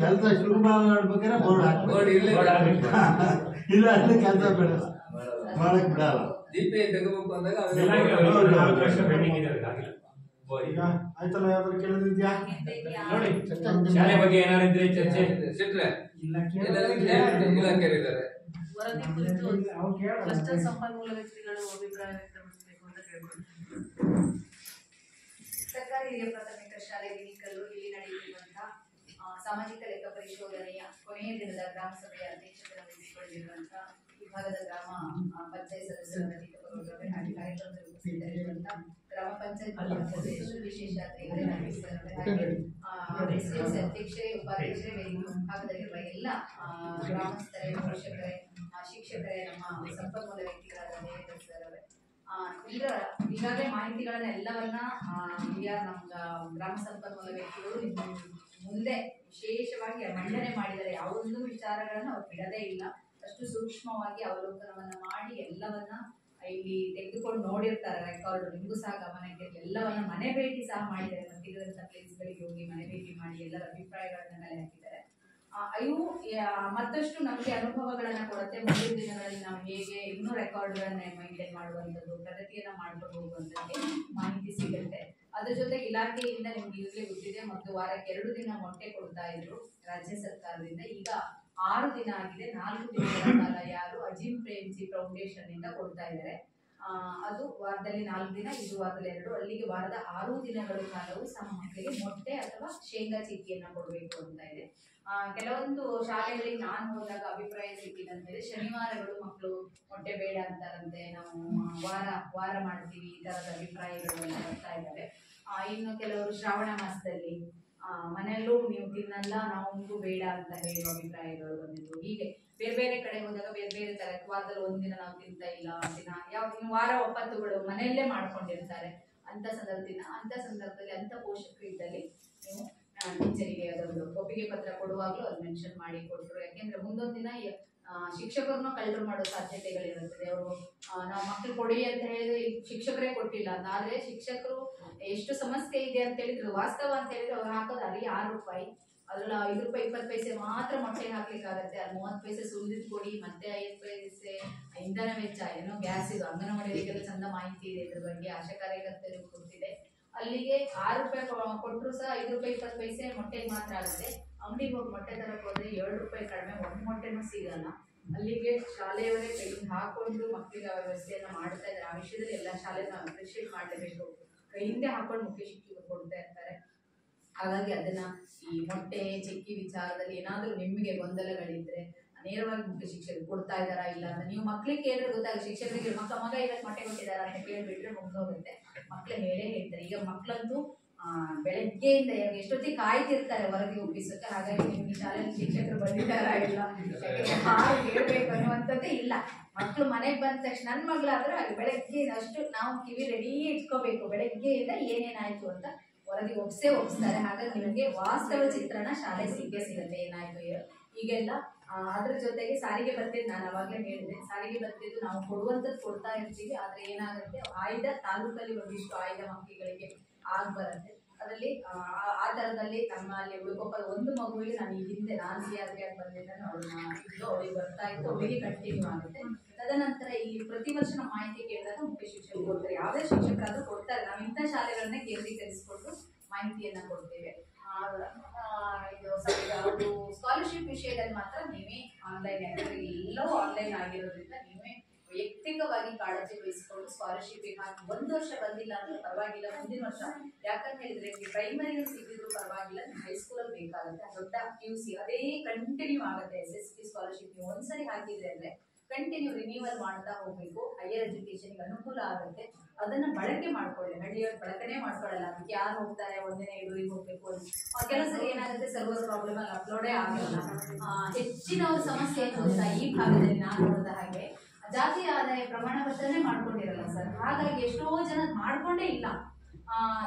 ಕೆಲಸ ಶುರು ಮಾಡ್ಬೇಕಾದ್ರೆ ಬೋರ್ಡ್ ಇಲ್ಲ ಅಂದ್ರೆ ಕೆಲಸ ಬೇಡ ಮಾಡಕ್ ಬಿಡಲ್ಲ. ದೀಪ ತೆಗಬೇಕು ಅಂದಾಗ ಆಯ್ತಲ್ಲ, ಯಾವ್ದಾದ್ರು ಕೇಳಿದ್ಯಾ ನೋಡಿ. ಶಾಲೆ ಬಗ್ಗೆ ಏನಾರಿದ್ರೆ ಚರ್ಚೆ ಸಿಟ್ರೆ ಇಲಾಖೆಯಲ್ಲಿದ್ದಾರೆ. ವರದಿ ಕುರಿತು ಕ್ಲಸ್ಟರ್ ಸಂಪನ್ಮೂಲ ವ್ಯಕ್ತಿಗಳು ಅಭಿಪ್ರಾಯ ವ್ಯಕ್ತಪಡಿಸಬೇಕು ಅಂತ ಕೇಳ್ಕೊಂಡು. ಸರ್ಕಾರಿ ಹಿರಿಯ ಪ್ರಾಥಮಿಕ ಶಾಲೆ ವಿನಿಕಲ್ಲು ಇಲ್ಲಿ ನಡೆಯುತ್ತಿರುವಂತಹ ಸಾಮಾಜಿಕ ಲೆಕ್ಕ ಪರಿಶೋಧನೆಯ ಕೊನೆಯ ದಿನದ ಗ್ರಾಮ ಸಭೆಯ ಅಧ್ಯಕ್ಷತೆಯನ್ನು ವಹಿಸಿಕೊಂಡಿರುವಂತಹ ವಿಭಾಗದ ಗ್ರಾಮ ಪಂಚಾಯತ್ ಸದಸ್ಯರ ಹಾಗೂ ಕಾರ್ಯಕ್ರಮದಲ್ಲಿ ಉಪಸ್ಥಿತರಿರುವಂತಹ ಗ್ರಾಮ ಪಂಚಾಯತ್ ಸದಸ್ಯರು, ವಿಶೇಷ ಅಧ್ಯಕ್ಷರೇ, ಉಪಾಧ್ಯಕ್ಷರೇ, ವೇದಿಕೆ ಮುಂಭಾಗದಲ್ಲಿರುವ ಎಲ್ಲ ಗ್ರಾಮಸ್ಥರೇ, ಪೋಷಕರೇ, ಶಿಕ್ಷಕರೇ, ನಮ್ಮ ಸಂಪನ್ಮೂಲ ವ್ಯಕ್ತಿಗಳಾದ ದೇವೇಂದ್ರ ಸರ್ ಅವರೇ, ಈಗಾಗಲೇ ಮಾಹಿತಿಗಳನ್ನ ಎಲ್ಲವನ್ನ ನಮ್ಮ ಗ್ರಾಮ ಸಂಪನ್ಮೂಲ ವ್ಯಕ್ತಿಗಳು ಮುಂದೆ ವಿಶೇಷವಾಗಿ ಮಂಡನೆ ಮಾಡಿದರೆ ಯಾವುದೊಂದು ವಿಚಾರಗಳನ್ನ ಅವ್ರು ಬಿಡದೇ ಇಲ್ಲ. ಅಷ್ಟು ಸೂಕ್ಷ್ಮವಾಗಿ ಅವಲೋಕನವನ್ನ ಮಾಡಿ ಎಲ್ಲವನ್ನ ಇಲ್ಲಿ ತೆಗೆದುಕೊಂಡು ನೋಡಿರ್ತಾರೆ. ರೆಕಾರ್ಡ್ ನಿಮಗೂ ಸಹ ಗಮನಕ್ಕೆ ಎಲ್ಲವನ್ನ ಮನೆ ಭೇಟಿ ಸಹ ಮಾಡಿದ್ದಾರೆ. ಮತ್ತಿರುವಂತಹ ಪ್ಲೇಸ್ಗಳಿಗೆ ಹೋಗಿ ಮನೆ ಭೇಟಿ ಮಾಡಿ ಎಲ್ಲರ ಅಭಿಪ್ರಾಯಗಳನ್ನ ಮೇಲೆ ಹಾಕಿದ್ದಾರೆ. ಇವು ಮತ್ತಷ್ಟು ನಮಗೆ ಅನುಭವಗಳನ್ನ ಕೊಡುತ್ತೆ. ಮುಂದಿನ ದಿನಗಳಲ್ಲಿ ನಾವು ಹೇಗೆ ಇನ್ನೂ ರೆಕಾರ್ಡ್ಗಳನ್ನ ಮೈಂಟೈನ್ ಮಾಡುವಂಥದ್ದು, ಪ್ರಗತಿಯನ್ನ ಮಾಡ್ಕೊಂಡು ಹೋಗುವಂಥದ್ದು ಮಾಹಿತಿ ಸಿಗುತ್ತೆ. ಅದ್ರ ಜೊತೆಗೆ ಇಲಾಖೆಯಿಂದ ನಿಮ್ಗೆ ಈಗಲೇ ಗೊತ್ತಿದೆ, ಮತ್ತು ವಾರಕ್ಕೆ 2 ದಿನ ಮೊಟ್ಟೆ ಕೊಡ್ತಾ ಇದ್ರು ರಾಜ್ಯ ಸರ್ಕಾರದಿಂದ. ಈಗ 6 ದಿನ ಆಗಿದೆ. 4 ದಿನಗಳ ಕಾಲ ಯಾರು ಅಜೀಂ ಪ್ರೇಮ್ಜಿ ಫೌಂಡೇಶನ್ ಇಂದ ಕೊಡ್ತಾ ಇದ್ದಾರೆ. ಅದು ವಾರದಲ್ಲಿ 4 ದಿನ, ಇದು ವಾರದಲ್ಲಿ 2, ಅಲ್ಲಿಗೆ ವಾರದ 6 ದಿನಗಳ ಕಾಲವು ಸಹ ಮಕ್ಕಳಿಗೆ ಮೊಟ್ಟೆ ಅಥವಾ ಶೇಂಗಾ ಚಿಕ್ಕಿಯನ್ನ ಕೊಡಬೇಕು ಅಂತ ಇದೆ. ಕೆಲವೊಂದು ಶಾಲೆಗಳಿಗೆ ನಾನು ಹೋದಾಗ ಅಭಿಪ್ರಾಯ ಸಿಕ್ಕಿದಂತೆ ಶನಿವಾರಗಳು ಮಕ್ಕಳು ಮೊಟ್ಟೆ ಬೇಡ ಅಂತಾರಂತೆ, ನಾವು ವಾರ ಮಾಡ್ತೀವಿ, ಈ ತರದ ಅಭಿಪ್ರಾಯಗಳೆಲ್ಲ ಬರ್ತಾ ಇದ್ದಾವೆ. ಇನ್ನು ಕೆಲವರು ಶ್ರಾವಣ ಮಾಸದಲ್ಲಿ ಮನೆಯಲ್ಲೂ ನೀವು ತಿನ್ನಲ್ಲ, ನಾವು ಬೇಡ ಅಂತ ಹೇಳುವ ಅಭಿಪ್ರಾಯಗಳು ಬಂದಿದ್ದು. ಹೀಗೆ ಬೇರೆ ಬೇರೆ ಕಡೆ ಹೋದಾಗ ಬೇರೆ ಬೇರೆ ತರ, ವಾರದಲ್ಲಿ 1 ದಿನ ನಾವು ತಿಂತ ಇಲ್ಲ, ದಿನ ಯಾವ ವಾರ ಒಪ್ಪತ್ತುಗಳು ಮನೆಯಲ್ಲೇ ಮಾಡ್ಕೊಂಡಿರ್ತಾರೆ. ಅಂತ ಸಂದರ್ಭದಲ್ಲಿ ಅಂತ ಪೋಷಕರು ಇದ್ದಲ್ಲಿ ನೀವು ಟೀಚರಿಗೆ ಅದೊಂದು ಒಪ್ಪಿಗೆ ಪತ್ರ ಕೊಡುವಾಗಲೂ ಅದು ಮೆನ್ಷನ್ ಮಾಡಿ ಕೊಟ್ಟರು. ಯಾಕೆಂದ್ರೆ ಮುಂದೊಂದು ದಿನ ಶಿಕ್ಷಕರನ್ನು ಕಳ್ಳರು ಮಾಡೋ ಸಾಧ್ಯತೆಗಳಿರುತ್ತದೆ. ಅವರು ನಾವು ಮಕ್ಕಳು ಕೊಡಿ ಅಂತ ಹೇಳಿದ್ರೆ ಶಿಕ್ಷಕರೇ ಕೊಟ್ಟಿಲ್ಲ ಅಂತ ಆದ್ರೆ ಶಿಕ್ಷಕರು ಎಷ್ಟು ಸಮಸ್ಯೆ ಇದೆ ಅಂತ ಹೇಳಿದ್ರು, ವಾಸ್ತವ ಅಂತ ಹೇಳಿದ್ರೆ ಅವ್ರು ಹಾಕೋದು ಅಲ್ಲಿ 6 ರೂಪಾಯಿ, ಅದ್ರಲ್ಲಿ 5 ರೂಪಾಯಿ 20 ಪೈಸೆ ಮಾತ್ರ ಮೊಟ್ಟೆ ಹಾಕ್ಲಿಕ್ಕಾಗತ್ತೆ. ಅಲ್ಲಿ 30 ಪೈಸೆ ಸುಲಿದ್ ಕೊಡಿ, ಮತ್ತೆ 5 ಪೈಸೆ ಇಂಧನ ವೆಚ್ಚ, ಏನೋ ಗ್ಯಾಸ್, ಇದು ಅಂಗನವಾಡಿಗಳಿಗೆಲ್ಲ ಚಂದ ಮಾಹಿತಿ ಇದೆ ಇದ್ರ ಬಗ್ಗೆ, ಆಶಾ ಕಾರ್ಯಕರ್ತರಿಗೂ ಗೊತ್ತಿದೆ. ಅಲ್ಲಿಗೆ 6 ರೂಪಾಯಿ ಕೊಟ್ಟರು ಸಹ 5 ರೂಪಾಯಿ 20 ಪೈಸೆ ಮೊಟ್ಟೆಗೆ ಮಾತ್ರ ಆಗುತ್ತೆ. ಅಂಗಡಿಗೆ ಹೋಗಿ ಮೊಟ್ಟೆ ತರಕ್ ಹೋದ್ರೆ 7 ರೂಪಾಯಿ ಕಡಿಮೆ 1 ಮೊಟ್ಟೆನೂ ಸಿಗಲ್ಲ. ಅಲ್ಲಿಗೆ ಶಾಲೆಯವರೇ ಕೈಯಿಂದ ಹಾಕೊಂಡು ಮಕ್ಕಳಿಗೆ ಆ ವ್ಯವಸ್ಥೆಯನ್ನ ಮಾಡ್ತಾ ಇದ್ದಾರೆ. ಆ ವಿಷಯದಲ್ಲಿ ಎಲ್ಲ ಶಾಲೆನ ಅಪ್ರಿಶಿಯೇಟ್ ಮಾಡಲೇಬೇಕು. ಕೈಯಿಂದ ಹಾಕೊಂಡು ಮುಖ್ಯ ಶಿಕ್ಷಕರು ಕೊಡ್ತಾ ಇರ್ತಾರೆ. ಹಾಗಾಗಿ ಅದನ್ನ ಈ ಮೊಟ್ಟೆ ಚಿಕ್ಕಿ ವಿಚಾರದಲ್ಲಿ ಏನಾದ್ರೂ ನಿಮಗೆ ಗೊಂದಲಗಳಿದ್ರೆ ನೇರವಾಗಿ ಮುಖ್ಯ ಶಿಕ್ಷಕರು ಕೊಡ್ತಾ ಇದಾರಾ ಇಲ್ಲ ಅಂತ ನೀವು ಮಕ್ಳಿಗೆ ಕೇಳಿದ್ರೆ ಗೊತ್ತಾಗುತ್ತೆ. ಶಿಕ್ಷಕರಿಗೆ ಮಗ ಇವತ್ತು ಮೊಟ್ಟೆ ಕೊಟ್ಟಿದ್ದಾರಾ ಅಂತ ಕೇಳ್ಬಿಟ್ರೆ ಮುಗ್ದೋಗುತ್ತೆ. ಮಕ್ಳು ಹೇಳೇ ಹೇಳ್ತಾರೆ. ಈಗ ಮಕ್ಳಂತೂ ಬೆಳಗ್ಗೆಯಿಂದ ಎಷ್ಟೊತ್ತಿಗೆ ಕಾಯ್ತಿರ್ತಾರೆ ವರದಿ ಒಪ್ಪಿಸಕ್ಕೆ. ಹಾಗಾಗಿ ನಿಮ್ಗೆ ಶಾಲೆಯಲ್ಲಿ ಶಿಕ್ಷಕರು ಬಂದಿದ್ದಾರಾ ಇಲ್ಲ ಹಾಗೆ ಹೇಳ್ಬೇಕು ಅನ್ನುವಂಥದ್ದೇ ಇಲ್ಲ. ಮಕ್ಳು ಮನೆಗೆ ಬಂದ ತಕ್ಷಣ ನನ್ನ ಮಗಳಾದ್ರೆ ಅಲ್ಲಿ ಬೆಳಗ್ಗೆ ಅಷ್ಟು ನಾವು ಕಿವಿ ರೆಡಿ ಇಟ್ಕೋಬೇಕು. ಬೆಳಗ್ಗೆಯಿಂದ ಏನೇನಾಯ್ತು ಅಂತ ವರದಿ ಒಪ್ಪಿಸ್ತಾರೆ. ಹಾಗಾಗಿ ನಿಮಗೆ ವಾಸ್ತವ ಚಿತ್ರಣ ಶಾಲೆ ಸಿಗುತ್ತೆ ಏನಾಯ್ತು ಈಗೆಲ್ಲ. ಅದ್ರ ಜೊತೆಗೆ ಸಾರಿಗೆ ಬರ್ತಿದ್ದು ನಾನು ಅವಾಗಲೇ ಹೇಳಿದೆ, ಸಾರಿಗೆ ಬರ್ತಿದ್ದು ನಾವು ಕೊಡುವಂಥದ್ದು ಕೊಡ್ತಾ ಇರ್ತೀವಿ. ಆದ್ರೆ ಏನಾಗುತ್ತೆ ಆಯ್ದ ತಾಲೂಕಲ್ಲಿ ಒಂದಿಷ್ಟು ಆಯ್ದ ಮಕ್ಕಳಿಗೆ ಬರುತ್ತೆ. ಅದರಲ್ಲಿ ಆ ಥರದಲ್ಲಿ ನಮ್ಮಲ್ಲಿ ಉಳ್ಕೊಪ್ಪದ ಒಂದು ಮಗುವಿಗೆ ನಾನು ಈ ಹಿಂದೆ ನಾನು ಸಿಆರ್ಗೆ ಬಂದಿದ್ದೆ ಅವಳಿಗೆ ಬರ್ತಾ ಇತ್ತು, ಅವಳಿಗೆ ಕಂಟಿನ್ಯೂ ಆಗುತ್ತೆ. ತದನಂತರ ಈ ಪ್ರತಿ ವರ್ಷ ನಮ್ಮ ಮಾಹಿತಿ ಕೇಳಿದಾಗ ಮುಖ್ಯ ಶಿಕ್ಷಕರು ಕೊಡ್ತಾರೆ. ಯಾವುದೇ ಶಿಕ್ಷಕರಾದ್ರೂ ಕೊಡ್ತಾರೆ. ನಾವು ಇಂಥ ಶಾಲೆಗಳನ್ನೇ ಕೇಂದ್ರೀಕರಿಸಿಕೊಂಡು ಮಾಹಿತಿಯನ್ನ ಕೊಡ್ತೇವೆ. ಇದು ಸ್ಕಾಲರ್ಶಿಪ್ ವಿಷಯದಲ್ಲಿ ಮಾತ್ರ ನೀವೇ ಆನ್ಲೈನ್, ಯಾಕಂದ್ರೆ ಎಲ್ಲವೂ ಆನ್ಲೈನ್ ಆಗಿರೋದ್ರಿಂದ ನೀವೇ ವೈಯಕ್ತಿಕವಾಗಿ ಕಾಳಜಿ ವಹಿಸಿಕೊಂಡು ಸ್ಕಾಲರ್ಶಿಪ್ ಹಾಕಿ 1 ವರ್ಷ ಬಂದಿಲ್ಲ ಅಂದ್ರೆ ಪರವಾಗಿಲ್ಲ, ಮುಂದಿನ ವರ್ಷ ಯಾಕಂತ ಹೇಳಿದ್ರೆ ಪ್ರೈಮರಿಯಲ್ಲಿ ಸಿಕ್ಕಿದ್ರು ಪರವಾಗಿಲ್ಲ, ಹೈಸ್ಕೂಲಲ್ಲಿ ಬೇಕಾಗುತ್ತೆ. ದೊಡ್ಡ QC ಅದೇ ಕಂಟಿನ್ಯೂ ಆಗುತ್ತೆ. SSP ಸ್ಕಾಲರ್ಶಿಪ್ ನೀವು ಒಂದ್ಸರಿ ಹಾಕಿದ್ರೆ ಅಂದ್ರೆ ಕಂಟಿನ್ಯೂ ರಿನ್ಯೂವಲ್ ಮಾಡ್ತಾ ಹೋಗ್ಬೇಕು. ಹೈಯರ್ ಎಜುಕೇಶನ್ಗೆ ಅನುಕೂಲ ಆಗುತ್ತೆ. ಅದನ್ನ ಬಳಕೆ ಮಾಡ್ಕೊಳ್ಳಿ. ಹಳ್ಳಿಯವ್ರು ಬಳಕೆನೇ ಮಾಡ್ಕೊಳ್ಳಲ್ಲ. ಅದಕ್ಕೆ ಯಾರು ಹೋಗ್ತಾರೆ ಒಂದಿನ ಇಡೂರಿಗೆ ಹೋಗ್ಬೇಕು ಕೆಲವು ಸರಿ ಏನಾಗುತ್ತೆ ಸರ್ವರ್ ಪ್ರಾಬ್ಲಮ್ ಅಲ್ಲಿ ಅಪ್ಲೋಡೇ ಆಗಲ್ಲ. ಹೆಚ್ಚಿನವ್ರ ಸಮಸ್ಯೆ ಏನು ಗೊತ್ತಾ, ಈ ಭಾಗದಲ್ಲಿ ನಾನು ನೋಡಿದ ಹಾಗೆ ಜಾತಿ ಆದಾಯ ಪ್ರಮಾಣ ಪತ್ರನೇ ಮಾಡ್ಕೊಂಡಿರಲ್ಲ ಸರ್. ಹಾಗಾಗಿ ಎಷ್ಟೋ ಜನ ಮಾಡ್ಕೊಂಡೇ ಇಲ್ಲ.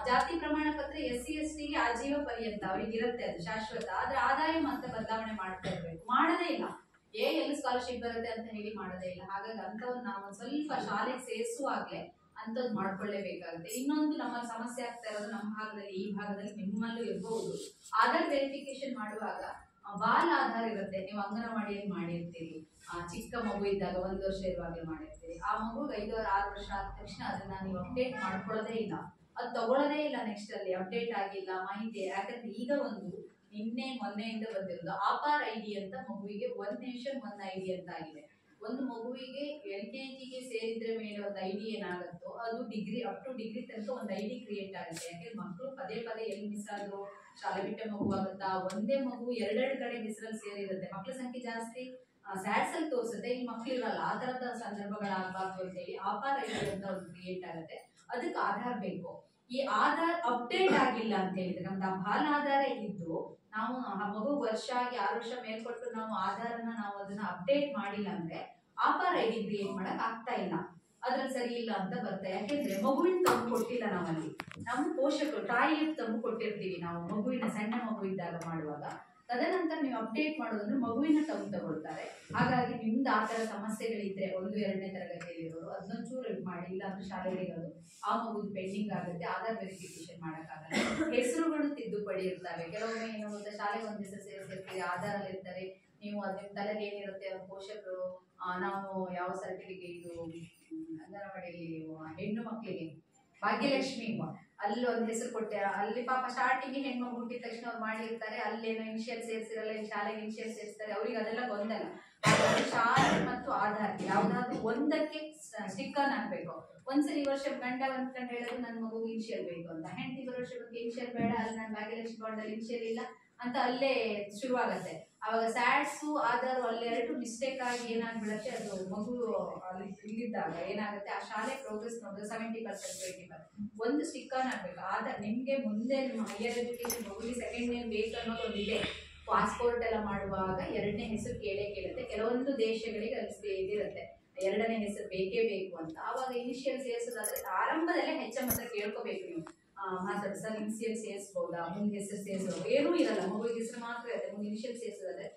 ಜಾತಿ ಪ್ರಮಾಣ ಪತ್ರ SC ST ಗೆ ಆಜೀವ ಪರ್ಯಂತ ಅವ್ರಿಗೆ ಇರುತ್ತೆ, ಅದು ಶಾಶ್ವತ. ಆದ್ರೆ ಆದಾಯ ಮಾತ್ರ ಬದಲಾವಣೆ ಮಾಡ್ತಾ ಇರ್ಬೇಕು. ಮಾಡದೇ ಇಲ್ಲ. ಎಲ್ಲಿ ಸ್ಕಾಲರ್ಶಿಪ್ ಬರುತ್ತೆ ಅಂತ ಹೇಳಿ ಮಾಡೋದೇ ಇಲ್ಲ. ಹಾಗಾಗಿ ಅಂತವ್ರು ನಾವು ಒಂದ್ ಸ್ವಲ್ಪ ಶಾಲೆಗೆ ಸೇರಿಸುವಾಗ್ಲೇ ಅಂಥದ್ದು ಮಾಡ್ಕೊಳ್ಳೇಬೇಕಾಗುತ್ತೆ. ಇನ್ನೊಂದು ನಮ್ಮಲ್ಲಿ ಸಮಸ್ಯೆ ಆಗ್ತಾ ಇರೋದು ನಮ್ಮ ಭಾಗದಲ್ಲಿ, ಈ ಭಾಗದಲ್ಲಿ ನಿಮ್ಮಲ್ಲೂ ಇರಬಹುದು, ಆಧಾರ್ ವೆರಿಫಿಕೇಶನ್ ಮಾಡುವಾಗ ಬಾಲ್ ಆಧಾರ್ ಇರುತ್ತೆ. ನೀವು ಅಂಗನವಾಡಿಯಲ್ಲಿ ಮಾಡಿರ್ತೀರಿ, ಚಿಕ್ಕ ಮಗು ಇದ್ದಾಗ 1 ವರ್ಷ ಇರುವಾಗಲೇ ಮಾಡಿರ್ತೀರಿ. ಆ ಮಗುಗೆ 5 or 6 ವರ್ಷ ಆದ ತಕ್ಷಣ ಅದನ್ನ ನೀವು ಅಪ್ಡೇಟ್ ಮಾಡ್ಕೊಳ್ಳೋದೇ ಇಲ್ಲ, ಅದು ತಗೊಳ್ಳೋದೇ ಇಲ್ಲ. ನೆಕ್ಸ್ಟ್ ಅಲ್ಲಿ ಅಪ್ಡೇಟ್ ಆಗಿಲ್ಲ ಮಾಹಿತಿ. ಯಾಕಂದ್ರೆ ಈಗ ಒಂದು ಮೊನ್ನೆಯಿಂದ ಬಂದಿರೋದು ಆಪಾರ್ ID ಅಂತ ಮಗುವಿಗೆ ಒನ್ ನೇಷನ್ ಒನ್ ID ಅಂತ ಆಗಿದೆ. ಒಂದು ಮಗುವಿಗೆ LKGಗೆ ಸೇರಿದ್ರೆ ಮೇಲೆ ಒಂದು ID ಏನಾಗುತ್ತೋ ಅದು ಡಿಗ್ರಿ ಅಪ್ ಟು ಡಿಗ್ರಿ ತನಕ ಒಂದು ID ಕ್ರಿಯೇಟ್ ಆಗುತ್ತೆ. ಯಾಕೆ ಮಕ್ಕಳು ಪದೇ ಎಲ್ಲಿ ಮಿಸ್ ಆದ್ರು, ಶಾಲೆ ಬಿಟ್ಟ ಮಗು ಆಗುತ್ತಾ, ಒಂದೇ ಮಗು 2 ಕಡೆ ಹೆಸರಲ್ಲಿ ಸೇರಿರುತ್ತೆ. ಮಕ್ಕಳ ಸಂಖ್ಯೆ ಜಾಸ್ತಿ ಸ್ಯಾಟ್ಸ್ ಅಲ್ಲಿ ತೋರಿಸುತ್ತೆ, ಇಲ್ಲಿ ಮಕ್ಳು ಇರಲ್ಲ. ಆ ತರದ ಸಂದರ್ಭಗಳಾಗಬಾರ್ದು ಅಂತ ಹೇಳಿ ಆಪಾರ್ ID ಅಂತ ಒಂದು ಕ್ರಿಯೇಟ್ ಆಗುತ್ತೆ. ಅದಕ್ಕೆ ಆಧಾರ್ ಬೇಕು. ಈ ಆಧಾರ್ ಅಪ್ಡೇಟ್ ಆಗಿಲ್ಲ ಅಂತ ಹೇಳಿದ್ರೆ ನಮ್ದು ಬಾಲ್ ಆಧಾರ ಇದ್ದು ನಾವು ಮಗು ವರ್ಷ ಆಗಿ 6 ವರ್ಷ ಮೇಲ್ಕೊಟ್ಟು ನಾವು ಆಧಾರನ ನಾವು ಅದನ್ನ ಅಪ್ಡೇಟ್ ಮಾಡಿಲ್ಲ ಅಂದ್ರೆ ಆಪಾರ್ ID ಕ್ರಿಯೇಟ್ ಮಾಡಕ್ ಆಗ್ತಾ ಇಲ್ಲ. ಅದ್ರಲ್ಲಿ ಸರಿ ಇಲ್ಲ ಅಂತ ಬರುತ್ತೆ. ಯಾಕೆಂದ್ರೆ ಮಗುವಿನ ತಂದು ಕೊಟ್ಟಿಲ್ಲ ನಾವಲ್ಲಿ, ನಮ್ಮ ಪೋಷಕರು ತಾಯಿಯ ತಂದು ಕೊಟ್ಟಿರ್ತೀವಿ ನಾವು ಮಗುವಿನ ಸಣ್ಣ ಮಗು ಇದ್ದಾಗ ಮಾಡುವಾಗ. ತದನಂತರ ನೀವು ಅಪ್ಡೇಟ್ ಮಾಡೋದಂದ್ರೆ ಮಗುವಿನ ತಗೊಳ್ತಾರೆ. ಹಾಗಾಗಿ ನಿಮ್ದು ಆ ತರ ಸಮಸ್ಯೆಗಳಿದ್ರೆ 1, 2ನೇ ತರಗತಿಯಲ್ಲಿರೋರು ಅದನ್ನೊಂಚೂರು ಮಾಡಿ, ಇಲ್ಲ ಅಂದ್ರೆ ಶಾಲೆಗೆ ಅದು ಆ ಮಗುದು ಪೆಂಡಿಂಗ್ ಆಗುತ್ತೆ. ಆಧಾರ್ ವೆರಿಫಿಕೇಶನ್ ಮಾಡಕ್ಕಾಗಲ್ಲ. ಹೆಸರುಗಳು ತಿದ್ದುಪಡಿ ಇರ್ತವೆ. ಕೆಲವೊಮ್ಮೆ ಏನು ಗೊತ್ತಾ, ಶಾಲೆಗೆ ಒಂದು ಹೆಸರು ಸೇರಿಸಿರ್ತೀರಿ, ಆಧಾರಲ್ಲಿ ಇರ್ತಾರೆ. ನೀವು ಅದ್ರ ತಲೆಗೆ ಏನಿರುತ್ತೆ ಅವ್ರ ಪೋಷಕರು ನಾವು ಯಾವ ಸರ್ಟಿಫಿಕೇಟ್ ಅಂಗನವಾಡಿಯಲ್ಲಿ ಹೆಣ್ಣು ಮಕ್ಕಳಿಗೆ ಭಾಗ್ಯಲಕ್ಷ್ಮಿ ಅಲ್ಲಿ ಒಂದು ಹೆಸರು ಕೊಟ್ಟೆ, ಅಲ್ಲಿ ಪಾಪ ಸ್ಟಾರ್ಟಿಂಗ್ ಹೆಣ್ಮಗು ಹುಟ್ಟಿದ ತಕ್ಷಣ ಅವ್ರು ಮಾಡಿರ್ತಾರೆ, ಅಲ್ಲೇನೋ ಇನಿಷಿಯಲ್ ಸೇರಿಸಿರಲ್ಲ, ಇಲ್ಲಿ ಶಾಲೆಗೆ ಇನಿಷಿಯಲ್ ಸೇರಿಸ್ತಾರೆ. ಅವ್ರಿಗೆ ಅದೆಲ್ಲ ಗೊಂದಲ. ಶಾಲೆ ಮತ್ತು ಆಧಾರ್ ಯಾವ್ದಾದ್ರು ಒಂದಕ್ಕೆ ಸ್ಟಿಕ್ಕರ್ ಹಾಕ್ಬೇಕು. ಒಂದ್ಸರಿ ಈ ವರ್ಷ ಗಂಡ ಅಂದ್ಕೊಂಡು ಹೇಳಿದ್ರೆ ನನ್ನ ಮಗುಗೆ ಇನಿಷಿಯಲ್ ಬೇಕು ಅಂತ, ಹೆಂಡತಿ ಬರೋ ವರ್ಷ ಇನಿಷಿಯಲ್ ಬೇಡ, ಅಲ್ಲಿ ನನ್ನ ಭಾಗ್ಯಲಕ್ಷ್ಮಿ ಬಾಂಡಲ್ಲಿ ಇನಿಷಿಯಲ್ ಇಲ್ಲ ಅಂತ ಅಲ್ಲೇ ಶುರುವಾಗತ್ತೆ. ಅವಾಗ ಸ್ಯಾಟ್ಸು ಆಧಾರ್ ಅಲ್ಲೆರಡು ಮಿಸ್ಟೇಕ್ ಆಗಿ ಏನಾಗ್ಬಿಡತ್ತೆ, ಅದು ಮಗು ಅಲ್ಲಿ ಇಲ್ಲಿದ್ದಾಗ ಏನಾಗುತ್ತೆ, ಆ ಶಾಲೆ ಪ್ರೋಗ್ರೆಸ್ ನೋಡಿದ್ರೆ 70% 80% ಒಂದು ಸ್ಟಿಕ್ಕರ್ ಹಾಕ್ಬೇಕು. ಆಧಾರ್ ನಿಮ್ಗೆ ಮುಂದೆ ನಿಮ್ಮ ಹೈಯರ್ ಎಜುಕೇಶನ್ ಮಗುವಿಗೆ ಸೆಕೆಂಡ್ ನೇಮ್ ಬೇಕು ಅನ್ನೋದು ಒಂದು ಇದೆ. ಪಾಸ್ಪೋರ್ಟ್ ಎಲ್ಲ ಮಾಡುವಾಗ 2ನೇ ಹೆಸರು ಕೇಳುತ್ತೆ. ಕೆಲವೊಂದು ದೇಶಗಳಿಗೆ ಅಲ್ಲಿ ಇದಿರುತ್ತೆ 2ನೇ ಹೆಸರು ಬೇಕೇ ಬೇಕು ಅಂತ. ಆವಾಗ ಇನಿಷಿಯಲ್ ಸೇರಿಸೋದಾದ್ರೆ ಆರಂಭದಲ್ಲೇ HM ಹತ್ರ ಕೇಳ್ಕೋಬೇಕು ನೀವು, ಮಾತಾಡಿ ಸರ್ ಇನಿಷಿಯಲ್ ಸೇರಿಸಬಹುದಾ, ಮುಂದೆ ಹೆಸರು ಸೇರಿಸಬಹುದು, ಏನೂ ಇರಲ್ಲ, ಮಗುವಿಗೆ ಹೆಸರು ಮಾತ್ರ ಇರುತ್ತೆ. ಮುಂದೆ ಇನಿಷಿಯಲ್ ಸೇರಿಸೋದಾದ್ರೆ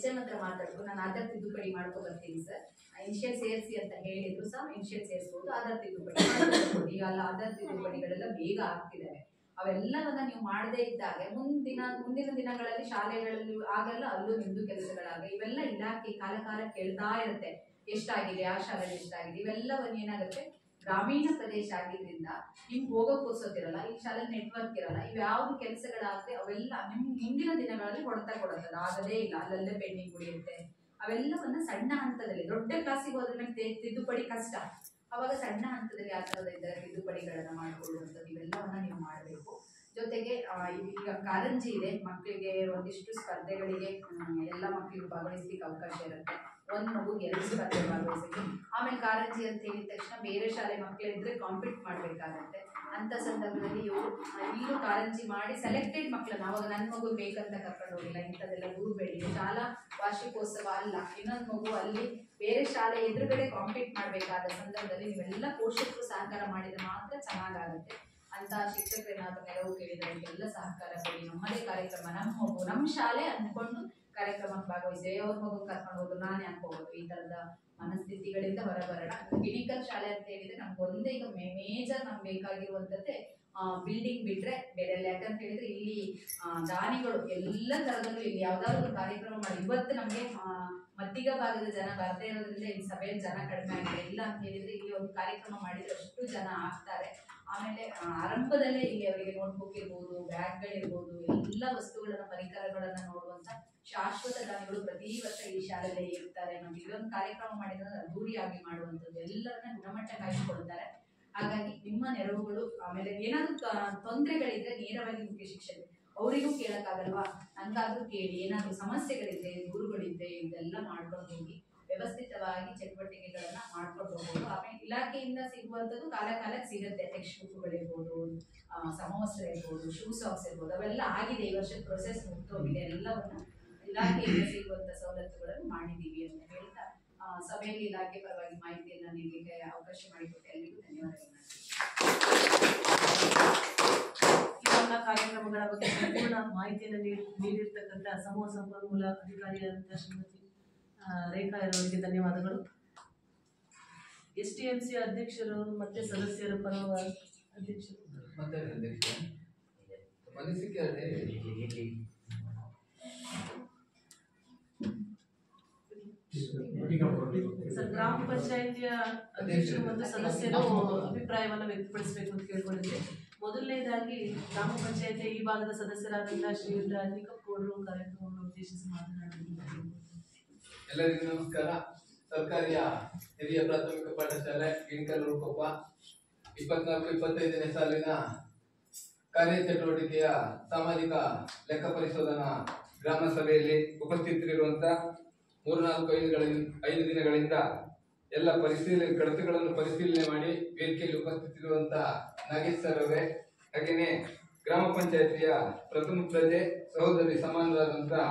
HM ಹತ್ರ ಮಾತಾಡ್ಬೋದು, ನಾನು ಆಧಾರ್ ತಿದ್ದುಪಡಿ ಮಾಡ್ಕೊ ಬರ್ತೀನಿ ಸರ್, ಇನಿಷಿಯಲ್ ಸೇರಿಸಿ ಅಂತ ಹೇಳಿದ್ರು ಸಹ ಇನಿಷಿಯಲ್ ಸೇರಿಸಬಹುದು, ಆಧಾರ್ ತಿದ್ದುಪಡಿ ಮಾಡ್ಕೊಳ್ಬೋದು. ಈಗ ಅಲ್ಲ ಆಧಾರ್ ತಿದ್ದುಪಡಿಗಳೆಲ್ಲ ಬೇಗ ಆಗ್ತಿದ್ದಾವೆ. ಅವೆಲ್ಲವನ್ನ ನೀವು ಮಾಡದೇ ಇದ್ದಾಗ ಮುಂದಿನ ದಿನಗಳಲ್ಲಿ ಶಾಲೆಗಳಲ್ಲಿ ಆಗಲ್ಲ, ಅಲ್ಲೂ ನಿಮ್ದು ಕೆಲಸಗಳಾಗ ಇವೆಲ್ಲ ಇಲಾಖೆ ಕಾಲ ಕೇಳ್ತಾ ಇರುತ್ತೆ, ಎಷ್ಟಾಗಿದೆ, ಆ ಶಾಲೆಯಲ್ಲಿ ಎಷ್ಟಾಗಿದೆ. ಇವೆಲ್ಲವನ್ನ ಏನಾಗುತ್ತೆ, ಗ್ರಾಮೀಣ ಪ್ರದೇಶ ಆಗಿದ್ರಿಂದ ನಿಮ್ಗೆ ಹೋಗೋಕೆ ಕೂರ್ಸೋತಿರಲ್ಲ, ಈ ಶಾಲೆ ನೆಟ್ವರ್ಕ್ ಇರಲ್ಲ, ಇವ್ಯಾವ್ದು ಕೆಲಸಗಳಾಗದೆ ಅವೆಲ್ಲ ನಿಮ್ಗೆ ಹಿಂದಿನ ದಿನಗಳಲ್ಲಿ ಹೊಡೆತ ಕೊಡುತ್ತದೆ, ಆಗದೇ ಇಲ್ಲ, ಅಲ್ಲಲ್ಲೇ ಪೆಂಡಿಂಗ್ ಉಳಿಯುತ್ತೆ. ಅವೆಲ್ಲವನ್ನ ಸಣ್ಣ ಹಂತದಲ್ಲಿ, ದೊಡ್ಡ ಕ್ಲಾಸಿಗೆ ಹೋದ್ರೆ ತಿದ್ದುಪಡಿ ಕಷ್ಟ, ಅವಾಗ ಸಣ್ಣ ಹಂತದಲ್ಲಿ ಆ ಥರದ ಇದ್ದರೆ ತಿದ್ದುಪಡಿಗಳನ್ನ ಮಾಡಿಕೊಳ್ಳುವಂಥದ್ದು ಇವೆಲ್ಲವನ್ನ ನೀವು ಮಾಡಬೇಕು. ಜೊತೆಗೆ ಈಗ ಕಾರಂಜಿ ಇದೆ, ಮಕ್ಕಳಿಗೆ ಒಂದಿಷ್ಟು ಸ್ಪರ್ಧೆಗಳಿಗೆ ಎಲ್ಲ ಮಕ್ಕಳಿಗೂ ಭಾಗವಹಿಸ್ಲಿಕ್ಕೆ ಅವಕಾಶ ಇರುತ್ತೆ. ಒಂದು ಮಗುಗೆ 2 ಸ್ಪರ್ಧೆ ಭಾಗವಹಿಸಿದ್ವಿ. ಆಮೇಲೆ ಕಾರಂಜಿ ಅಂತ ಹೇಳಿದ ತಕ್ಷಣ ಬೇರೆ ಶಾಲೆ ಮಕ್ಕಳಿದ್ರೆ ಕಾಂಪೀಟ್ ಮಾಡಬೇಕಾಗತ್ತೆ. ಅಂತ ಸಂದರ್ಭದಲ್ಲಿ ಇವರು ಇಲ್ಲೂ ಕಾರಂಜಿ ಮಾಡಿ ಸೆಲೆಕ್ಟೆಡ್ ಮಕ್ಕಳನ್ನ, ಅವಾಗ ನನ್ನ ಮಗು ಬೇಕಂತ ಕರ್ಕೊಂಡು ಹೋಗಿಲ್ಲ, ಇಂಥದ್ದೆಲ್ಲ ದೂರಬೇಡಿ, ಶಾಲಾ ವಾರ್ಷಿಕೋತ್ಸವ ಅಲ್ಲ, ಇನ್ನೊಂದು ಮಗು ಅಲ್ಲಿ ಬೇರೆ ಶಾಲೆ ಎದುರುಗಡೆ ಕಾಂಪೀಟ್ ಮಾಡಬೇಕಾದ ಸಂದರ್ಭದಲ್ಲಿ ನೀವೆಲ್ಲ ಪೋಷಕರು ಸಹಕಾರ ಮಾಡಿದ್ರೆ ಮಾತ್ರ ಚೆನ್ನಾಗಾಗುತ್ತೆ. ಅಂತ ಶಿಕ್ಷಕರೇನಾದ್ರೂ ನೆರವು ಕೇಳಿದ್ರೆ ಎಲ್ಲ ಸಹಕಾರ ಕೊಡಿ. ನಮ್ಮದೇ ಕಾರ್ಯಕ್ರಮ, ನಮ್ಮ ಮಗು ನಮ್ಮ ಶಾಲೆ ಅಂದ್ಕೊಂಡು ಕಾರ್ಯಕ್ರಮಕ್ಕೆ ಭಾಗವಹಿಸಿ ಅವ್ರ ಮಗು ಕರ್ಕೊಂಡು ಹೋಗೋದು, ನಾನೇ ಅನ್ಕೋಬೋದು. ಈ ತರದ ಮನಸ್ಥಿತಿಗಳಿಂದ ಹೊರಬರೋಣ. ಗಿಣಿಕಲ್ ಶಾಲೆ ಅಂತ ಹೇಳಿದ್ರೆ ನಮ್ಗೆ ಒಂದೇ ಈಗ ಮೇಜರ್ ನಮ್ಗೆ ಬೇಕಾಗಿರುವಂತದ್ದೇ ಬಿಲ್ಡಿಂಗ್ ಬಿಟ್ರೆ ಬೇರೆ ಎಲ್ಲ. ಯಾಕಂತ ಹೇಳಿದ್ರೆ ಇಲ್ಲಿ ದಾನಿಗಳು ಎಲ್ಲ ತರದಲ್ಲೂ ಇಲ್ಲಿ ಯಾವ್ದಾದ್ರು ಒಂದು ಕಾರ್ಯಕ್ರಮ ಮಾಡಿ, ಇವತ್ತು ನಮ್ಗೆ ಮಧ್ಯಗ ಭಾಗದ ಜನ ಬರ್ದೇ ಇರೋದ್ರಿಂದ ಇಲ್ಲಿ ಸಭೆಯಲ್ಲಿ ಜನ ಕಡಿಮೆ ಆಗಿದೆ. ಇಲ್ಲ ಅಂತ ಹೇಳಿದ್ರೆ ಇಲ್ಲಿ ಒಂದು ಕಾರ್ಯಕ್ರಮ ಮಾಡಿದ್ರೆ ಅಷ್ಟು ಜನ ಆಗ್ತಾರೆ. ಆಮೇಲೆ ಆರಂಭದಲ್ಲೇ ಇಲ್ಲಿ ಅವರಿಗೆ ನೋಟ್ಬುಕ್ ಇರ್ಬೋದು, ಬ್ಯಾಗ್ಗಳಿರ್ಬೋದು, ಎಲ್ಲ ವಸ್ತುಗಳನ್ನ ಪರಿಕರಗಳನ್ನ ನೋಡುವಂತ ಶಾಶ್ವತ ದಾನಿಗಳು ಪ್ರತಿ ವರ್ಷ ಈ ಶಾಲೆಯಲ್ಲಿ ಇರ್ತಾರೆ. ನಮ್ಗೆ ಇಲ್ಲೊಂದು ಕಾರ್ಯಕ್ರಮ ಮಾಡಿದ್ರೆ ಅದ್ದೂರಿಯಾಗಿ ಮಾಡುವಂಥದ್ದು, ಎಲ್ಲರನ್ನ ಗುಣಮಟ್ಟ ಕಾಯ್ದುಕೊಳ್ತಾರೆ. ಹಾಗಾಗಿ ನಿಮ್ಮ ನೆರವುಗಳು, ಆಮೇಲೆ ಏನಾದ್ರು ತೊಂದರೆಗಳಿದ್ರೆ ನೇರವಾಗಿ ಮುಖ್ಯ ಶಿಕ್ಷಕರು ಅವರಿಗೂ ಕೇಳಕ್ಕಾಗಲ್ವಾ, ನಂಗಾದ್ರೂ ಕೇಳಿ. ಏನಾದ್ರು ಸಮಸ್ಯೆಗಳಿದ್ರೆ, ದೂರುಗಳಿದ್ರೆ ಇದೆಲ್ಲ ಮಾಡ್ಕೊಂಡು ಹೋಗಿ ವ್ಯವಸ್ಥಿತವಾಗಿ ಚಟುವಟಿಕೆಗಳನ್ನ ಮಾಡ್ಕೊಂಡು ಹೋಗ್ಬೋದು. ಆಮೇಲೆ ಇಲಾಖೆಯಿಂದ ಸಿಗುವಂಥದ್ದು ಕಾಲಕ್ಕೆ ಸಿಗುತ್ತೆ. ಟೆಕ್ಸ್ಟ್ ಬುಕ್ಗಳಿರ್ಬೋದು, ಸಮವಸ್ತ್ರ ಇರ್ಬೋದು, ಶೂ ಸಾಕ್ಸ್ ಇರ್ಬೋದು, ಅವೆಲ್ಲ ಆಗಿದೆ. ಈ ವರ್ಷದ ಪ್ರೊಸೆಸ್ ಮುಗ್ದೋಗಿದೆ. ಎಲ್ಲವನ್ನ ಇಲಾಖೆಯಿಂದ ಸಿಗುವಂತ ಸವಲತ್ತುಗಳನ್ನು ಮಾಡಿದ್ದೀವಿ ಅಂತ ಹೇಳ್ತಾ ಸಭೆಯಲ್ಲಿ ಇಲಾಖೆ ಪರವಾಗಿ ಮಾಹಿತಿಯನ್ನ ನೀಡಲಿಕ್ಕೆ ಅವಕಾಶ ಮಾಡಿಕೊಟ್ಟು ಎಲ್ಲರಿಗೂ ಧನ್ಯವಾದಗಳು. ಈ ಕಾರ್ಯಕ್ರಮಗಳ ಬಗ್ಗೆ ಸಂಪೂರ್ಣ ಮಾಹಿತಿಯನ್ನು ನೀಡಿರ್ತಕ್ಕಂಥ ಸಮೂಹ ಸಂಪನ್ಮೂಲ ಅಧಿಕಾರಿಯಾದಂಥ ಶ್ರೀಮತಿ ರೇಖಾ ಅವರಿಗೆ ಧನ್ಯವಾದಗಳು. STMC ಅಧ್ಯಕ್ಷರು ಮತ್ತೆ ಸದಸ್ಯರ ಪರವಾಗಿ ಅಧ್ಯಕ್ಷರು ಸರ್, ಗ್ರಾಮ ಪಂಚಾಯಿತಿಯ ಅಧ್ಯಕ್ಷರು ಮತ್ತು ಸದಸ್ಯರು ಅಭಿಪ್ರಾಯವನ್ನು ವ್ಯಕ್ತಪಡಿಸಬೇಕು ಅಂತ ಕೇಳ್ಕೊಂಡಿದ್ದೆ. ಮೊದಲನೇದಾಗಿ ಗ್ರಾಮ ಪಂಚಾಯಿತಿಯ ಈ ಭಾಗದ ಸದಸ್ಯರಾದಂತಹ ಶ್ರೀಯುತ ನಿಕಪ್ಪೋಡ್ರು ಕಾರ್ಯಕ್ರಮವನ್ನು ಉದ್ದೇಶಿಸಿ ಮಾತನಾಡಿದ್ದಾರೆ. ಎಲ್ಲರಿಗೂ ನಮಸ್ಕಾರ. ಸರ್ಕಾರಿಯ ಹಿರಿಯ ಪ್ರಾಥಮಿಕ ಪಾಠಶಾಲೆ ಗಿಣಿಕಲ್ ಕೊಪ್ಪ 24-25ನೇ ಸಾಲಿನ ಕಾರ್ಯಚಟುವಟಿಕೆಯ ಸಾಮಾಜಿಕ ಲೆಕ್ಕ ಪರಿಶೋಧನಾ ಗ್ರಾಮ ಸಭೆಯಲ್ಲಿ ಉಪಸ್ಥಿತರಿರುವಂತ 3-4-5 ದಿನಗಳಿಂದ ಎಲ್ಲ ಕಡತಗಳನ್ನು ಪರಿಶೀಲನೆ ಮಾಡಿ ವೇದಿಕೆಯಲ್ಲಿ ಉಪಸ್ಥಿತರಿರುವಂತಹ ನಾಗೇಶ್ ಸರ್ ಅವರೇ, ಹಾಗೆಯೇ ಗ್ರಾಮ ಪಂಚಾಯತಿಯ ಪ್ರಥಮ ಪ್ರಜೆ ಸಹೋದರಿ ಸಮಾನರಾದಂತಹ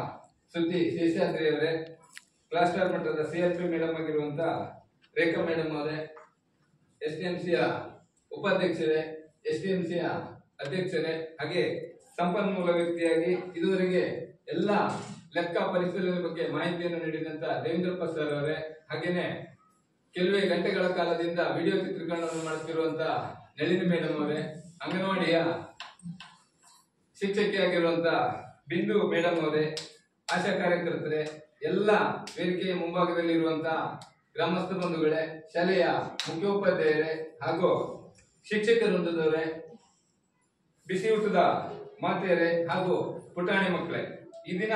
ಸುದ್ದಿ ಶೇಷಾದ್ರಿ ಅವರೇ, ಕ್ಲಾಸ್ಟರ್ ಮಟ್ಟದ CRP ಮೇಡಮ್ ಆಗಿರುವಂತ ರೇಖಾ ಮೇಡಮ್ ಅವರೇ, STMCಯ ಉಪಾಧ್ಯಕ್ಷರೇ, STMCಯ ಅಧ್ಯಕ್ಷರೇ, ಹಾಗೆ ಸಂಪನ್ಮೂಲ ವ್ಯಕ್ತಿಯಾಗಿ ಇದುವರೆಗೆ ಎಲ್ಲ ಲೆಕ್ಕ ಪರಿಶೀಲನೆ ಬಗ್ಗೆ ಮಾಹಿತಿಯನ್ನು ನೀಡಿದಂತ ದೇವೇಂದ್ರಪ್ಪ ಸರ್ ಅವರೇ, ಹಾಗೇನೆ ಕೆಲವೇ ಗಂಟೆಗಳ ಕಾಲದಿಂದ ವಿಡಿಯೋ ಚಿತ್ರೀಕರಣವನ್ನು ಮಾಡುತ್ತಿರುವಂತ ನಳಿನಿ ಮೇಡಮ್ ಅವರೇ, ಅಂಗನವಾಡಿಯ ಶಿಕ್ಷಕಿಯಾಗಿರುವಂತ ಬಿಂದು ಮೇಡಮ್ ಅವರೇ, ಆಶಾ ಕಾರ್ಯಕರ್ತರೇ, ಎಲ್ಲ ವೇದಿಕೆಯ ಮುಂಭಾಗದಲ್ಲಿ ಇರುವಂತಹ ಗ್ರಾಮಸ್ಥ ಬಂಧುಗಳೇ, ಶಾಲೆಯ ಮುಖ್ಯೋಪಾಧ್ಯಾಯರೇ ಹಾಗೂ ಶಿಕ್ಷಕ ವೃಂದದವರೇ, ಬಿಸಿ ಊಟದ ಮಾತೆಯರೇ ಹಾಗೂ ಪುಟಾಣಿ ಮಕ್ಕಳೇ, ಈ ದಿನ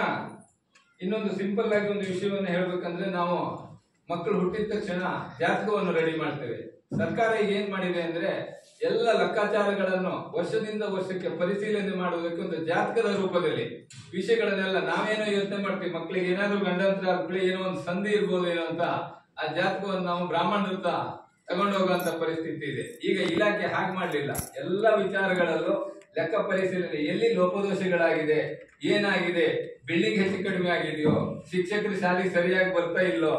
ಇನ್ನೊಂದು ಸಿಂಪಲ್ ಆಗಿ ಒಂದು ವಿಷಯವನ್ನು ಹೇಳ್ಬೇಕಂದ್ರೆ, ನಾವು ಮಕ್ಕಳು ಹುಟ್ಟಿದ ತಕ್ಷಣ ಜಾತಕವನ್ನು ರೆಡಿ ಮಾಡ್ತೇವೆ. ಸರ್ಕಾರ ಈಗ ಏನ್ ಮಾಡಿದೆ ಅಂದ್ರೆ ಎಲ್ಲ ಲೆಕ್ಕಾಚಾರಗಳನ್ನು ವರ್ಷದಿಂದ ವರ್ಷಕ್ಕೆ ಪರಿಶೀಲನೆ ಮಾಡುವುದಕ್ಕೆ ಒಂದು ಜಾತಕದ ರೂಪದಲ್ಲಿ ವಿಷಯಗಳನ್ನೆಲ್ಲ ನಾವೇನೋ ಯೋಚನೆ ಮಾಡ್ತೀವಿ. ಮಕ್ಕಳಿಗೆ ಏನಾದ್ರು ಗಂಡಾಂತರ ಮಕ್ಕಳಿಗೆ ಏನೋ ಒಂದು ಸಂಧಿ ಇರ್ಬೋದು ಏನೋ ಅಂತ ಆ ಜಾತಕವನ್ನು ನಾವು ಬ್ರಾಹ್ಮಣರತ್ತ ತಗೊಂಡು ಹೋಗುವಂತ ಪರಿಸ್ಥಿತಿ ಇದೆ. ಈಗ ಇಲಾಖೆ ಹಾಗೆ ಮಾಡ್ಲಿಲ್ಲ. ಎಲ್ಲ ವಿಚಾರಗಳಲ್ಲೂ ಲೆಕ್ಕ ಪರಿಶೀಲನೆ, ಎಲ್ಲಿ ಲೋಪದೋಷಗಳಾಗಿದೆ, ಏನಾಗಿದೆ, ಬಿಲ್ಡಿಂಗ್ ಹೆಚ್ಚು ಕಡಿಮೆ ಆಗಿದೆಯೋ, ಶಿಕ್ಷಕರು ಶಾಲೆಗೆ ಸರಿಯಾಗಿ ಬರ್ತಾ ಇಲ್ಲೋ,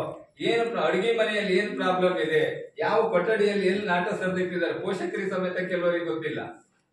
ಏನು ಅಡುಗೆ ಮನೆಯಲ್ಲಿ ಏನು ಪ್ರಾಬ್ಲಮ್ ಇದೆ, ಯಾವ ಕೊಠಡಿಯಲ್ಲಿ ಎಲ್ಲಿ ನಾಟ ಸರಿದಿಟ್ಟಿದ್ದಾರೆ, ಪೋಷಕರಿಗೆ ಸಮೇತ ಕೆಲವರಿಗೆ ಗೊತ್ತಿಲ್ಲ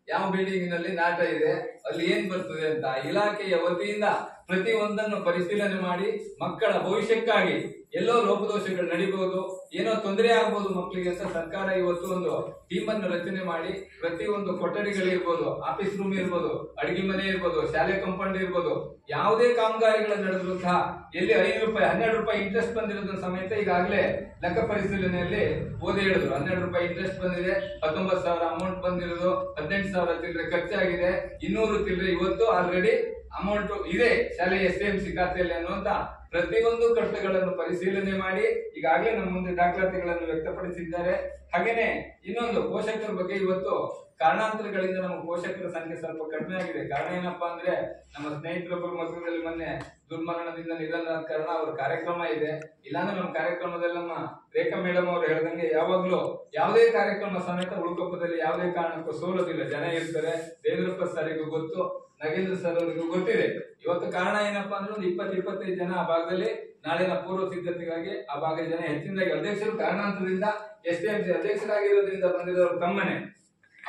ಯಾವ ಬಿಲ್ಡಿಂಗ್ ನಲ್ಲಿ ನಾಟ ಇದೆ, ಅಲ್ಲಿ ಏನ್ ಬರ್ತದೆ ಅಂತ. ಇಲಾಖೆಯ ವತಿಯಿಂದ ಪ್ರತಿ ಒಂದನ್ನು ಪರಿಶೀಲನೆ ಮಾಡಿ ಮಕ್ಕಳ ಭವಿಷ್ಯಕ್ಕಾಗಿ ಎಲ್ಲೋ ಲೋಪದೋಷಗಳು ನಡೀಬಹುದು, ಏನೋ ತೊಂದರೆ ಆಗ್ಬಹುದು ಮಕ್ಕಳಿಗೆ ಅಂತ ಸರ್ಕಾರ ಇವತ್ತು ಒಂದು ಟೀಮ್ ಅನ್ನು ರಚನೆ ಮಾಡಿ ಪ್ರತಿ ಒಂದು ಕೊಠಡಿಗಳಿರ್ಬೋದು, ಆಫೀಸ್ ರೂಮ್ ಇರ್ಬೋದು, ಅಡಿಗೆ ಮನೆ ಇರ್ಬೋದು, ಶಾಲೆ ಕಾಂಪೌಂಡ್ ಇರ್ಬೋದು, ಯಾವುದೇ ಕಾಮಗಾರಿಗಳು ನಡೆದ್ರು ಸಹ ಎಲ್ಲಿ 5 ರೂಪಾಯಿ 12 ರೂಪಾಯಿ ಇಂಟ್ರೆಸ್ಟ್ ಬಂದಿರೋದ್ರ ಸಮೇತ ಈಗಾಗಲೇ ಲೆಕ್ಕ ಪರಿಶೀಲನೆಯಲ್ಲಿ ಓದಿ ಹೇಳಿದ್ರು 12 ರೂಪಾಯಿ ಇಂಟ್ರೆಸ್ಟ್ ಬಂದಿದೆ, 19,000 ಅಮೌಂಟ್ ಬಂದಿರೋದು, 18,000 ಚಿಲ್ಲರೆ ಖರ್ಚಾಗಿದೆ, 200 ಚಿಲ್ಲರೆ ಇವತ್ತು ಆಲ್ರೆಡಿ ಅಮೌಂಟ್ ಇದೆ ಶಾಲೆಯ SMC ಖಾತೆಯಲ್ಲಿ ಅನ್ನುವಂತ ಪ್ರತಿಯೊಂದು ಕಟ್ಟಗಳನ್ನು ಪರಿಶೀಲನೆ ಮಾಡಿ ಈಗಾಗಲೇ ನಮ್ಮ ಮುಂದೆ ದಾಖಲಾತಿಗಳನ್ನು ವ್ಯಕ್ತಪಡಿಸಿದ್ದಾರೆ. ಹಾಗೇನೆ ಇನ್ನೊಂದು ಪೋಷಕರ ಬಗ್ಗೆ ಇವತ್ತು ಕಾರಣಾಂತರಗಳಿಂದ ನಮ್ಮ ಪೋಷಕರ ಸಂಖ್ಯೆ ಸ್ವಲ್ಪ ಕಡಿಮೆ ಆಗಿದೆ. ಕಾರಣ ಏನಪ್ಪಾ ಅಂದ್ರೆ ನಮ್ಮ ಸ್ನೇಹಿತರೊಬ್ಬರು ಮಕ್ಕಳಲ್ಲಿ ಮೊನ್ನೆ ದುರ್ಮರಣದಿಂದ ನಿಧನದ ಕಾರಣ ಅವ್ರ ಕಾರ್ಯಕ್ರಮ ಇದೆ. ಇಲ್ಲಾಂದ್ರೆ ನಮ್ಮ ಕಾರ್ಯಕ್ರಮದಲ್ಲಿ ನಮ್ಮ ರೇಖಾ ಮೇಡಮ್ ಅವರು ಹೇಳ್ದಂಗೆ ಯಾವಾಗ್ಲೂ ಯಾವುದೇ ಕಾರ್ಯಕ್ರಮ ಸಮೇತ ಉಳುಕೊಪ್ಪದಲ್ಲಿ ಯಾವುದೇ ಕಾರಣಕ್ಕೂ ಸೋಲೋದಿಲ್ಲ. ಜನ ಇರ್ತಾರೆ. ದೇವೇಂದ್ರಪ್ಪ ಸರಿಗೂ ಗೊತ್ತು, ನಗೇಂದ್ರ ಸರ್ ಅವರಿಗೂ ಗೊತ್ತಿದೆ. ಇವತ್ತು ಕಾರಣ ಏನಪ್ಪಾ ಅಂದ್ರೆ ಒಂದು 20-25 ಜನ ಆ ಭಾಗದಲ್ಲಿ ನಾಳಿನ ಪೂರ್ವ ಸಿದ್ಧತೆಗಾಗಿ ಆ ಭಾಗದ ಜನ ಹೆಚ್ಚಿನದಾಗಿ ಅಧ್ಯಕ್ಷರು ಕಾರಣಾಂತರದಿಂದ SDMC ಅಧ್ಯಕ್ಷರಾಗಿರೋದ್ರಿಂದ ಬಂದಿರೋರು ತಮ್ಮನೆ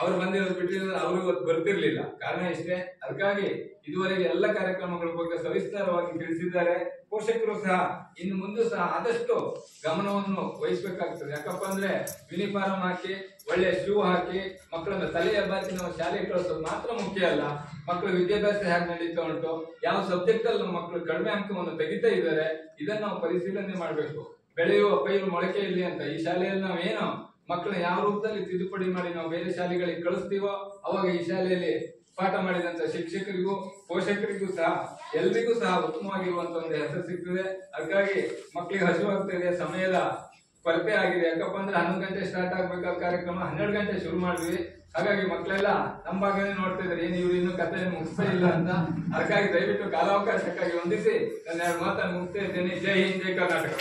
ಅವ್ರು ಬಂದಿರೋದು ಬಿಟ್ಟಿರೋದು ಅವ್ರು ಇವತ್ತು ಬರ್ತಿರ್ಲಿಲ್ಲ. ಕಾರಣ ಇಷ್ಟೇ. ಅದಕ್ಕಾಗಿ ಇದುವರೆಗೆ ಎಲ್ಲ ಕಾರ್ಯಕ್ರಮಗಳ ಬಗ್ಗೆ ಸವಿಸ್ತಾರವಾಗಿ ತಿಳಿಸಿದ್ದಾರೆ. ಪೋಷಕರು ಸಹ ಇನ್ನು ಮುಂದೆ ಸಹ ಆದಷ್ಟು ಗಮನವನ್ನು ವಹಿಸಬೇಕಾಗ್ತದೆ. ಯಾಕಪ್ಪ ಅಂದ್ರೆ ಯೂನಿಫಾರ್ಮ್ ಹಾಕಿ ಒಳ್ಳೆ ಶೂ ಹಾಕಿ ಮಕ್ಕಳನ್ನ ತಲೆಯ ಬಾಚಿ ನಾವು ಶಾಲೆಗೆ ಕಳಿಸೋದು ಮಾತ್ರ ಮುಖ್ಯ ಅಲ್ಲ. ಮಕ್ಕಳ ವಿದ್ಯಾಭ್ಯಾಸ ಹೇಗೆ ನಡೀತಾ ಉಂಟು, ಯಾವ ಸಬ್ಜೆಕ್ಟ್ ಅಲ್ಲಿ ನಮ್ಮ ಮಕ್ಕಳು ಕಡಿಮೆ ಅಂಕವನ್ನು ತೆಗಿತಾ ಇದ್ದಾರೆ, ಇದನ್ನ ನಾವು ಪರಿಶೀಲನೆ ಮಾಡಬೇಕು. ಬೆಳೆಯುವ ಪೈರು ಮೊಳಕೆ ಇಲ್ಲಿ ಅಂತ ಈ ಶಾಲೆಯಲ್ಲಿ ನಾವೇನು ಮಕ್ಕಳನ್ನ ಯಾವ ರೂಪದಲ್ಲಿ ತಿದ್ದುಪಡಿ ಮಾಡಿ ನಾವು ಬೇರೆ ಶಾಲೆಗಳಿಗೆ ಕಳಿಸ್ತೀವೋ ಅವಾಗ ಈ ಶಾಲೆಯಲ್ಲಿ ಪಾಠ ಮಾಡಿದಂತ ಶಿಕ್ಷಕರಿಗೂ ಪೋಷಕರಿಗೂ ಸಹ ಎಲ್ರಿಗೂ ಸಹ ಉತ್ತಮವಾಗಿರುವಂತ ಒಂದು ಹೆಸರು ಸಿಗ್ತದೆ. ಹಾಗಾಗಿ ಮಕ್ಕಳಿಗೆ ಹಸಿವಾಗ್ತಾ ಇದೆ, ಸಮಯದ ಕೊರತೆ ಆಗಿದೆ. ಯಾಕಪ್ಪ ಅಂದ್ರೆ 11 ಗಂಟೆ ಸ್ಟಾರ್ಟ್ ಆಗ್ಬೇಕಾದ ಕಾರ್ಯಕ್ರಮ 12 ಗಂಟೆ ಶುರು ಮಾಡಿದ್ವಿ. ಹಾಗಾಗಿ ಮಕ್ಕಳೆಲ್ಲ ನಮ್ಮ ಭಾಗನೇ ನೋಡ್ತಾ ಇದ್ದಾರೆ, ಏನು ಇವ್ರು ಇನ್ನೂ ಕಥೆ ಮುಗಿಸ್ತಾ ಇಲ್ಲ ಅಂತ. ಅದಕ್ಕಾಗಿ ದಯವಿಟ್ಟು ಕಾಲಾವಕಾಶಕ್ಕಾಗಿ ಹೊಂದಿಸಿ ನನ್ನ 2 ಮಾತನ್ನು ಮುಗಿಸ್ತಾ ಇದ್ದೇನೆ. ಜೈ ಹಿಂದ್, ಜೈ ಕರ್ನಾಟಕ.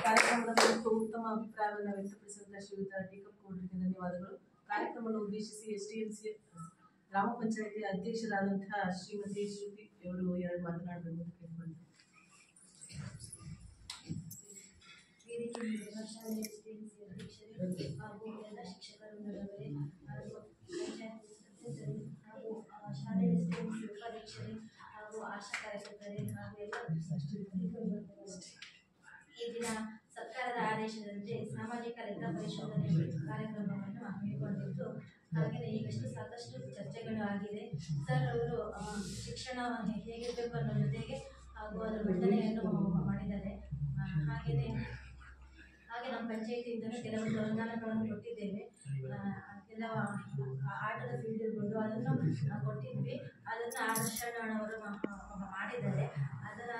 ಕಾರ್ಯಕ್ರಮದ ಕುರಿತು ಉತ್ತಮ ಅಭಿಪ್ರಾಯವನ್ನು ವ್ಯಕ್ತಪಡಿಸಿದ ಶ್ರೀಯುತ ಟೀಕಪ್ ಗೌಡ್ರಿಗೆ ಧನ್ಯವಾದಗಳು. ಕಾರ್ಯಕ್ರಮವನ್ನು ಉದ್ದೇಶಿಸಿ SDMC ಗ್ರಾಮ ಪಂಚಾಯತಿ ಅಧ್ಯಕ್ಷರಾದಂತಹ ಶ್ರೀಮತಿ ಶ್ರುತಿ ಅವರು 2 ಮಾತನಾಡಬೇಕು ಅಂತ ಕೇಳ್ಕೊಂಡೆ. ಶಾಲೆಯ SDMC ಅಧ್ಯಕ್ಷರೇ ಹಾಗೂ ಎಲ್ಲ ಶಿಕ್ಷಕರೇ ಹಾಗೂ ಪಂಚಾಯತ್ ಸದಸ್ಯರು ಹಾಗೂ ಶಾಲೆಯ SDMC ಉಪಾಧ್ಯಕ್ಷರೇ ಹಾಗೂ ಆಶಾ ಕಾರ್ಯಕರ್ತರೇ ಹಾಗೂ ಎಲ್ಲ ಈ ದಿನ ಸರ್ಕಾರದ ಆದೇಶದಂತೆ ಸಾಮಾಜಿಕ ಲೆಕ್ಕ ಪರಿಶೋಧನೆ ಕಾರ್ಯಕ್ರಮವನ್ನು ಹಮ್ಮಿಕೊಂಡಿದ್ದು, ಹಾಗೆಯೇ ಈಗಷ್ಟು ಸಾಕಷ್ಟು ಚರ್ಚೆಗಳು ಆಗಿದೆ. ಸರ್ ಅವರು ಶಿಕ್ಷಣ ಹೇಗಿರಬೇಕು ಅನ್ನೋ ಜೊತೆಗೆ ಹಾಗೂ ಅದರ ಮಂಡನೆಯನ್ನು ಮಾಡಿದ್ದಾರೆ. ಹಾಗೆ ನಮ್ಮ ಪಂಚಾಯತಿಯಿಂದಲೂ ಕೆಲವೊಂದು ಅನುದಾನಗಳನ್ನು ಕೊಟ್ಟಿದ್ದೇವೆ. ಕೆಲವು ಆಟದ ಫೀಲ್ಡ್ ಇರ್ಬೋದು ಅದನ್ನು ಕೊಟ್ಟಿದ್ವಿ. ಅದನ್ನು ಆದರ್ಶಣ್ಣವರು ಮಾಡಿದ್ದಾರೆ. ಅದರ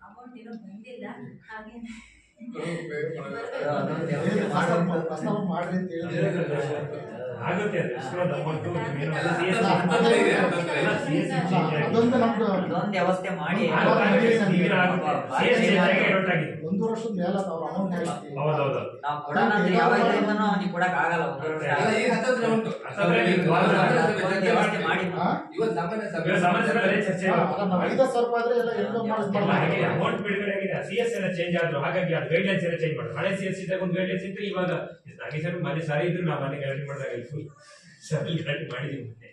ಅಮೌಂಟ್ ಏನೂ ಬಂದಿಲ್ಲ. ಹಾಗೆ ವ್ಯವಸ್ಥೆ ಮಾಡಿ 1 ವರ್ಷದ ಮೇಲೆ ಅವ್ರ ಅಮೌಂಟ್ ನಾವು ಕೊಡೋಣ ಅಂದ್ರೆ ಯಾವಾಗಿಂದನೂ ಅವನಿಗೆ ಕೊಡಕ್ ಆಗಲ್ಲ. ಅಮೌಂಟ್ ಬಿಡುಗಡೆ ಆಗಿದೆ. CS ಎಲ್ಲ ಚೇಂಜ್ ಆದ್ರು, ಹಾಗಾಗಿ ಅದು ಗೈಡ್ಲೈನ್ಸ್ ಎಲ್ಲ ಚೇಂಜ್ ಮಾಡಿದ್ರು. ಹಳೆ CS ಇದ್ದಾಗ ಒಂದು ಗೈಡ್ಲೈನ್ಸ್ ಇತ್ತು, ಇವಾಗ ನಾಗೇಶ್ವರ ಮನೆ ಸರಿ ಇದ್ರು ನಾವು ಮನೆ ಗಲಾಟೆ ಮಾಡಿದಾಗ ಫುಲ್ ಸರಿ ಗಲಾಟೆ ಮಾಡಿದೀವಿ. ಮತ್ತೆ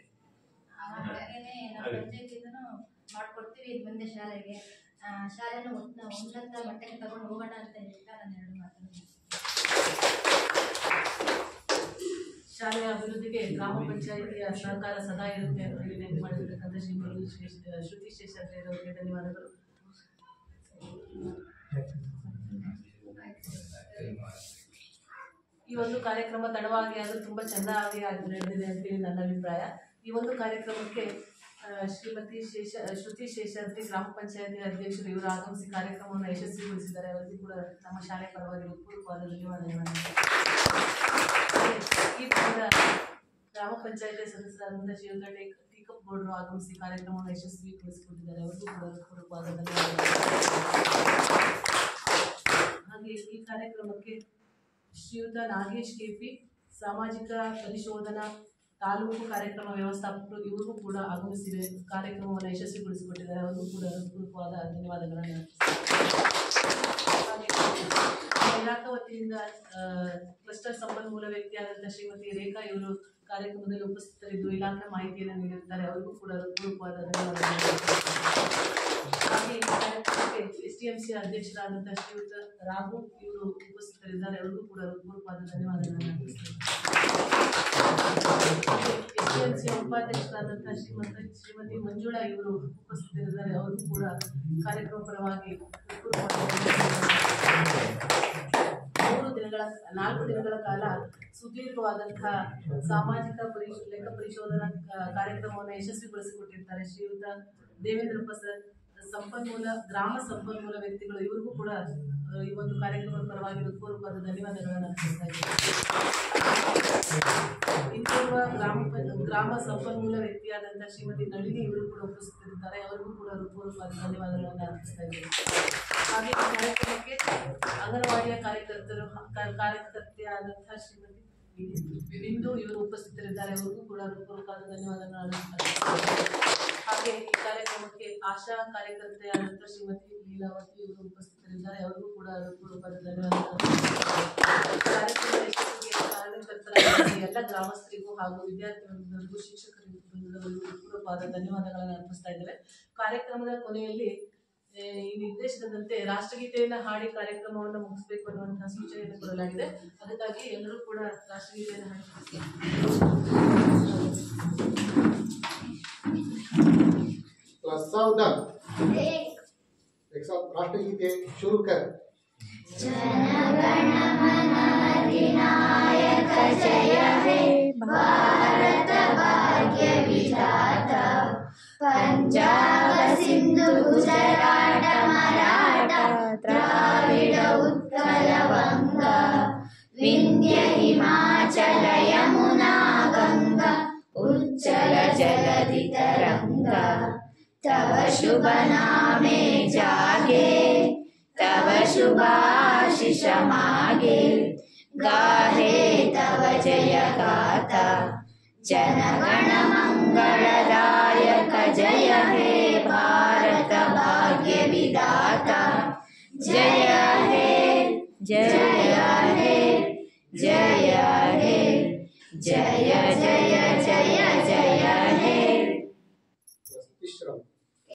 ಮಾಡ್ಕೊಡ್ತೀವಿ ಮುಂದೆ ಶಾಲೆಗೆ ಶಾಲೆನ ಉನ್ನತ ಮಟ್ಟಕ್ಕೆ ತಗೊಂಡು ಹೋಗೋಣ ಅಂತ ಹೇಳ್ತಾ ನಾನು 2 ಮಾತನ್ನು. ಶಾಲೆಯ ಅಭಿವೃದ್ಧಿಗೆ ಗ್ರಾಮ ಪಂಚಾಯಿತಿಯ ಸಹಕಾರ ಸದಾ ಇರುತ್ತೆ ಅಂತ ಹೇಳಿ ನೆನಪು ಮಾಡಿರ್ತಕ್ಕಂಥ ಶ್ರೀಮತಿ ಶ್ರುತಿ ಶೇಷಾದ್ರಿ ಅವರಿಗೆ ಧನ್ಯವಾದಗಳು. ಈ ಒಂದು ಕಾರ್ಯಕ್ರಮ ತಡವಾಗಿ ಆದರೂ ತುಂಬಾ ಚೆನ್ನಾಗಿ ನಡೆದಿದೆ ಅಂತೇಳಿ ನನ್ನ ಅಭಿಪ್ರಾಯ. ಈ ಒಂದು ಕಾರ್ಯಕ್ರಮಕ್ಕೆ ಶ್ರೀಮತಿ ಶ್ರುತಿ ಶೇಷಾದ್ರಿ ಗ್ರಾಮ ಪಂಚಾಯತಿ ಅಧ್ಯಕ್ಷರು ಇವರು ಆಗಮಿಸಿ ಕಾರ್ಯಕ್ರಮವನ್ನು ಯಶಸ್ವಿಗೊಳಿಸಿದ್ದಾರೆ. ಅವರಿಗೂ ಕೂಡ ನಮ್ಮ ಶಾಲೆ ಪರವಾಗಿ ಪೂರ್ವಕವಾದ ಧನ್ಯವಾದಗಳನ್ನು. ಈ ಭಾಗದ ಗ್ರಾಮ ಪಂಚಾಯತಿ ಸದಸ್ಯರಾದಂತಹ ಶ್ರೀಯುತ ಟೀಕಪ್ ಗೌಡರು ಆಗಮಿಸಿ ಕಾರ್ಯಕ್ರಮವನ್ನು ಯಶಸ್ವಿಗೊಳಿಸಿಕೊಟ್ಟಿದ್ದಾರೆ. ಅವರಿಗೂ ಕೂಡ ಪೂರ್ವಕವಾದ ಧನ್ಯವಾದಗಳು. ಹಾಗೆ ಈ ಕಾರ್ಯಕ್ರಮಕ್ಕೆ ಶ್ರೀಯುತ ನಾಗೇಶ್ KP ಸಾಮಾಜಿಕ ಪರಿಶೋಧನಾ ತಾಲೂಕು ಕಾರ್ಯಕ್ರಮ ವ್ಯವಸ್ಥಾಪಕರು ಇವರಿಗೂ ಕೂಡ ಆಗಮಿಸಿ ಕಾರ್ಯಕ್ರಮವನ್ನು ಯಶಸ್ವಿಗೊಳಿಸಿಕೊಟ್ಟಿದ್ದಾರೆ. ಅವರಿಗೂ ಕೂಡ ಪೂರ್ವಕವಾದ ಧನ್ಯವಾದಗಳನ್ನು. ಇಲಾಖಾ ವತಿಯಿಂದ ಕ್ಲಸ್ಟರ್ ಸಂಪನ್ಮೂಲ ವ್ಯಕ್ತಿಯಾದಂತಹ ಶ್ರೀಮತಿ ರೇಖಾ ಇವರು ಕಾರ್ಯಕ್ರಮದಲ್ಲಿ ಉಪಸ್ಥಿತರಿದ್ದು ಇಲಾಖೆ ಮಾಹಿತಿಯನ್ನು ನೀಡಿರುತ್ತಾರೆ. ಅವರಿಗೂ ಕೂಡ ಪೂರ್ವಕವಾದ ಧನ್ಯವಾದಗಳು. ಹಾಗೆ ಈ ಕಾರ್ಯಕ್ರಮಕ್ಕೆ SDMC ಅಧ್ಯಕ್ಷರಾದಂತಹ ಶ್ರೀಯುತ ರಾಘು ಇವರು ಉಪಸ್ಥಿತರಿದ್ದಾರೆ. ಅವರಿಗೂ ಕೂಡ ಪೂರ್ವಕವಾದ ಧನ್ಯವಾದಗಳನ್ನು. SDMC ಉಪಾಧ್ಯಕ್ಷರಾದಂತಹ ಶ್ರೀಮತಿ ಮಂಜುಳಾ ಇವರು ಉಪಸ್ಥಿತರಿದ್ದಾರೆ. ಅವರಿಗೂ ಕೂಡ ಕಾರ್ಯಕ್ರಮ ಪರವಾಗಿ ಪೂರ್ವಕವಾದ 4 ದಿನಗಳ ಕಾಲ ಸುದೀರ್ಘವಾದಂತಹ ಸಾಮಾಜಿಕ ಲೆಕ್ಕ ಪರಿಶೋಧನಾ ಕಾರ್ಯಕ್ರಮವನ್ನು ಯಶಸ್ವಿಗೊಳಿಸಿಕೊಟ್ಟಿರ್ತಾರೆ ಶ್ರೀಯುತ ದೇವೇಂದ್ರಪ್ಪ ಸರ್, ಗ್ರಾಮ ಸಂಪನ್ಮೂಲ ವ್ಯಕ್ತಿಗಳು. ಇವರಿಗೂ ಕೂಡ ಈ ಒಂದು ಕಾರ್ಯಕ್ರಮದ ಪರವಾಗಿ ಹೃತ್ಪೂರ್ವಕವಾದ ಧನ್ಯವಾದಗಳನ್ನು ಅರ್ಪಿಸ್ತಾ ಇದ್ದೇನೆ. ಇನ್ನೋರ್ವ ಗ್ರಾಮ ಸಂಪನ್ಮೂಲ ವ್ಯಕ್ತಿಯಾದಂತಹ ಶ್ರೀಮತಿ ನಳಿನಿ ಇವರು ಕೂಡ ಉಪಸ್ಥಿತರಿದ್ದಾರೆ. ಅವರಿಗೂ ಕೂಡ ಹೃತ್ಪೂರ್ವಕವಾದ ಧನ್ಯವಾದಗಳನ್ನು ಅರ್ಪಿಸ್ತಾ ಇದ್ದೇನೆ. ಹಾಗೆ ಈ ಕಾರ್ಯಕ್ರಮಕ್ಕೆ ಅಂಗನವಾಡಿಯ ಕಾರ್ಯಕರ್ತೆಯಾದಂತಹ ಶ್ರೀಮತಿ ಬಿಂದು ಇವರು ಉಪಸ್ಥಿತರಿದ್ದಾರೆ. ಅವರಿಗೂ ಕೂಡ ಹೃತ್ಪೂರ್ವಕವಾದ ಧನ್ಯವಾದಗಳನ್ನು ಹಾಗೆ ಈ ಕಾರ್ಯಕ್ರಮಕ್ಕೆ ಆಶಾ ಕಾರ್ಯಕರ್ತೆಯಾದಂತಹ ಶ್ರೀಮತಿ ಲೀಲಾವತಿ ಇವರು ಉಪಸ್ಥಿತರಿದ್ದಾರೆ. ಅವರಿಗೂ ಕೂಡ ಹೃತ್ಪೂರ್ವಕವಾದ ಧನ್ಯವಾದಗಳು. ಕಾರ್ಯಕ್ರಮದ ಯಶಸ್ಸಿಗೆ ಕಾರಣಕರ್ತರಾದ ಎಲ್ಲ ಗ್ರಾಮಸ್ಥರಿಗೂ ಹಾಗೂ ವಿದ್ಯಾರ್ಥಿ ವೃಂದರಿಗೂ ಶಿಕ್ಷಕರಿಗೂ ಹೃತ್ಪೂರ್ವಕವಾದ ಧನ್ಯವಾದಗಳನ್ನು ಅರ್ಪಿಸ್ತಾ ಇದ್ದೇವೆ. ಕಾರ್ಯಕ್ರಮದ ಕೊನೆಯಲ್ಲಿ ಈ ನಿರ್ದೇಶನದಂತೆ ರಾಷ್ಟ್ರಗೀತೆಯನ್ನು ಹಾಡಿ ಕಾರ್ಯಕ್ರಮವನ್ನು ಮುಗಿಸಬೇಕು ಅನ್ನುವಂತಹ ಸೂಚನೆಯನ್ನು ಕೊಡಲಾಗಿದೆ. ಅದಕ್ಕಾಗಿ ಎಲ್ಲರೂ ಕೂಡ ರಾಷ್ಟ್ರಗೀತೆಯನ್ನು ಹಾಡಿ राष्ट्रगीते शुरू कर। जनगण मन अधिनायक जय हे भारत भाग्य विधाता, पंजाब सिंधु गुजरात मराठा द्राविड उत्कल वंगा, विंध्य हिमाचल यमुना गंगा, उच्चल जलधि तरंगा। तव शुभ नामे जागे, तव शुभाशिष मागे, गाहे तव जय गाथा। जनगण मंगलदायक जय हे भारत भाग्य विधाता, जय हे जय हे जय हे जय जय